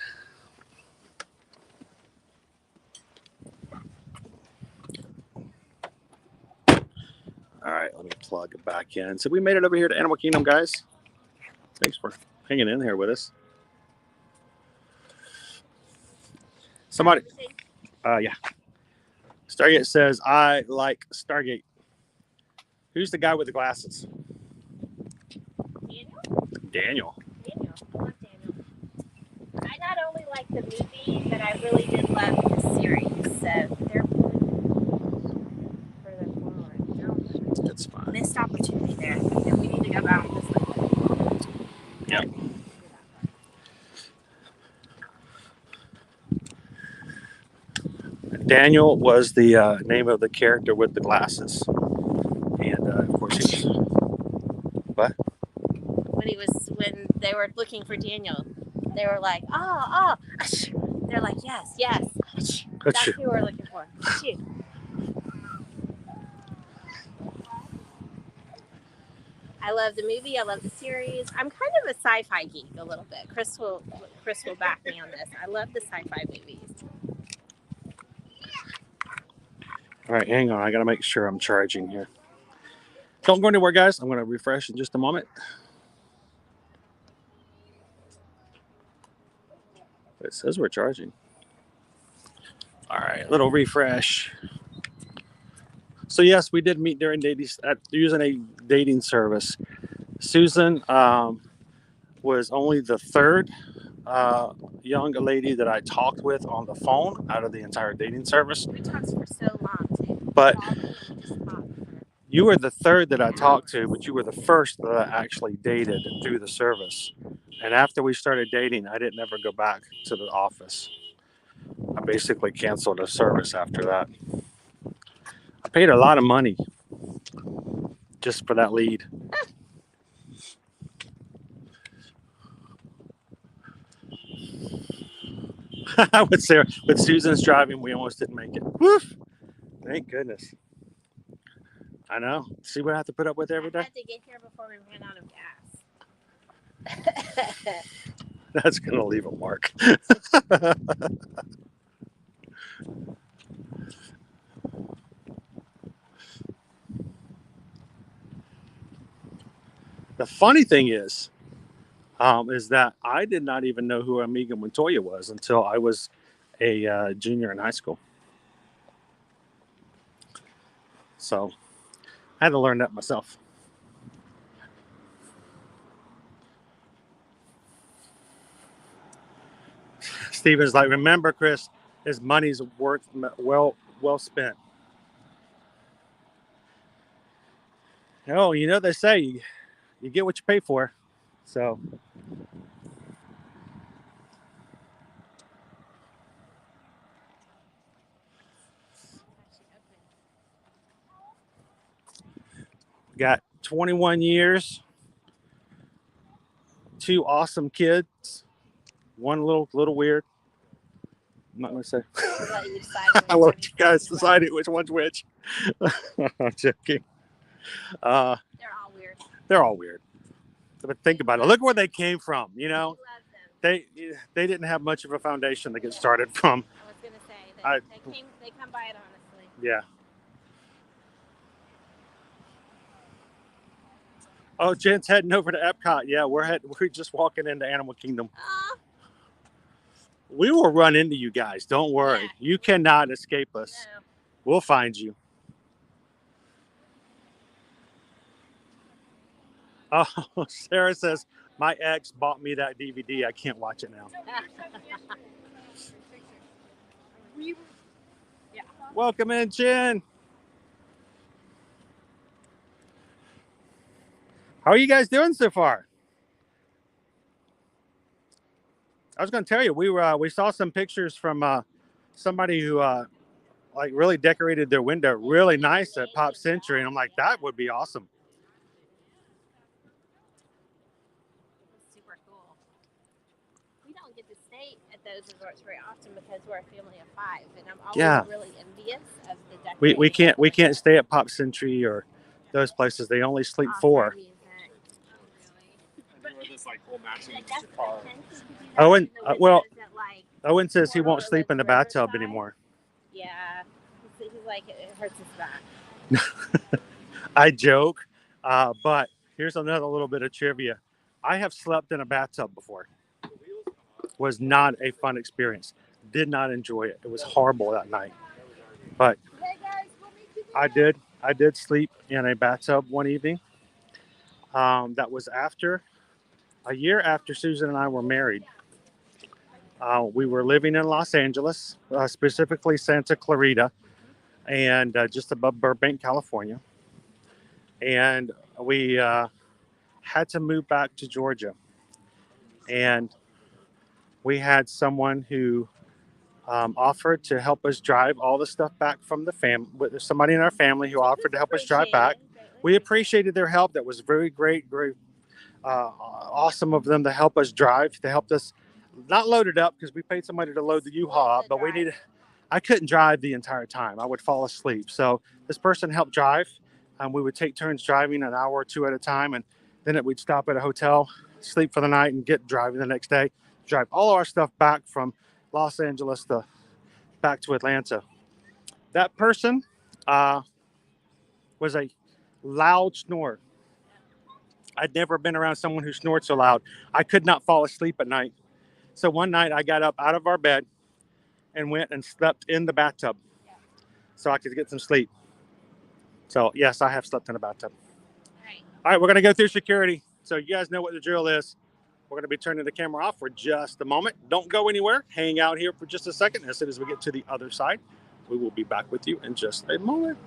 All right, let me plug it back in. So we made it over here to Animal Kingdom, guys. Thanks for hanging in here with us. Somebody, yeah. Stargate says, I like Stargate. Who's the guy with the glasses? Daniel. I love Daniel. I not only like the movie, but I really did love the series. So they're further forward. That's fine. Missed opportunity there. We need to go back this way. Yep. Daniel was the name of the character with the glasses, and of course he was. What? When they were looking for Daniel, they were like, oh. They're like, yes. That's who we're looking for. That's you. I love the movie. I love the series. I'm kind of a sci-fi geek a little bit. Chris will back me on this. I love the sci-fi movies. All right, hang on. I got to make sure I'm charging here. Don't go anywhere, guys. I'm going to refresh in just a moment. It says we're charging. All right, little refresh. So yes, we did meet during using a dating service. Susan was only the third young lady that I talked with on the phone out of the entire dating service. We talked for so long too. But you were the third that I talked to, but you were the first that I actually dated through the service. And after we started dating, I didn't ever go back to the office. I basically canceled the service after that. I paid a lot of money just for that lead. with Susan's driving, we almost didn't make it. Woof! Thank goodness. I know. See what I have to put up with every day? I had to get here before we ran out of gas. That's going to leave a mark. The funny thing is that I did not even know who Amiga Montoya was until I was a junior in high school. So I had to learn that myself. Steven's like, remember, Chris, his money's worth well spent. Oh, you know, they say you get what you pay for. So we got 21 years, 2 awesome kids, one little weird. I'm not gonna say. I'll let you guys decide which one's which. I'm joking. They're all weird. But think about it. Look where they came from. You know, they didn't have much of a foundation to get started from. I was gonna say they come by it honestly. Yeah. Oh, Jen's heading over to Epcot. Yeah, we're just walking into Animal Kingdom. We will run into you guys. Don't worry. Yeah. You cannot escape us. No. We'll find you. Oh, Sarah says, my ex bought me that DVD. I can't watch it now. Welcome in, Jen. How are you guys doing so far? I was going to tell you, we saw some pictures from somebody who like really decorated their window really nice at Pop Century, and I'm like, that would be awesome. Super cool. We don't get to stay at those resorts very often because we're a family of 5, and I'm always really envious of the decorations. We can't stay at Pop Century or those places. They only sleep 4. Owen, Owen says he won't sleep in the bathtub anymore. Yeah, he's like, it hurts his back. I joke, but here's another little bit of trivia. I have slept in a bathtub before. Was not a fun experience. Did not enjoy it. It was horrible that night. But I did sleep in a bathtub one evening. That was a year after Susan and I were married. We were living in Los Angeles, specifically Santa Clarita, and just above Burbank, California. And we had to move back to Georgia. And we had someone who offered to help us drive all the stuff back from the family. Somebody in our family who offered to help us drive back. We appreciated their help. That was very great, very awesome of them to help us drive. They helped us not load it up because we paid somebody to load the U-Haul up, but I couldn't drive the entire time. I would fall asleep. So this person helped drive. We would take turns driving an hour or 2 at a time, and then we'd stop at a hotel, sleep for the night, and get driving the next day. Drive all our stuff back from Los Angeles back to Atlanta. That person was a loud snorer. I'd never been around someone who snored so loud. I could not fall asleep at night. So one night I got up out of our bed and went and slept in the bathtub so I could get some sleep. So yes, I have slept in a bathtub. All right, we're going to go through security. So you guys know what the drill is. We're going to be turning the camera off for just a moment. Don't go anywhere. Hang out here for just a second. As soon as we get to the other side, we will be back with you in just a moment.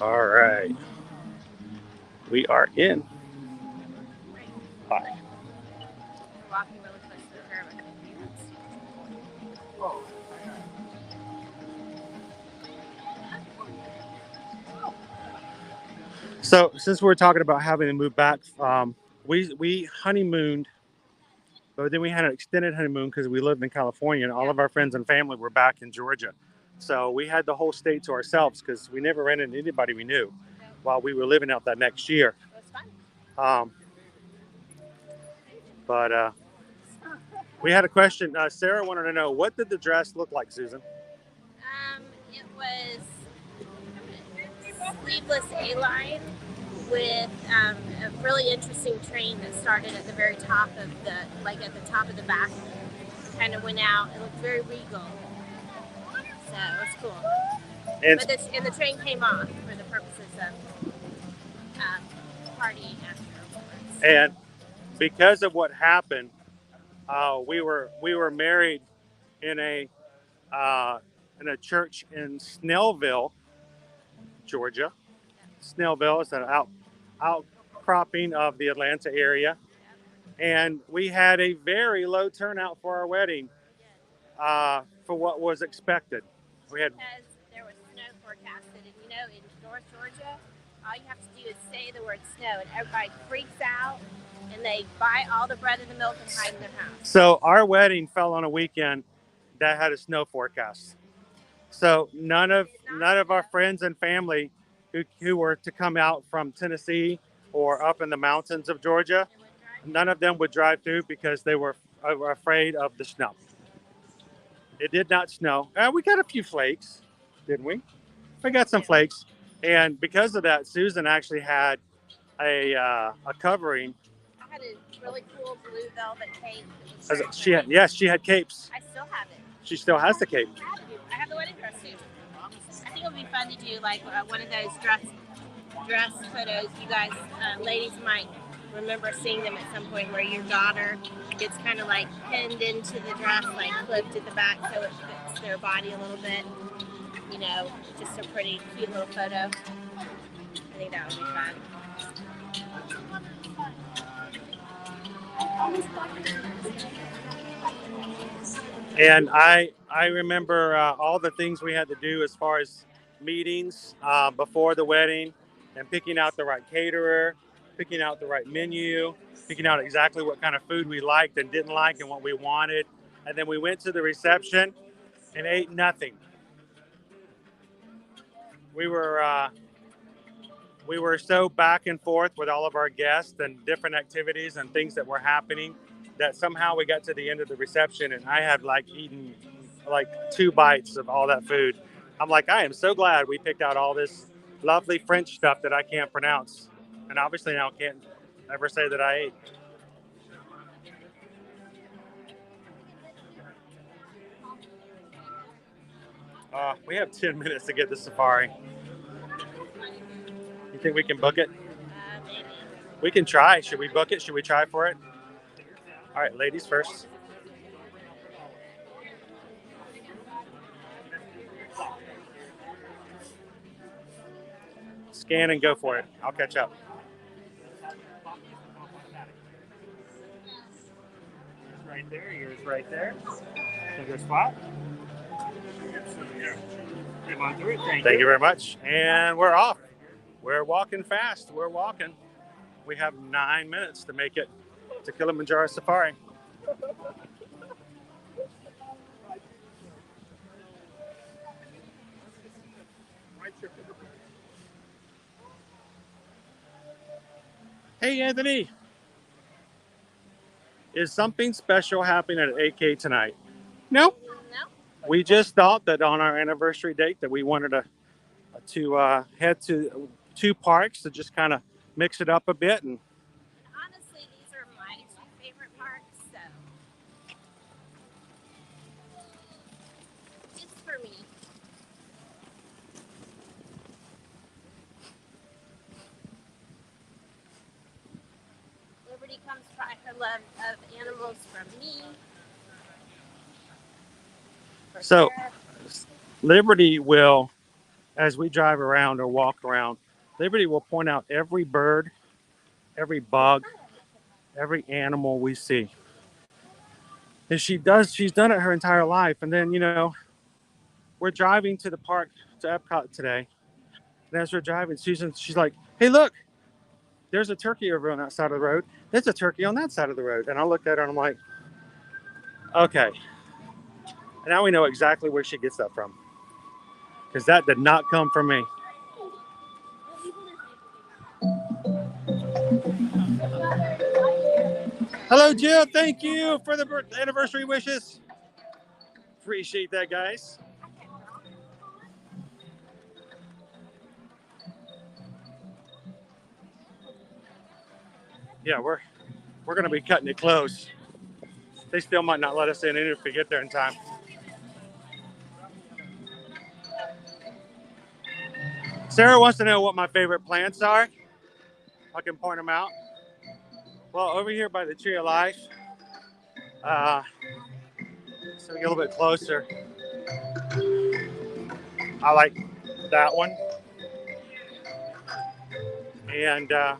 All right. We are in. Hi. We're walking really close to the curb. So since we're talking about having to move back, we honeymooned, but then we had an extended honeymoon because we lived in California, and all of our friends and family were back in Georgia. So we had the whole state to ourselves because we never ran into anybody we knew while we were living out that next year. It was fun. But we had a question. Sarah wanted to know, what did the dress look like, Susan? It was sleeveless A-line with a really interesting train that started at the very top of at the top of the back, kind of went out. It looked very regal, so it was cool. And The train came off for the purposes of partying afterwards. And because of what happened, we were married in a church in Snellville, Georgia. Snellville is an outcropping of the Atlanta area, and we had a very low turnout for our wedding for what was expected. We had because there was snow forecasted, and in North Georgia, all you have to do is say the word snow, and everybody freaks out, and they buy all the bread and the milk and hide in their house. So our wedding fell on a weekend that had a snow forecast. So none of our friends and family who were to come out from Tennessee or up in the mountains of Georgia, none of them would drive through because they were afraid of the snow. It did not snow. We got a few flakes, didn't we? We got some flakes. And because of that, Susan actually had a covering. I had a really cool blue velvet cape. She had capes. I still have it. She still has the cape. I have the wedding dress too. I think it would be fun to do one of those dress photos. You guys, ladies, might remember seeing them at some point where your daughter gets kind of pinned into the dress, clipped at the back so it fits their body a little bit. Just a pretty cute little photo. I think that would be fun. And I remember all the things we had to do as far as meetings before the wedding, and picking out the right caterer, picking out the right menu, picking out exactly what kind of food we liked and didn't like and what we wanted. And then we went to the reception and ate nothing. We were so back and forth with all of our guests and different activities and things that were happening that somehow we got to the end of the reception and I had eaten 2 bites of all that food. I'm like, I am so glad we picked out all this lovely French stuff that I can't pronounce. And obviously now can't ever say that I ate. We have 10 minutes to get the safari. You think we can book it? Maybe. We can try. Should we book it? Should we try for it? All right, ladies first. Scan and go for it. I'll catch up. Right there. Yours right there. Good spot. Come on through. Thank you very much. And we're off. We're walking fast. We're walking. We have 9 minutes to make it to Kilimanjaro Safari. Hey, Anthony. Is something special happening at AK tonight? No. We just thought that on our anniversary date that we wanted to head to 2 parks to just kind of mix it up a bit. And honestly, these are my 2 favorite parks, so it's for me. Liberty comes by her love of animals from me. So Liberty will as we drive around or walk around, Liberty will point out every bird, every bug, every animal we see. And she's done it her entire life. And then, we're driving to the park to Epcot today. And as we're driving, she's like, hey, look, there's a turkey over on that side of the road. There's a turkey on that side of the road. And I looked at her and I'm like, okay. And now we know exactly where she gets that from. Because that did not come from me. Hello, Jill. Thank you for the anniversary wishes. Appreciate that, guys. Yeah, we're going to be cutting it close. They still might not let us in if we get there in time. Sarah wants to know what my favorite plants are. I can point them out. Well, over here by the Tree of Life, so we get a little bit closer. I like that one. And I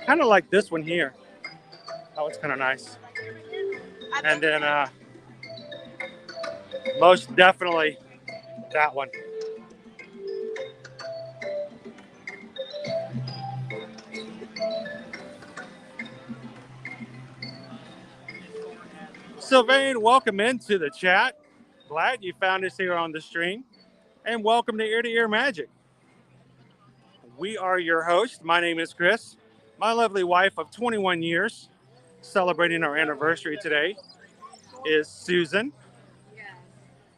kind of like this one here. That one's kind of nice. And then most definitely that one. Sylvain, welcome into the chat. Glad you found us here on the stream. And welcome to Ear to Ear Magic. We are your host. My name is Chris. My lovely wife of 21 years, celebrating our anniversary today, is Susan.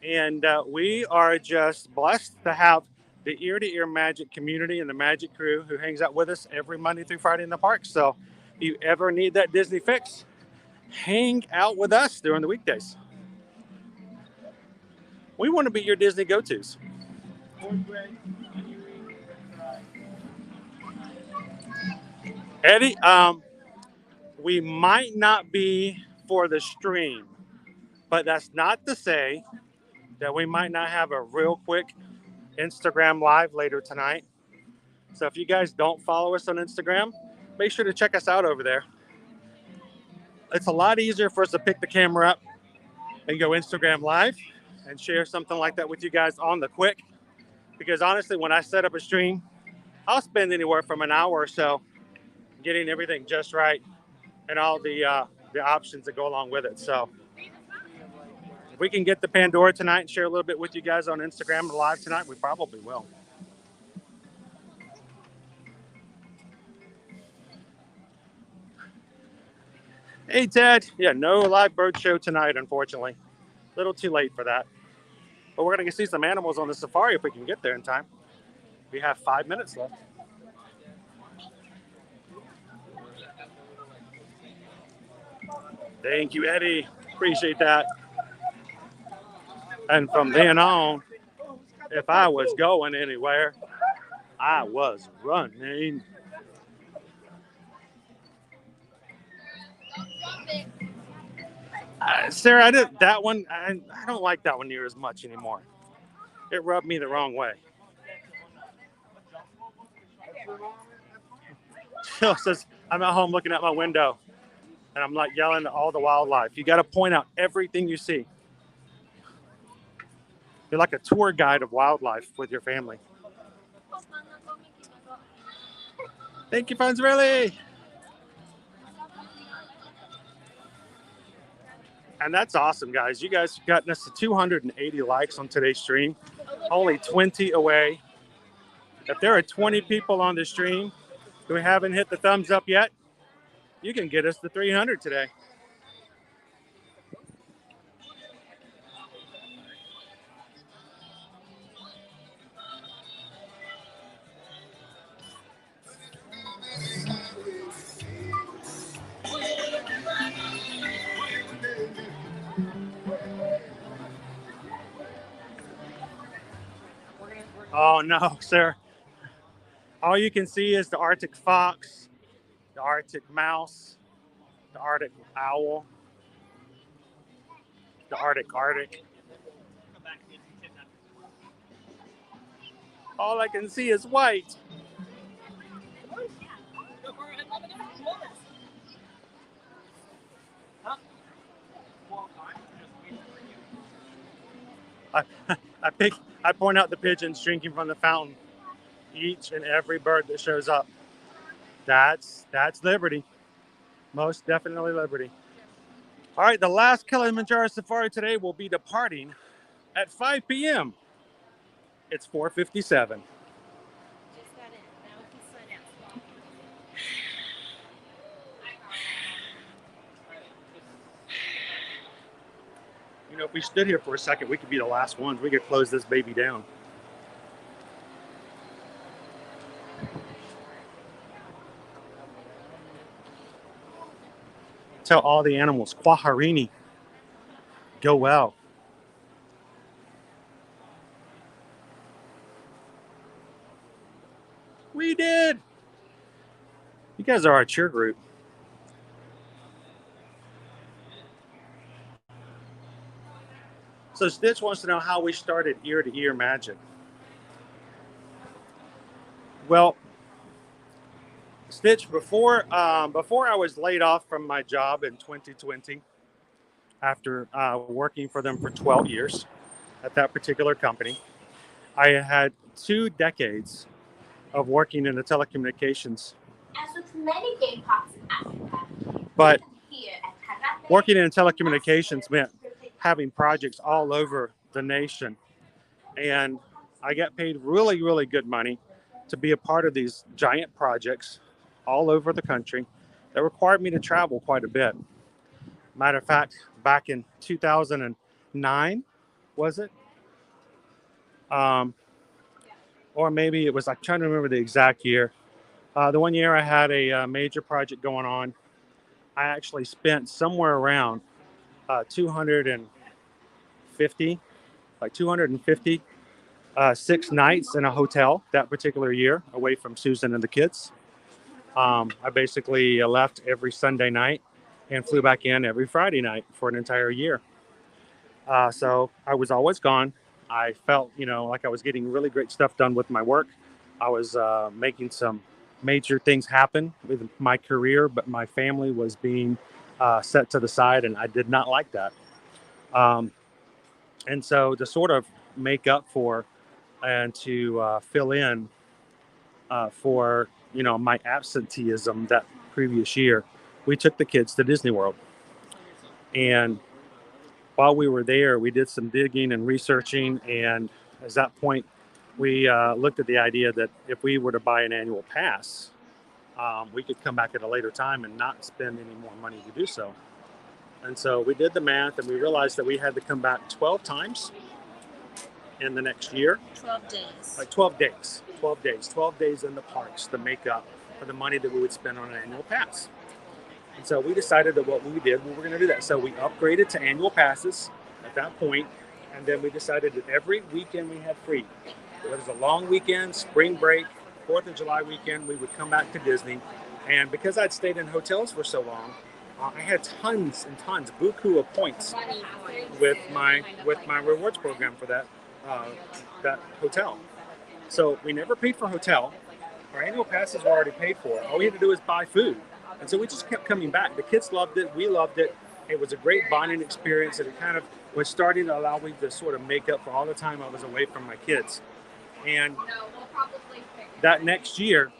And we are just blessed to have the Ear to Ear Magic community and the Magic crew who hangs out with us every Monday through Friday in the park. So if you ever need that Disney fix, hang out with us during the weekdays. We want to be your Disney go-tos. Eddie, we might not be for the stream, but that's not to say that we might not have a real quick Instagram live later tonight. So if you guys don't follow us on Instagram, make sure to check us out over there. It's a lot easier for us to pick the camera up and go Instagram live and share something like that with you guys on the quick. Because honestly, when I set up a stream, I'll spend anywhere from an hour or so getting everything just right and all the options that go along with it. So if we can get the Pandora tonight and share a little bit with you guys on Instagram live tonight, we probably will. Hey, Ted. Yeah, no live bird show tonight, unfortunately. A little too late for that. But we're going to see some animals on the safari if we can get there in time. We have 5 minutes left. Thank you, Eddie. Appreciate that. And from then on, if I was going anywhere, I was running. Sarah, I did that one. I don't like that one near as much anymore. It rubbed me the wrong way. Jill says, I'm at home looking out my window and I'm like yelling at all the wildlife. You got to point out everything you see. You're like a tour guide of wildlife with your family. Thank you, Fonzarelli. And that's awesome, guys. You guys have gotten us to 280 likes on today's stream. Only 20 away. If there are 20 people on the stream who haven't hit the thumbs up yet, you can get us to 300 today. Oh, no, sir. All you can see is the Arctic fox, the Arctic mouse, the Arctic owl, the Arctic. All I can see is white. I point out the pigeons drinking from the fountain. Each and every bird that shows up. That's liberty. Most definitely liberty. All right, the last Kilimanjaro safari today will be departing at 5 p.m. It's 4:57. Just got in. Now we can sign out. You know, if we stood here for a second, we could be the last ones. We could close this baby down. Tell all the animals, Kwaharini, go well. We did. You guys are our cheer group. So Stitch wants to know how we started Ear to Ear Magic. Well, Stitch, before I was laid off from my job in 2020, after working for them for 12 years at that particular company, I had 2 decades of working in the telecommunications. As with many game parks in Africa, But here at Parkhopping, working in telecommunications meant having projects all over the nation. And I got paid really, really good money to be a part of these giant projects all over the country that required me to travel quite a bit. Matter of fact, back in 2009, was it? Or maybe it was, I'm trying to remember the exact year. The one year I had a major project going on, I actually spent somewhere around 250 6 nights in a hotel that particular year away from Susan and the kids. I basically left every Sunday night and flew back in every Friday night for an entire year. So I was always gone. I felt, like I was getting really great stuff done with my work. I was making some major things happen with my career, but my family was being set to the side, and I did not like that. And so to sort of make up for and to fill in for, my absenteeism that previous year, we took the kids to Disney World. And while we were there, we did some digging and researching. And at that point, we looked at the idea that if we were to buy an annual pass, we could come back at a later time and not spend any more money to do so. And so we did the math, and we realized that we had to come back 12 times in the next year. 12 days. Like 12 days. 12 days. 12 days in the parks to make up for the money that we would spend on an annual pass. And so we decided that what we did, we were going to do that. So we upgraded to annual passes at that point, and then we decided that every weekend we had free. It was a long weekend, spring break, 4th of July weekend, we would come back to Disney. And because I'd stayed in hotels for so long, I had tons and tons, buku of points with my rewards program for that hotel. So we never paid for hotel. Our annual passes were already paid for. All we had to do was buy food. And so we just kept coming back. The kids loved it. We loved it. It was a great bonding experience, and it kind of was starting to allow me to sort of make up for all the time I was away from my kids. And that next year,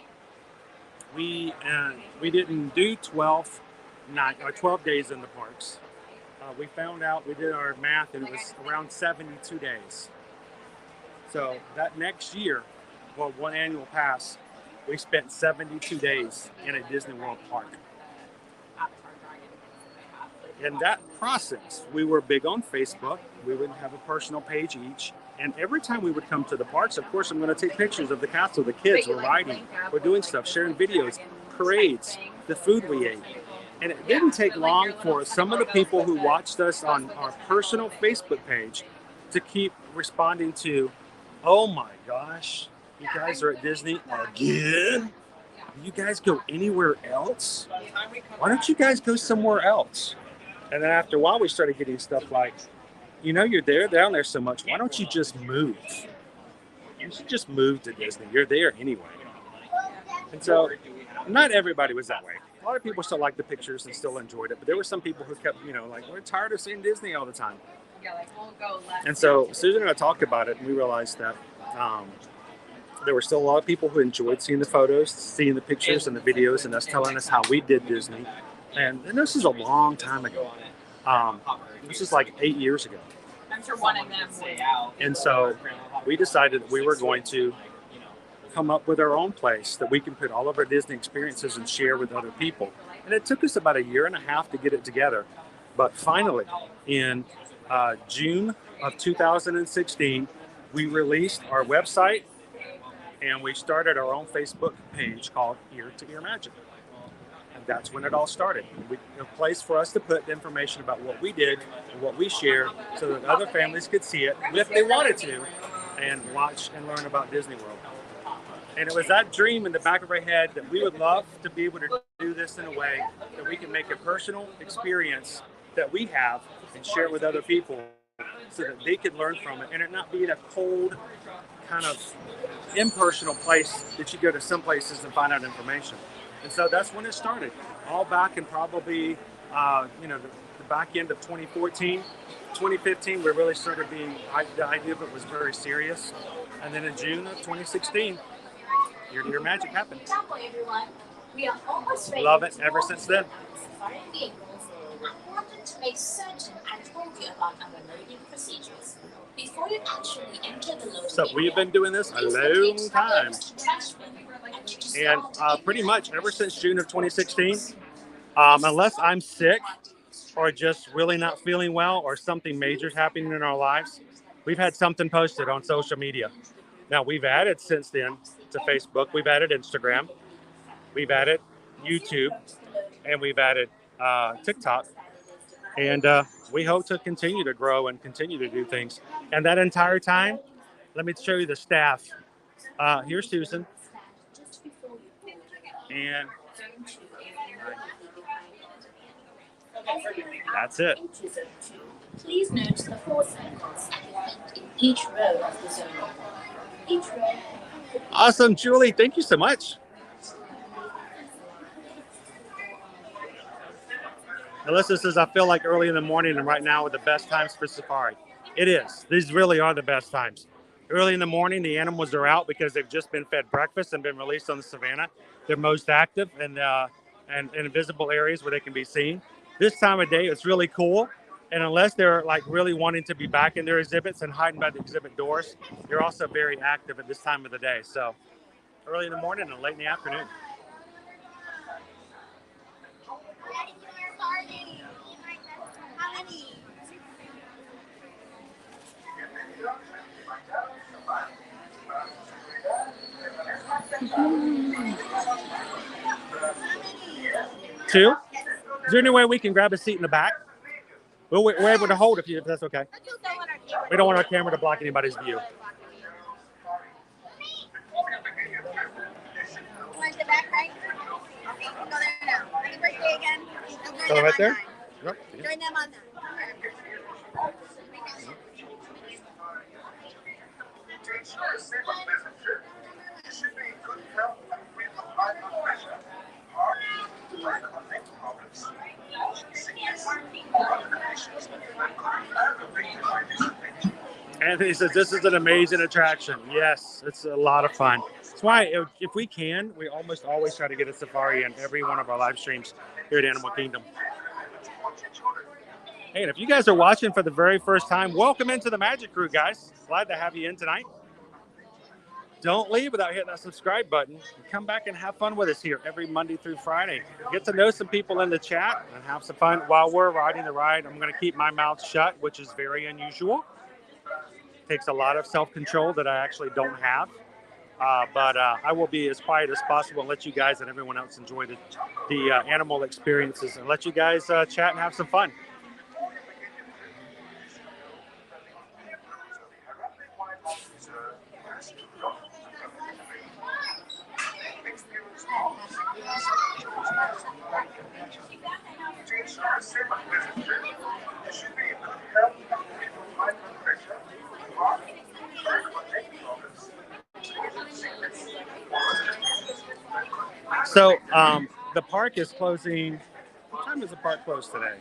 we didn't do 12 days in the parks. We found out, we did our math, and it was around 72 days. So that next year, well, one annual pass, we spent 72 days in a Disney World park. In that process, we were big on Facebook. We would have a personal page each. And every time we would come to the parks, of course, I'm going to take pictures of the castle, the kids, we're riding, we're doing stuff, sharing videos, parades, the food we ate. And it didn't take long for some of the people who watched us on our personal Facebook page to keep responding to, oh my gosh, you guys are at Disney again? You guys go anywhere else? Why don't you guys go somewhere else? And then after a while, we started getting stuff like, you're down there so much. Why don't you just move? you should just move to Disney. You're there anyway. And so not everybody was that way. A lot of people still liked the pictures and still enjoyed it, but there were some people who kept, like, we're tired of seeing Disney all the time. And so Susan and I talked about it, and we realized that there were still a lot of people who enjoyed seeing the photos, seeing the pictures and the videos, and us telling us how we did Disney. And this is a long time ago. This is like 8 years ago. And so we decided that we were going to come up with our own place that we can put all of our Disney experiences and share with other people. And it took us about 1.5 years to get it together. But finally, in June of 2016, we released our website, and we started our own Facebook page called Ear to Ear Magic. And that's when it all started. A place for us to put the information about what we did and what we shared so that other families could see it if they wanted to and watch and learn about Disney World. And it was that dream in the back of our head that we would love to be able to do this in a way that we can make a personal experience that we have and share with other people so that they could learn from it and it not be a cold, kind of impersonal place that you go to some places and find out information. And so that's when it started, all back in probably, the back end of 2014. 2015, we really started the idea of it was very serious. And then in June of 2016, Ear to Ear Magic happened. Love it ever since then. To make certain I told you about our loading procedures. Before you actually enter the loading So we've been doing this a long time. And pretty much ever since June of 2016, unless I'm sick or just really not feeling well or something major is happening in our lives, we've had something posted on social media. Now, we've added since then to Facebook, we've added Instagram, we've added YouTube, and we've added TikTok. And we hope to continue to grow and continue to do things. And that entire time, let me show you the staff. Here's Susan. And that's it. Please note the 4 circles in each row of the zone. Each row. Awesome, Julie. Thank you so much. Alyssa says, I feel like early in the morning and right now are the best times for safari. It is. These really are the best times. Early in the morning, the animals are out because they've just been fed breakfast and been released on the savannah. They're most active and in visible areas where they can be seen. This time of day, it's really cool. And unless they're like really wanting to be back in their exhibits and hiding by the exhibit doors, they're also very active at this time of the day. So early in the morning and late in the afternoon. Two? Is there any way we can grab a seat in the back? We're able to hold if that's okay. We don't want our camera to block anybody's view. Go right there? Join them on that. Anthony says this is an amazing attraction. Yes, it's a lot of fun. That's why if we can, we almost always try to get a safari in every one of our live streams here at Animal Kingdom. Hey, and if you guys are watching for the very first time, welcome into the Magic Crew, guys. Glad to have you in tonight. Don't leave without hitting that subscribe button. Come back and have fun with us here every Monday through Friday. Get to know some people in the chat and have some fun while we're riding the ride. I'm going to keep my mouth shut, which is very unusual. Takes a lot of self-control that I actually don't have. But I will be as quiet as possible and let you guys and everyone else enjoy the animal experiences and let you guys chat and have some fun. So the park is closing. What time is the park closed today?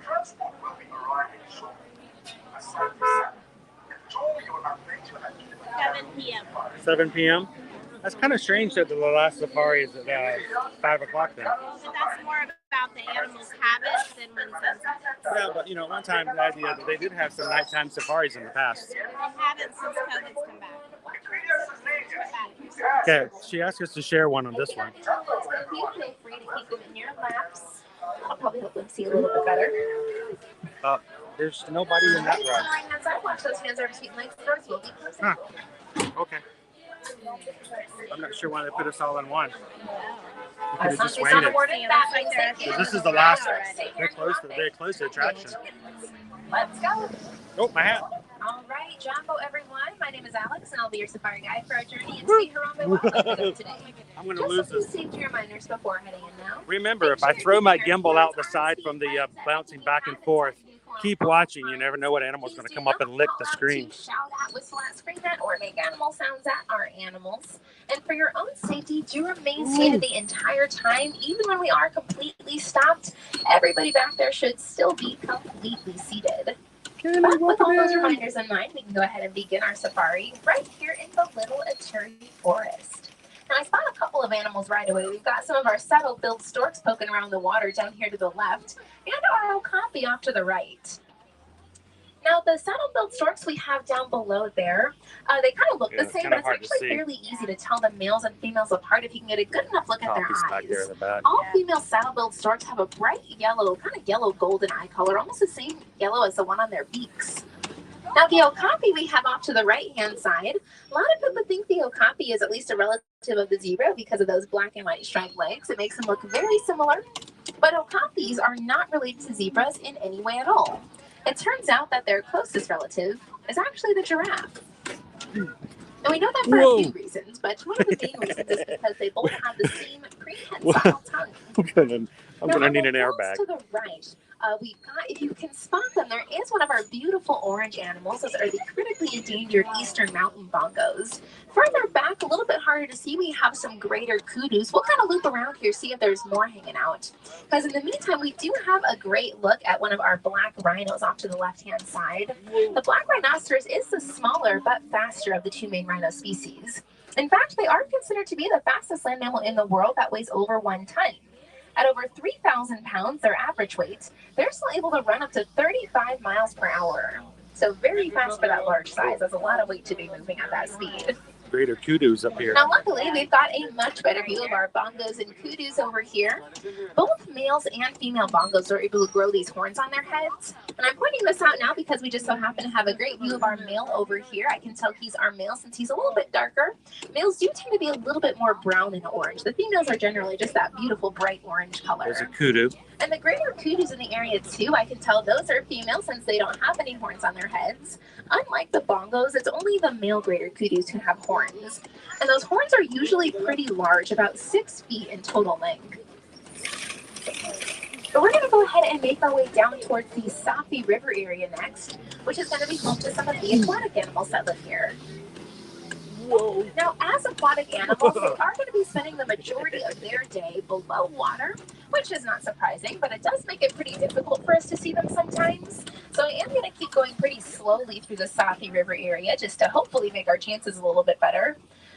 Transport will be arriving shortly. Aside 7 p.m. 7 p.m. That's kind of strange that the last safari is at 5 o'clock then. But that's more about the animals' habits than when sunset. Yeah, but you know, one time the idea that they did have some nighttime safaris in the past. They haven't since COVID's come back. Okay, she asked us to share one on this one. You feel free to keep them in your laps. I'll probably help them see a little bit better. There's nobody in that ride. Right hand side, watch those hands are between legs first. We'll be closing. Huh. Okay. I'm not sure why they put us all in one. We could have just waited. This is the last. They closed the attraction. Let's go. Oh, my hat. All right, Jumbo, everyone. My name is Alex, and I'll be your safari guide for our journey and see her on my walk today. I'm going to lose this. Just a few safety reminders before heading in now. Remember, if I throw my gimbal out the side from the bouncing back and forth, keep watching. You never know what animal's going to come up and lick the screen. Shout at, whistle at, scream at, or make animal sounds at our animals. And for your own safety, do remain seated the entire time, even when we are completely stopped. Everybody back there should still be completely seated. But with all those reminders in mind, we can go ahead and begin our safari right here in the Little Eternity Forest. Now, I spot a couple of animals right away. We've got some of our saddle-billed storks poking around the water down here to the left, and our okapi off to the right. Now, the saddle-billed storks we have down below there, they kind of look the same, but it's actually fairly easy to tell the males and females apart if you can get a good enough look at their eyes. All female saddle-billed storks have a bright yellow, kind of yellow-golden eye color, almost the same yellow as the one on their beaks. Now, the okapi we have off to the right-hand side, a lot of people think the okapi is at least a relative of the zebra because of those black and white striped legs. It makes them look very similar, but okapis are not related to zebras in any way at all. It turns out that their closest relative is actually the giraffe. And we know that for a few reasons, but one of the main reasons is because they both have the same prehensile tongue. I'm gonna need an airbag. To the right, we've got, if you can spot them, there is one of our beautiful orange animals. Those are the critically endangered eastern mountain bongos. Further back, a little bit harder to see, we have some greater kudus. We'll kind of loop around here, see if there's more hanging out. Because in the meantime, we do have a great look at one of our black rhinos off to the left-hand side. The black rhinoceros is the smaller but faster of the two main rhino species. In fact, they are considered to be the fastest land mammal in the world that weighs over 1 ton. At over 3,000 pounds, their average weight, they're still able to run up to 35 miles per hour. So very fast for that large size. That's a lot of weight to be moving at that speed. Greater kudus up here. Now, luckily, we've got a much better view of our bongos and kudus over here. Both males and female bongos are able to grow these horns on their heads. And I'm pointing this out now because we just so happen to have a great view of our male over here. I can tell he's our male since he's a little bit darker. Males do tend to be a little bit more brown and orange. The females are generally just that beautiful bright orange color. There's a kudu. And the greater kudus in the area too, I can tell those are female since they don't have any horns on their heads. Unlike the bongos, it's only the male greater kudus who have horns. And those horns are usually pretty large, about 6 feet in total length. But we're going to go ahead and make our way down towards the Safi River area next, which is going to be home to some of the aquatic animals that live here. Whoa. Now, as aquatic animals, they are going to be spending the majority of their day below water, which is not surprising, but it does make it pretty difficult for us to see them sometimes. So I am going to keep going pretty slowly through the Safi River area just to hopefully make our chances a little bit better.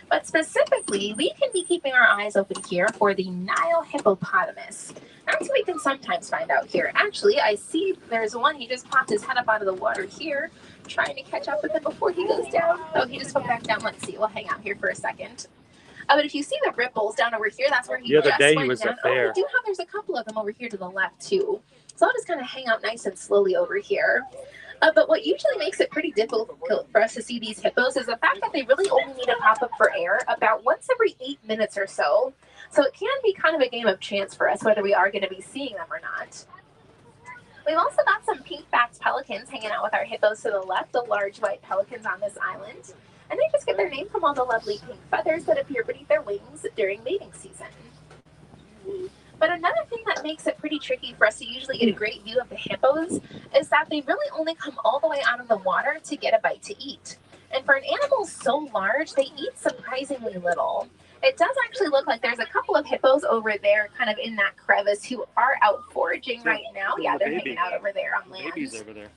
But specifically, we can be keeping our eyes open here for the Nile hippopotamus. That's what we can sometimes find out here. Actually, I see there's one. He just popped his head up out of the water here, trying to catch up with him before he goes down. Oh, he just went back down. Let's see. We'll hang out here for a second. But if you see the ripples down over here, that's where he just went down. The other day he was up there. Oh, we do have, there's a couple of them over here to the left too. So I'll just kind of hang out nice and slowly over here. But what usually makes it pretty difficult for us to see these hippos is the fact that they really only need to pop up for air about once every 8 minutes or so. So it can be kind of a game of chance for us whether we are going to be seeing them or not. We've also got some pink-backed pelicans hanging out with our hippos to the left, the large white pelicans on this island. And they just get their name from all the lovely pink feathers that appear beneath their wings during mating season. But another thing that makes it pretty tricky for us to usually get a great view of the hippos is that they really only come all the way out of the water to get a bite to eat. And for an animal so large, they eat surprisingly little. It does actually look like there's a couple of hippos over there kind of in that crevice who are out foraging right now. Yeah, they're hanging out over there on land. Baby's over there.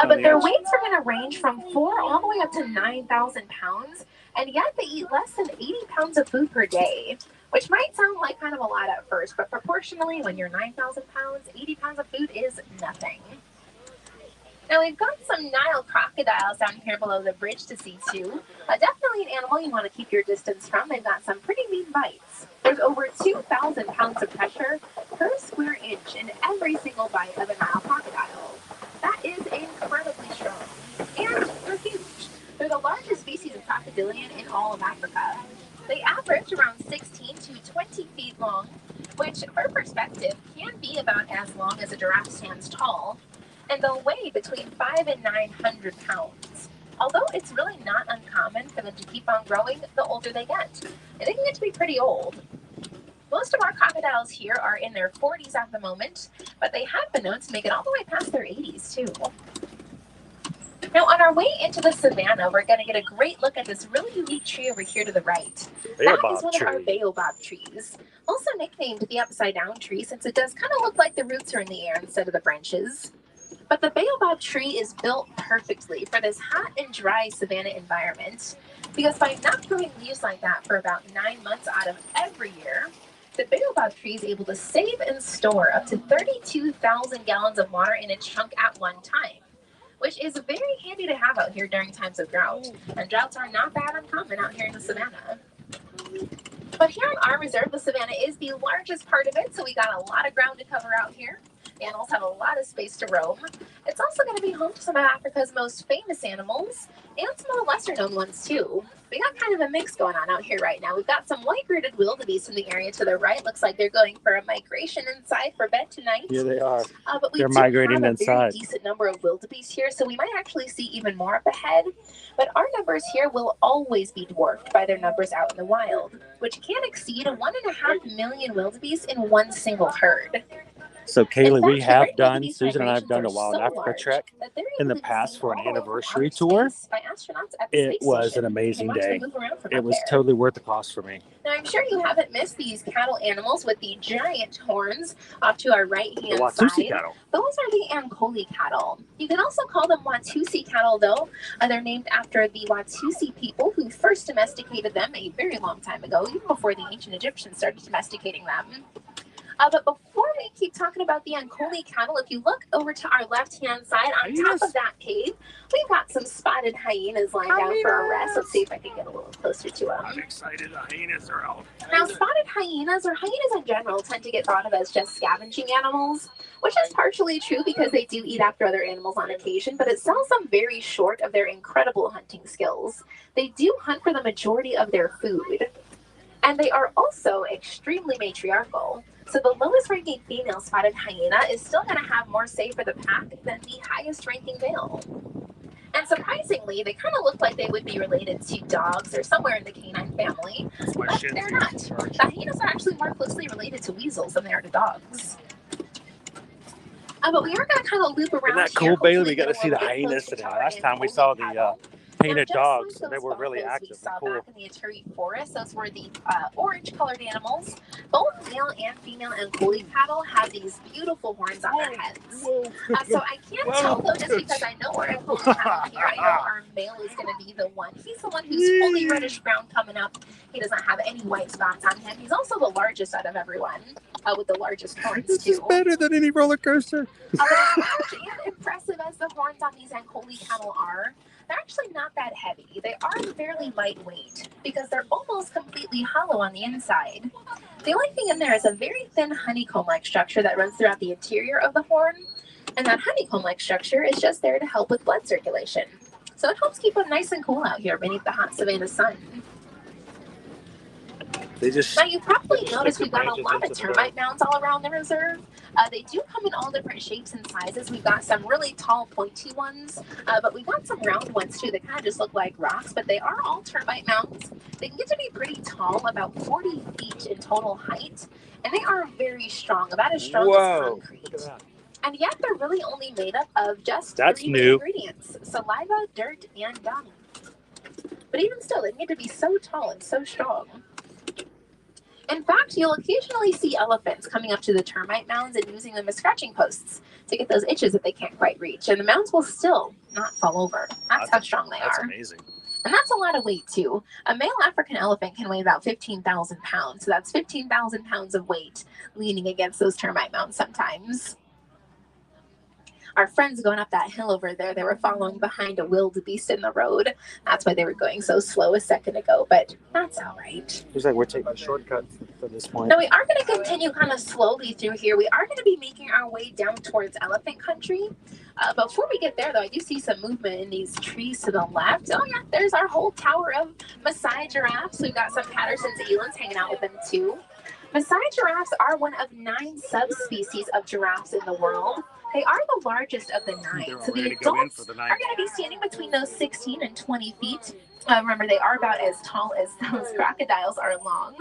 But their weights are going to range from 4 all the way up to 9,000 pounds, and yet they eat less than 80 pounds of food per day, which might sound like kind of a lot at first, but proportionally, when you're 9,000 pounds, 80 pounds of food is nothing. Now, we've got some Nile crocodiles down here below the bridge to see, too. Definitely an animal you want to keep your distance from. They've got some pretty mean bites. There's over 2,000 pounds of pressure per square inch in every single bite of a Nile crocodile. That is incredibly strong. And they're huge. They're the largest species of crocodilian in all of Africa. They average around 16 to 20 feet long, which, for perspective, can be about as long as a giraffe stands tall. And they'll weigh between 500 and 900 pounds. Although it's really not uncommon for them to keep on growing the older they get. And they can get to be pretty old. Most of our crocodiles here are in their 40s at the moment, but they have been known to make it all the way past their 80s too. Now, on our way into the savannah, we're going to get a great look at this really unique tree over here to the right. That is one of our baobab trees, also nicknamed the upside down tree since it does kind of look like the roots are in the air instead of the branches. But the baobab tree is built perfectly for this hot and dry savanna environment because by not growing leaves like that for about 9 months out of every year, the baobab tree is able to save and store up to 32,000 gallons of water in its trunk at one time, which is very handy to have out here during times of drought. And droughts are not that uncommon out here in the savannah. But here on our reserve, the savannah is the largest part of it, so we got a lot of ground to cover out here. The animals have a lot of space to roam. It's also going to be home to some of Africa's most famous animals and some of the lesser known ones too. We got kind of a mix going on out here right now. We've got some white-bearded wildebeest in the area to the right. Looks like they're going for a migration inside for bed tonight. Yeah, they are. But we They're do migrating have a very inside. decent number of wildebeest here, so we might actually see even more up ahead. But our numbers here will always be dwarfed by their numbers out in the wild, which can exceed 1.5 million wildebeest in one single herd. So, Kaylee, we fact, have the done, wildebeest Susan and I have done a migrations are Wild so Africa large trek that they're in able the to be past seen for an all over anniversary outer tour. space by astronauts at the It space was station. an amazing You can watch day. them move around from It up was there. totally worth the cost for me. Now, I'm sure you haven't missed these cattle animals with the giant horns off to our The right-hand Watusi side. cattle. Those are the Ankole cattle. You can also call them Watusi cattle, though. They're named after the Watusi people who first domesticated them a very long time ago, even before the ancient Egyptians started domesticating them. But before we keep talking about the Ankole cattle, if you look over to our left-hand side, on top of that cave, we've got some spotted hyenas lying down for a rest. Let's see if I can get a little closer to them. I'm excited. The hyenas are out. Now, spotted hyenas, or hyenas in general, tend to get thought of as just scavenging animals, which is partially true because they do eat after other animals on occasion, but it sells them very short of their incredible hunting skills. They do hunt for the majority of their food, and they are also extremely matriarchal. So the lowest ranking female spotted hyena is still going to have more say for the pack than the highest ranking male. And surprisingly, they kind of look like they would be related to dogs or somewhere in the canine family, but they're not. The hyenas are actually more closely related to weasels than they are to dogs. But we are going to kind of loop around. Isn't that cool, Bailey? We got to see the hyenas today. Last time we saw the painted dogs, and they were really active and cool. Back in the Ituri forest, those were the orange-colored animals. Both male and female Ankole cattle have these beautiful horns on their heads. So I can't tell though, just because I know our Ankole cattle here. I know our male is going to be the one. He's the one who's fully reddish-brown coming up. He doesn't have any white spots on him. He's also the largest out of everyone, with the largest horns This too. is better than any roller coaster. As large and impressive as the horns on these Ankole cattle are, they're actually not that heavy. They are fairly lightweight because they're almost completely hollow on the inside. The only thing in there is a very thin honeycomb-like structure that runs throughout the interior of the horn, and that honeycomb-like structure is just there to help with blood circulation. So it helps keep them nice and cool out here beneath the hot savanna sun. They just. Now you probably noticed we've got a lot of termite mounds all around the reserve. They do come in all different shapes and sizes. We've got some really tall, pointy ones, but we've got some round ones too that kind of just look like rocks, but they are all termite mounds. They can get to be pretty tall, about 40 feet in total height, and they are very strong, about as strong as concrete. Look at that. And yet they're really only made up of just That's three new. ingredients: saliva, dirt, and dung. But even still, they need to be so tall and so strong. In fact, you'll occasionally see elephants coming up to the termite mounds and using them as scratching posts to get those itches that they can't quite reach. And the mounds will still not fall over. That's how strong they That's are. amazing. And that's a lot of weight, too. A male African elephant can weigh about 15,000 pounds. So that's 15,000 pounds of weight leaning against those termite mounds sometimes. Our friends going up that hill over there, they were following behind a wildebeest in the road. That's why they were going so slow a second ago, but that's all right. Looks like we're taking a shortcut for this point. Now, we are going to continue kind of slowly through here. We are going to be making our way down towards elephant country. Before we get there, though, I do see some movement in these trees to the left. Oh, yeah, there's our whole tower of Maasai giraffes. We've got some Patterson's elands hanging out with them, too. Maasai giraffes are one of 9 subspecies of giraffes in the world. They are the largest of the 9. So the adults are going to be standing between those 16 and 20 feet. Remember, they are about as tall as those crocodiles are long.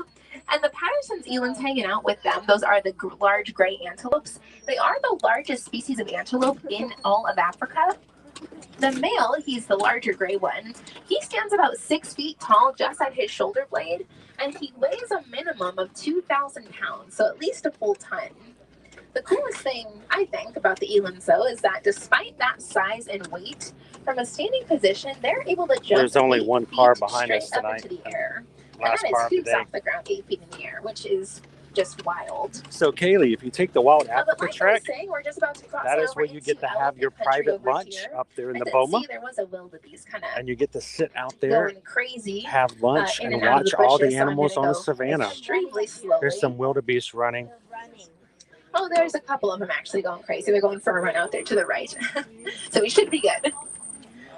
And the Patterson's elands hanging out with them, those are the large gray antelopes. They are the largest species of antelope in all of Africa. The male, he's the larger gray one. He stands about 6 feet tall just at his shoulder blade, and he weighs a minimum of 2,000 pounds, so at least a full ton. The coolest thing, I think, about the elands, though, is that despite that size and weight, from a standing position, they're able to jump. There's only one car behind us straight up tonight. into the air. Last And car that of is the hoops day. off the ground 8 feet in the air, which is just wild. So, Kaylee, if you take the Wild But Africa like I was trek, saying, we're just about to cross that is over where you get into to have your elephant country private over lunch here. up there in I the did Boma, see there was a wildebeest kind of and you get to sit out there, going crazy, have lunch, in and and out of watch the all bushes, the so I'm animals gonna on the go savannah. extremely slowly. There's some wildebeest running. Oh, there's a couple of them actually going crazy. They're going for a run out there to the right. So we should be good.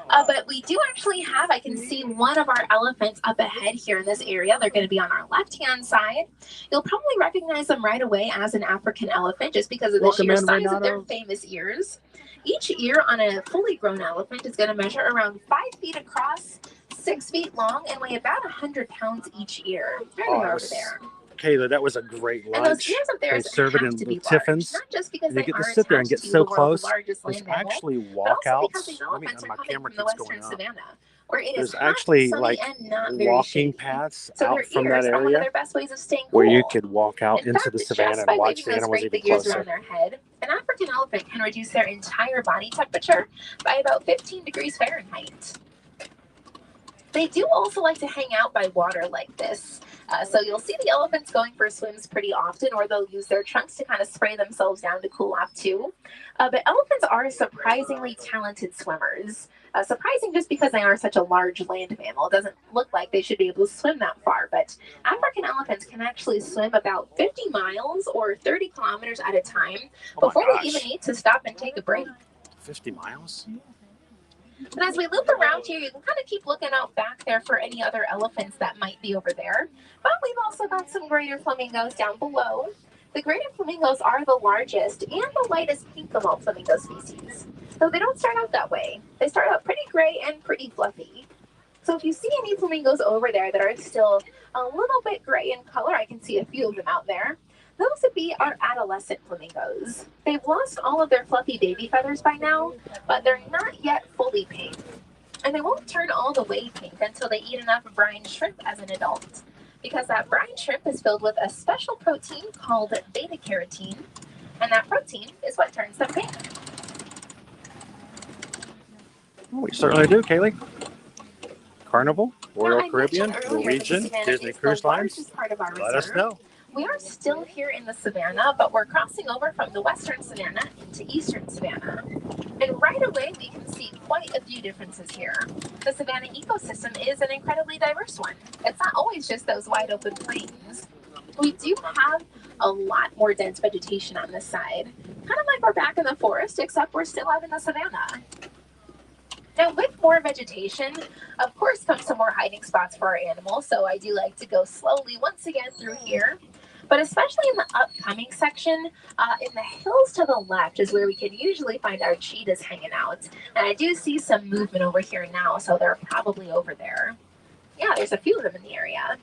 But we do actually have, I can see one of our elephants up ahead here in this area. They're going to be on our left-hand side. You'll probably recognize them right away as an African elephant just because of the sheer size of their famous ears. Each ear on a fully grown elephant is going to measure around 5 feet across, 6 feet long, and weigh about 100 pounds each ear. There they are over there. Kayla, that was a great And those lunch. ears up there They serve it in have to be tiffins. large, not just because And you they get to are sit there and attached get to so the world's close. largest There's land mammal, actually but also because walkouts. these Let me, elephants are my coming camera from the keeps western going up. savannah, where it is There's hot, actually sunny, like and not very walking shady. paths So out their from that ears are one of area their best ways of staying where cool. you could walk out In into fact, the just savannah by and watch waving the those animals great even big ears closer. around their head, an African elephant can reduce their entire body temperature by about 15 degrees Fahrenheit. They do also like to hang out by water like this. So you'll see the elephants going for swims pretty often, or they'll use their trunks to kind of spray themselves down to cool off too. But elephants are surprisingly talented swimmers. Surprising just because they are such a large land mammal. It doesn't look like they should be able to swim that far, but African elephants can actually swim about 50 miles or 30 kilometers at a time before they even need to stop and take a break. 50 miles? And as we loop around here, you can kind of keep looking out back there for any other elephants that might be over there. But we've also got some greater flamingos down below. The greater flamingos are the largest and the lightest pink of all flamingo species. Though they don't start out that way. They start out pretty gray and pretty fluffy. So if you see any flamingos over there that are still a little bit gray in color, I can see a few of them out there. Those would be our adolescent flamingos. They've lost all of their fluffy baby feathers by now, but they're not yet fully pink. And they won't turn all the way pink until they eat enough brine shrimp as an adult, because that brine shrimp is filled with a special protein called beta-carotene, and that protein is what turns them pink. We certainly do, Kaylee. Carnival, Royal Now, I Caribbean, mentioned earlier that Norwegian, the savannah Disney is the Cruise Lines. largest part of our Let us reserve. know. We are still here in the savannah, but we're crossing over from the western savannah into eastern savannah. And right away, we can see quite a few differences here. The savannah ecosystem is an incredibly diverse one. It's not always just those wide open plains. We do have a lot more dense vegetation on this side. Kind of like we're back in the forest, except we're still out in the savannah. Now, with more vegetation, of course, comes some more hiding spots for our animals. So I do like to go slowly once again through here. But especially in the upcoming section, in the hills to the left is where we can usually find our cheetahs hanging out. And I do see some movement over here now, so they're probably over there. Yeah, there's a few of them in the area.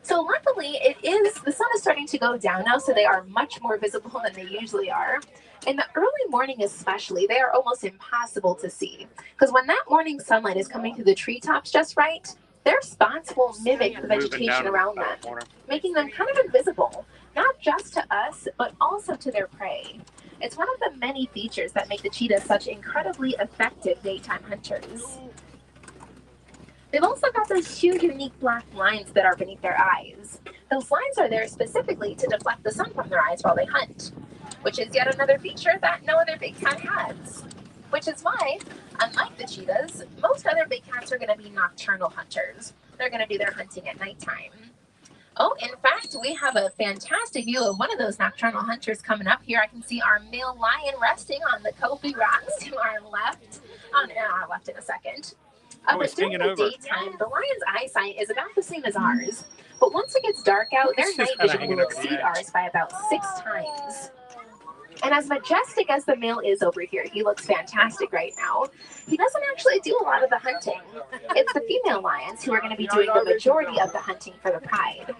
So luckily, the sun is starting to go down now, so they are much more visible than they usually are. In the early morning especially, they are almost impossible to see. Because when that morning sunlight is coming through the treetops just right, their spots will mimic the vegetation around them, making them kind of invisible, not just to us, but also to their prey. It's one of the many features that make the cheetahs such incredibly effective daytime hunters. They've also got those huge, unique black lines that are beneath their eyes. Those lines are there specifically to deflect the sun from their eyes while they hunt, which is yet another feature that no other big cat has. Which is why, unlike the cheetahs, most other big cats are going to be nocturnal hunters. They're going to do their hunting at nighttime. Oh, in fact, we have a fantastic view of one of those nocturnal hunters coming up here. I can see our male lion resting on the Kofi rocks to our left. On our left in a second. But during the daytime, the lion's eyesight is about the same as ours. But once it gets dark out, their night vision will exceed ours by about 6 times. And as majestic as the male is over here, he looks fantastic right now, he doesn't actually do a lot of the hunting. It's the female lions who are going to be doing the majority of the hunting for the pride.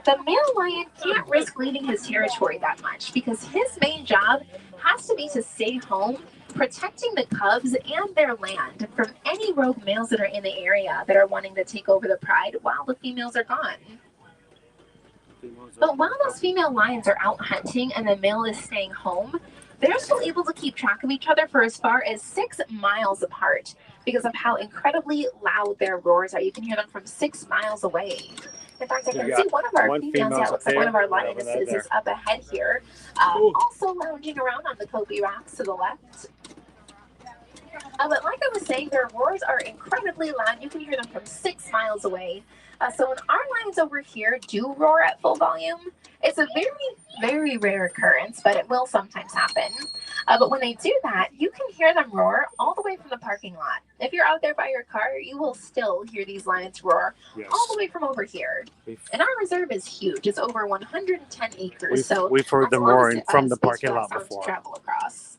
The male lion can't risk leaving his territory that much because his main job has to be to stay home, protecting the cubs and their land from any rogue males that are in the area that are wanting to take over the pride while the females are gone. But while those female lions are out hunting and the male is staying home, they're still able to keep track of each other for as far as 6 miles apart because of how incredibly loud their roars are. You can hear them from 6 miles away. In fact, I can see one of our females, yeah, it looks like one of our lionesses is up ahead here, also lounging around on the Kobe rocks to the left. But like I was saying, their roars are incredibly loud. You can hear them from 6 miles away. So when our lions over here do roar at full volume, it's a very, very rare occurrence, but it will sometimes happen. But when they do that, you can hear them roar all the way from the parking lot. If you're out there by your car, you will still hear these lions roar all the way from over here. And our reserve is huge. It's over 110 acres. We've heard them roaring from the parking lot before. To travel across.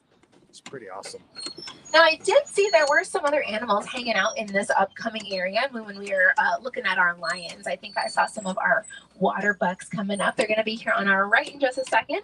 It's pretty awesome. Now, I did see there were some other animals hanging out in this upcoming area when we were looking at our lions. I think I saw some of our water bucks coming up. They're going to be here on our right in just a second.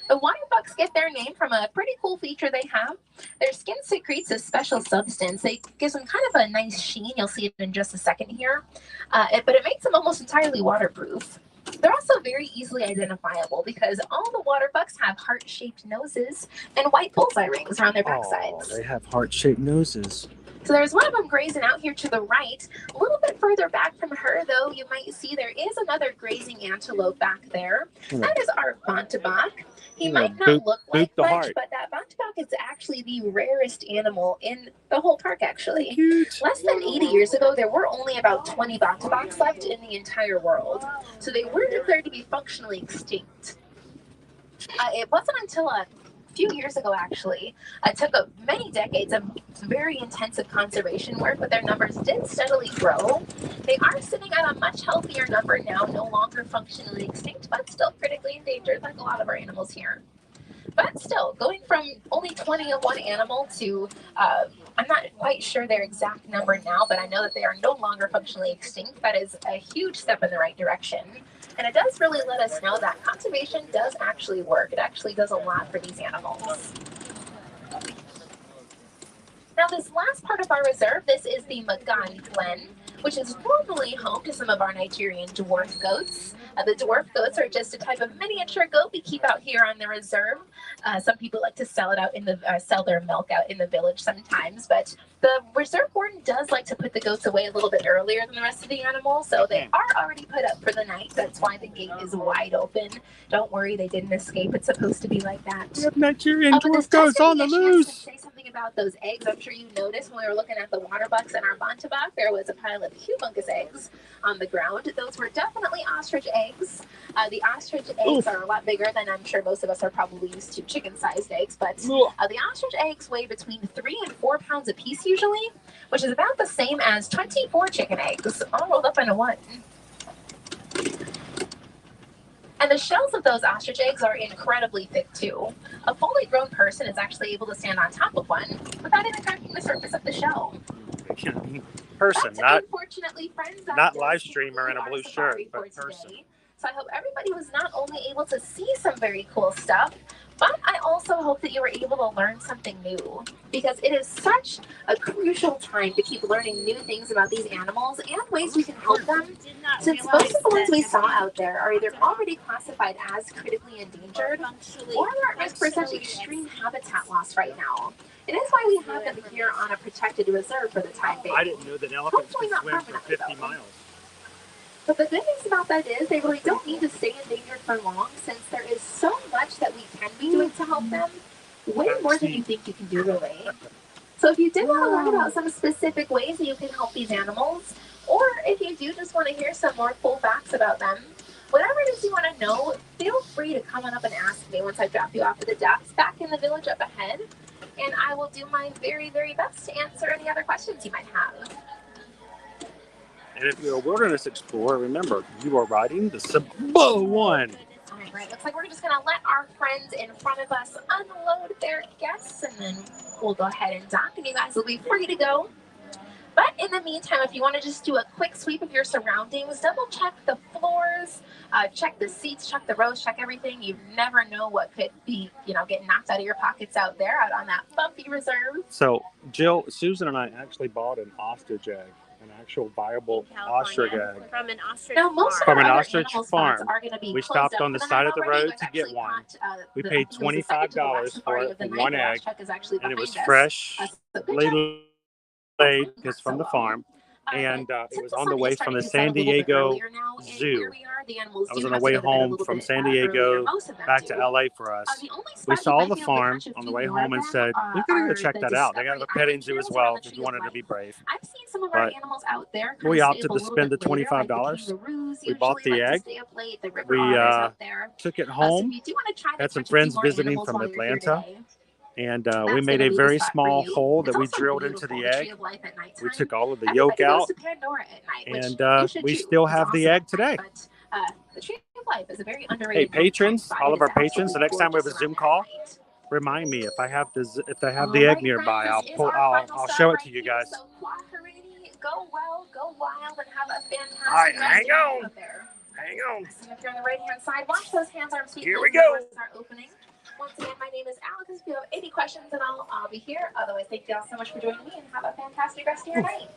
The water bucks get their name from a pretty cool feature they have. Their skin secretes a special substance. It gives them kind of a nice sheen. You'll see it in just a second here. But it makes them almost entirely waterproof. They're also very easily identifiable because all the water bucks have heart-shaped noses and white bullseye rings around their backsides. They have heart-shaped noses. So there's one of them grazing out here to the right. A little bit further back from her, though, you might see there is another grazing antelope back there. That is our Bontebok. He might not look like much, but that Bontebok is actually the rarest animal in the whole park, actually. Less than 80 years ago, there were only about 20 Bonteboks left in the entire world. So they were declared to be functionally extinct. It wasn't until a few years ago, actually. It took many decades of very intensive conservation work, but their numbers did steadily grow. They are sitting at a much healthier number now, no longer functionally extinct, but still critically endangered like a lot of our animals here. But still, going from only 20 of one animal to, I'm not quite sure their exact number now, but I know that they are no longer functionally extinct. That is a huge step in the right direction. And it does really let us know that conservation does actually work. It actually does a lot for these animals. Now, this last part of our reserve, this is the Magan Glen, which is normally home to some of our Nigerian dwarf goats. The dwarf goats are just a type of miniature goat we keep out here on the reserve. Some people like to sell it out in the sell their milk out in the village sometimes, but the reserve warden does like to put the goats away a little bit earlier than the rest of the animals, so they are already put up for the night. That's why the gate is wide open. Don't worry, they didn't escape. It's supposed to be like that. We have Nigerian dwarf goats on the loose. Say something about those eggs. I'm sure you noticed when we were looking at the water bucks and our Bontebok, there was a pile of humongous eggs on the ground. Those were definitely ostrich eggs. eggs. The ostrich eggs are a lot bigger than I'm sure most of us are probably used to chicken-sized eggs, but the ostrich eggs weigh between 3 and 4 pounds a piece usually, which is about the same as 24 chicken eggs, all rolled up into one. And the shells of those ostrich eggs are incredibly thick too. A fully grown person is actually able to stand on top of one without even cracking the surface of the shell. Person, But not unfortunately, friends, live streamer in a blue shirt, but person. So I hope everybody was not only able to see some very cool stuff, but I also hope that you were able to learn something new, because it is such a crucial time to keep learning new things about these animals and ways we can help them, since most of the ones we saw out there are either already classified as critically endangered or are at risk for such extreme habitat loss right now. It is why we have them here on a protected reserve for the time being. I didn't know that elephants could swim for 50 miles. But the good news about that is they really don't need to stay endangered for long, since there is so much that we can be doing to help them. Way more than you think you can do, really. So if you did want to learn about some specific ways that you can help these animals, or if you do just want to hear some more cool facts about them, whatever it is you want to know, feel free to come on up and ask me once I drop you off at the ducks back in the village up ahead. And I will do my very, very best to answer any other questions you might have. And if you're a wilderness explorer, remember, you are riding the Simple One. All right, looks like we're just going to let our friends in front of us unload their guests, and then we'll go ahead and dock, and you guys will be free to go. But in the meantime, if you want to just do a quick sweep of your surroundings, double check the floors, check the seats, check the rows, check everything. You never know what could be, getting knocked out of your pockets out there, out on that bumpy reserve. So, Jill, Susan and I actually bought an ostrich egg, an actual viable ostrich egg. From an ostrich now, most from of an our ostrich farm. We stopped on the side of the road to get one. We paid $25 for it, for one egg, and it was fresh, laid because from the farm, and it was on the way from the San Diego Zoo. I was on the way home from San Diego back to LA for us. We saw the farm on the way home and said, we gotta go check that out. They got a petting zoo as well if you wanted to be brave. But we opted to spend the $25. We bought the egg. We took it home, had some friends visiting from Atlanta. And we made a very small hole that we drilled into the egg. We took all of the yolk out, and we still have the egg today. Hey, patrons, all of our patrons, the next time we have a Zoom call, remind me if I have the egg nearby. I'll show it to you guys. Go well, go wild, and have a fantastic All right, hang on. Hang on. If you're on the right-hand side, watch those hands, arms, feet. Here we go. Opening. Once again, my name is Alex. If you have any questions, then I'll be here. Otherwise, thank you all so much for joining me, and have a fantastic rest of your night.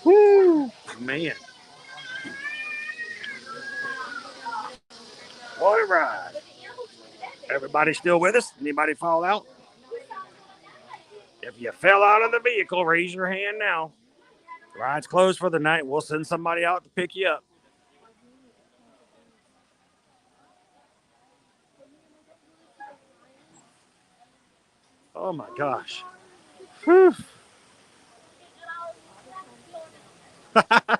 Woo, man. What a ride. Everybody still with us? Anybody fall out? If you fell out of the vehicle, raise your hand now. Ride's closed for the night. We'll send somebody out to pick you up. Oh my gosh. Whew. Can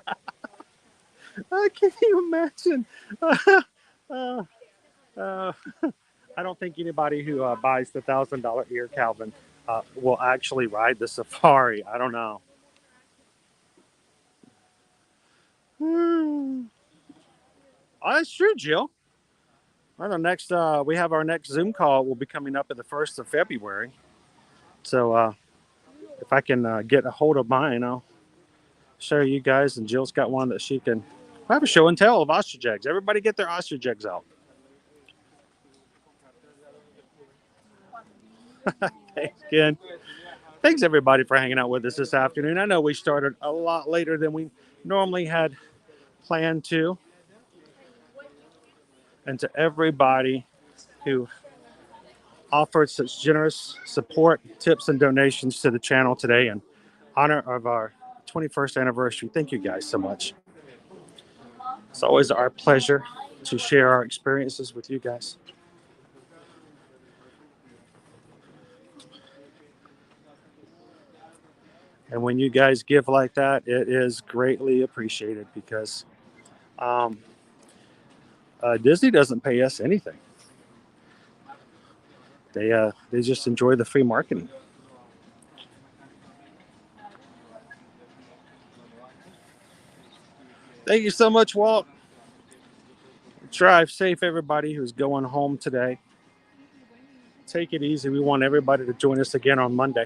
you imagine? I don't think anybody who buys the $1,000 ear Calvin will actually ride the safari. I don't know. Oh, that's true, Jill. Well, we have our next Zoom call will be coming up at the 1st of February. So if I can get a hold of mine, I'll show you guys. And Jill's got one that she can have a show and tell of ostrich eggs. Everybody get their ostrich eggs out. Thanks again. Thanks everybody for hanging out with us this afternoon. I know we started a lot later than we normally had planned to. And to everybody who offered such generous support, tips, and donations to the channel today in honor of our 21st anniversary. Thank you guys so much. It's always our pleasure to share our experiences with you guys. And when you guys give like that, it is greatly appreciated because Disney doesn't pay us anything. They just enjoy the free marketing. Thank you so much, Walt. Drive safe, everybody who's going home today. Take it easy. We want everybody to join us again on Monday.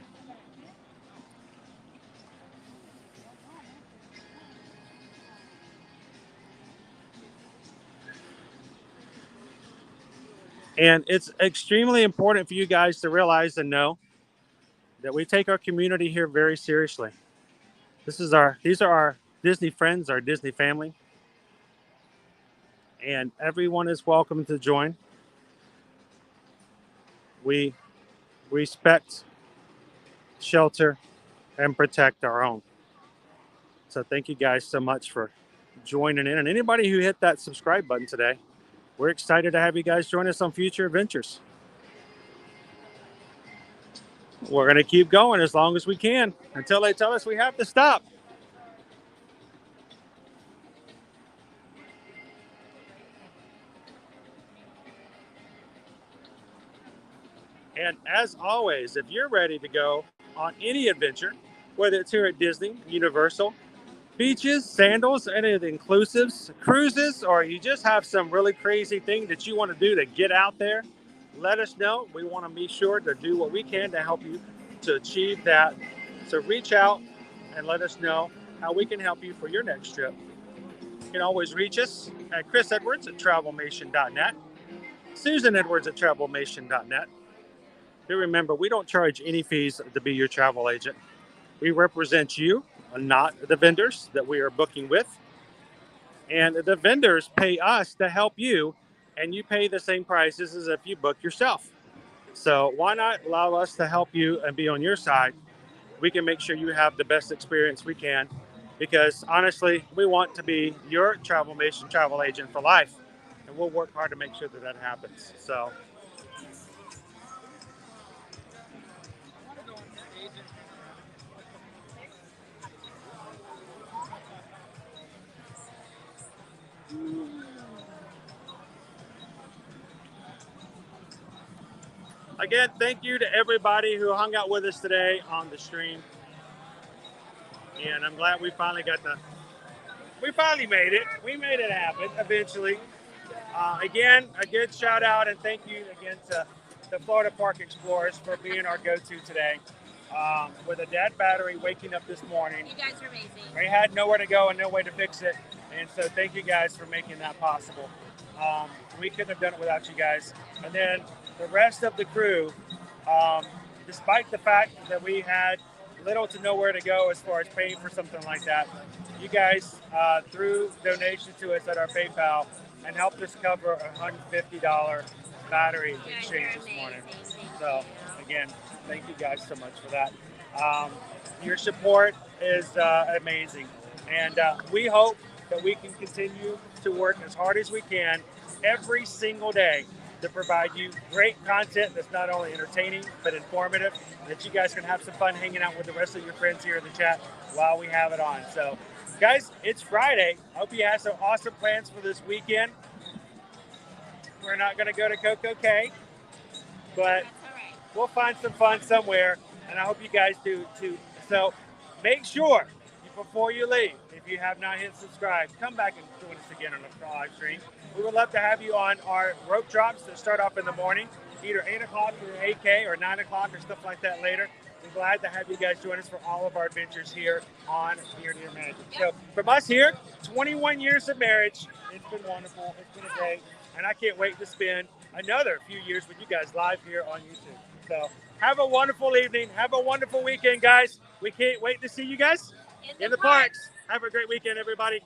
And it's extremely important for you guys to realize and know that we take our community here very seriously. These are our Disney friends, our Disney family. And everyone is welcome to join. We respect, shelter, and protect our own. So thank you guys so much for joining in. And anybody who hit that subscribe button today, we're excited to have you guys join us on future adventures. We're going to keep going as long as we can until they tell us we have to stop. And as always, if you're ready to go on any adventure, whether it's here at Disney, Universal, beaches, sandals, any of the inclusives, cruises, or you just have some really crazy thing that you want to do to get out there, let us know. We want to be sure to do what we can to help you to achieve that. So reach out and let us know how we can help you for your next trip. You can always reach us at chrisedwards@travelmation.net, susanedwards@travelmation.net. Do remember, we don't charge any fees to be your travel agent. We represent you, not the vendors that we are booking with. And the vendors pay us to help you, and you pay the same prices as if you book yourself. So why not allow us to help you and be on your side? We can make sure you have the best experience we can, because honestly, we want to be your Travelmation travel agent for life, and we'll work hard to make sure that that happens. So again, thank you to everybody who hung out with us today on the stream. And I'm glad we finally made it. We made it happen eventually. Again, a good shout out and thank you again to the Florida Park Explorers for being our go-to today. With a dead battery waking up this morning. You guys are amazing. We had nowhere to go and no way to fix it. And so thank you guys for making that possible. We couldn't have done it without you guys. And then the rest of the crew, despite the fact that we had little to nowhere to go as far as paying for something like that, you guys threw donations to us at our PayPal and helped us cover a $150 battery exchange this morning. So again, thank you guys so much for that. Your support is amazing. And we hope that we can continue to work as hard as we can every single day to provide you great content that's not only entertaining but informative, that you guys can have some fun hanging out with the rest of your friends here in the chat while we have it on. So guys, it's Friday. I hope you have some awesome plans for this weekend. We're not going to go to Coco Cay, but we'll find some fun somewhere, and I hope you guys do too. So make sure before you leave, if you have not hit subscribe, come back and join us again on the live stream. We would love to have you on our rope drops that start off in the morning, either 8 o'clock or 8K or 9 o'clock or stuff like that later. We're glad to have you guys join us for all of our adventures here on Here Near Magic. So from us here, 21 years of marriage. It's been wonderful. It's been a day. And I can't wait to spend another few years with you guys live here on YouTube. So have a wonderful evening. Have a wonderful weekend, guys. We can't wait to see you guys in the parks. Have a great weekend, everybody.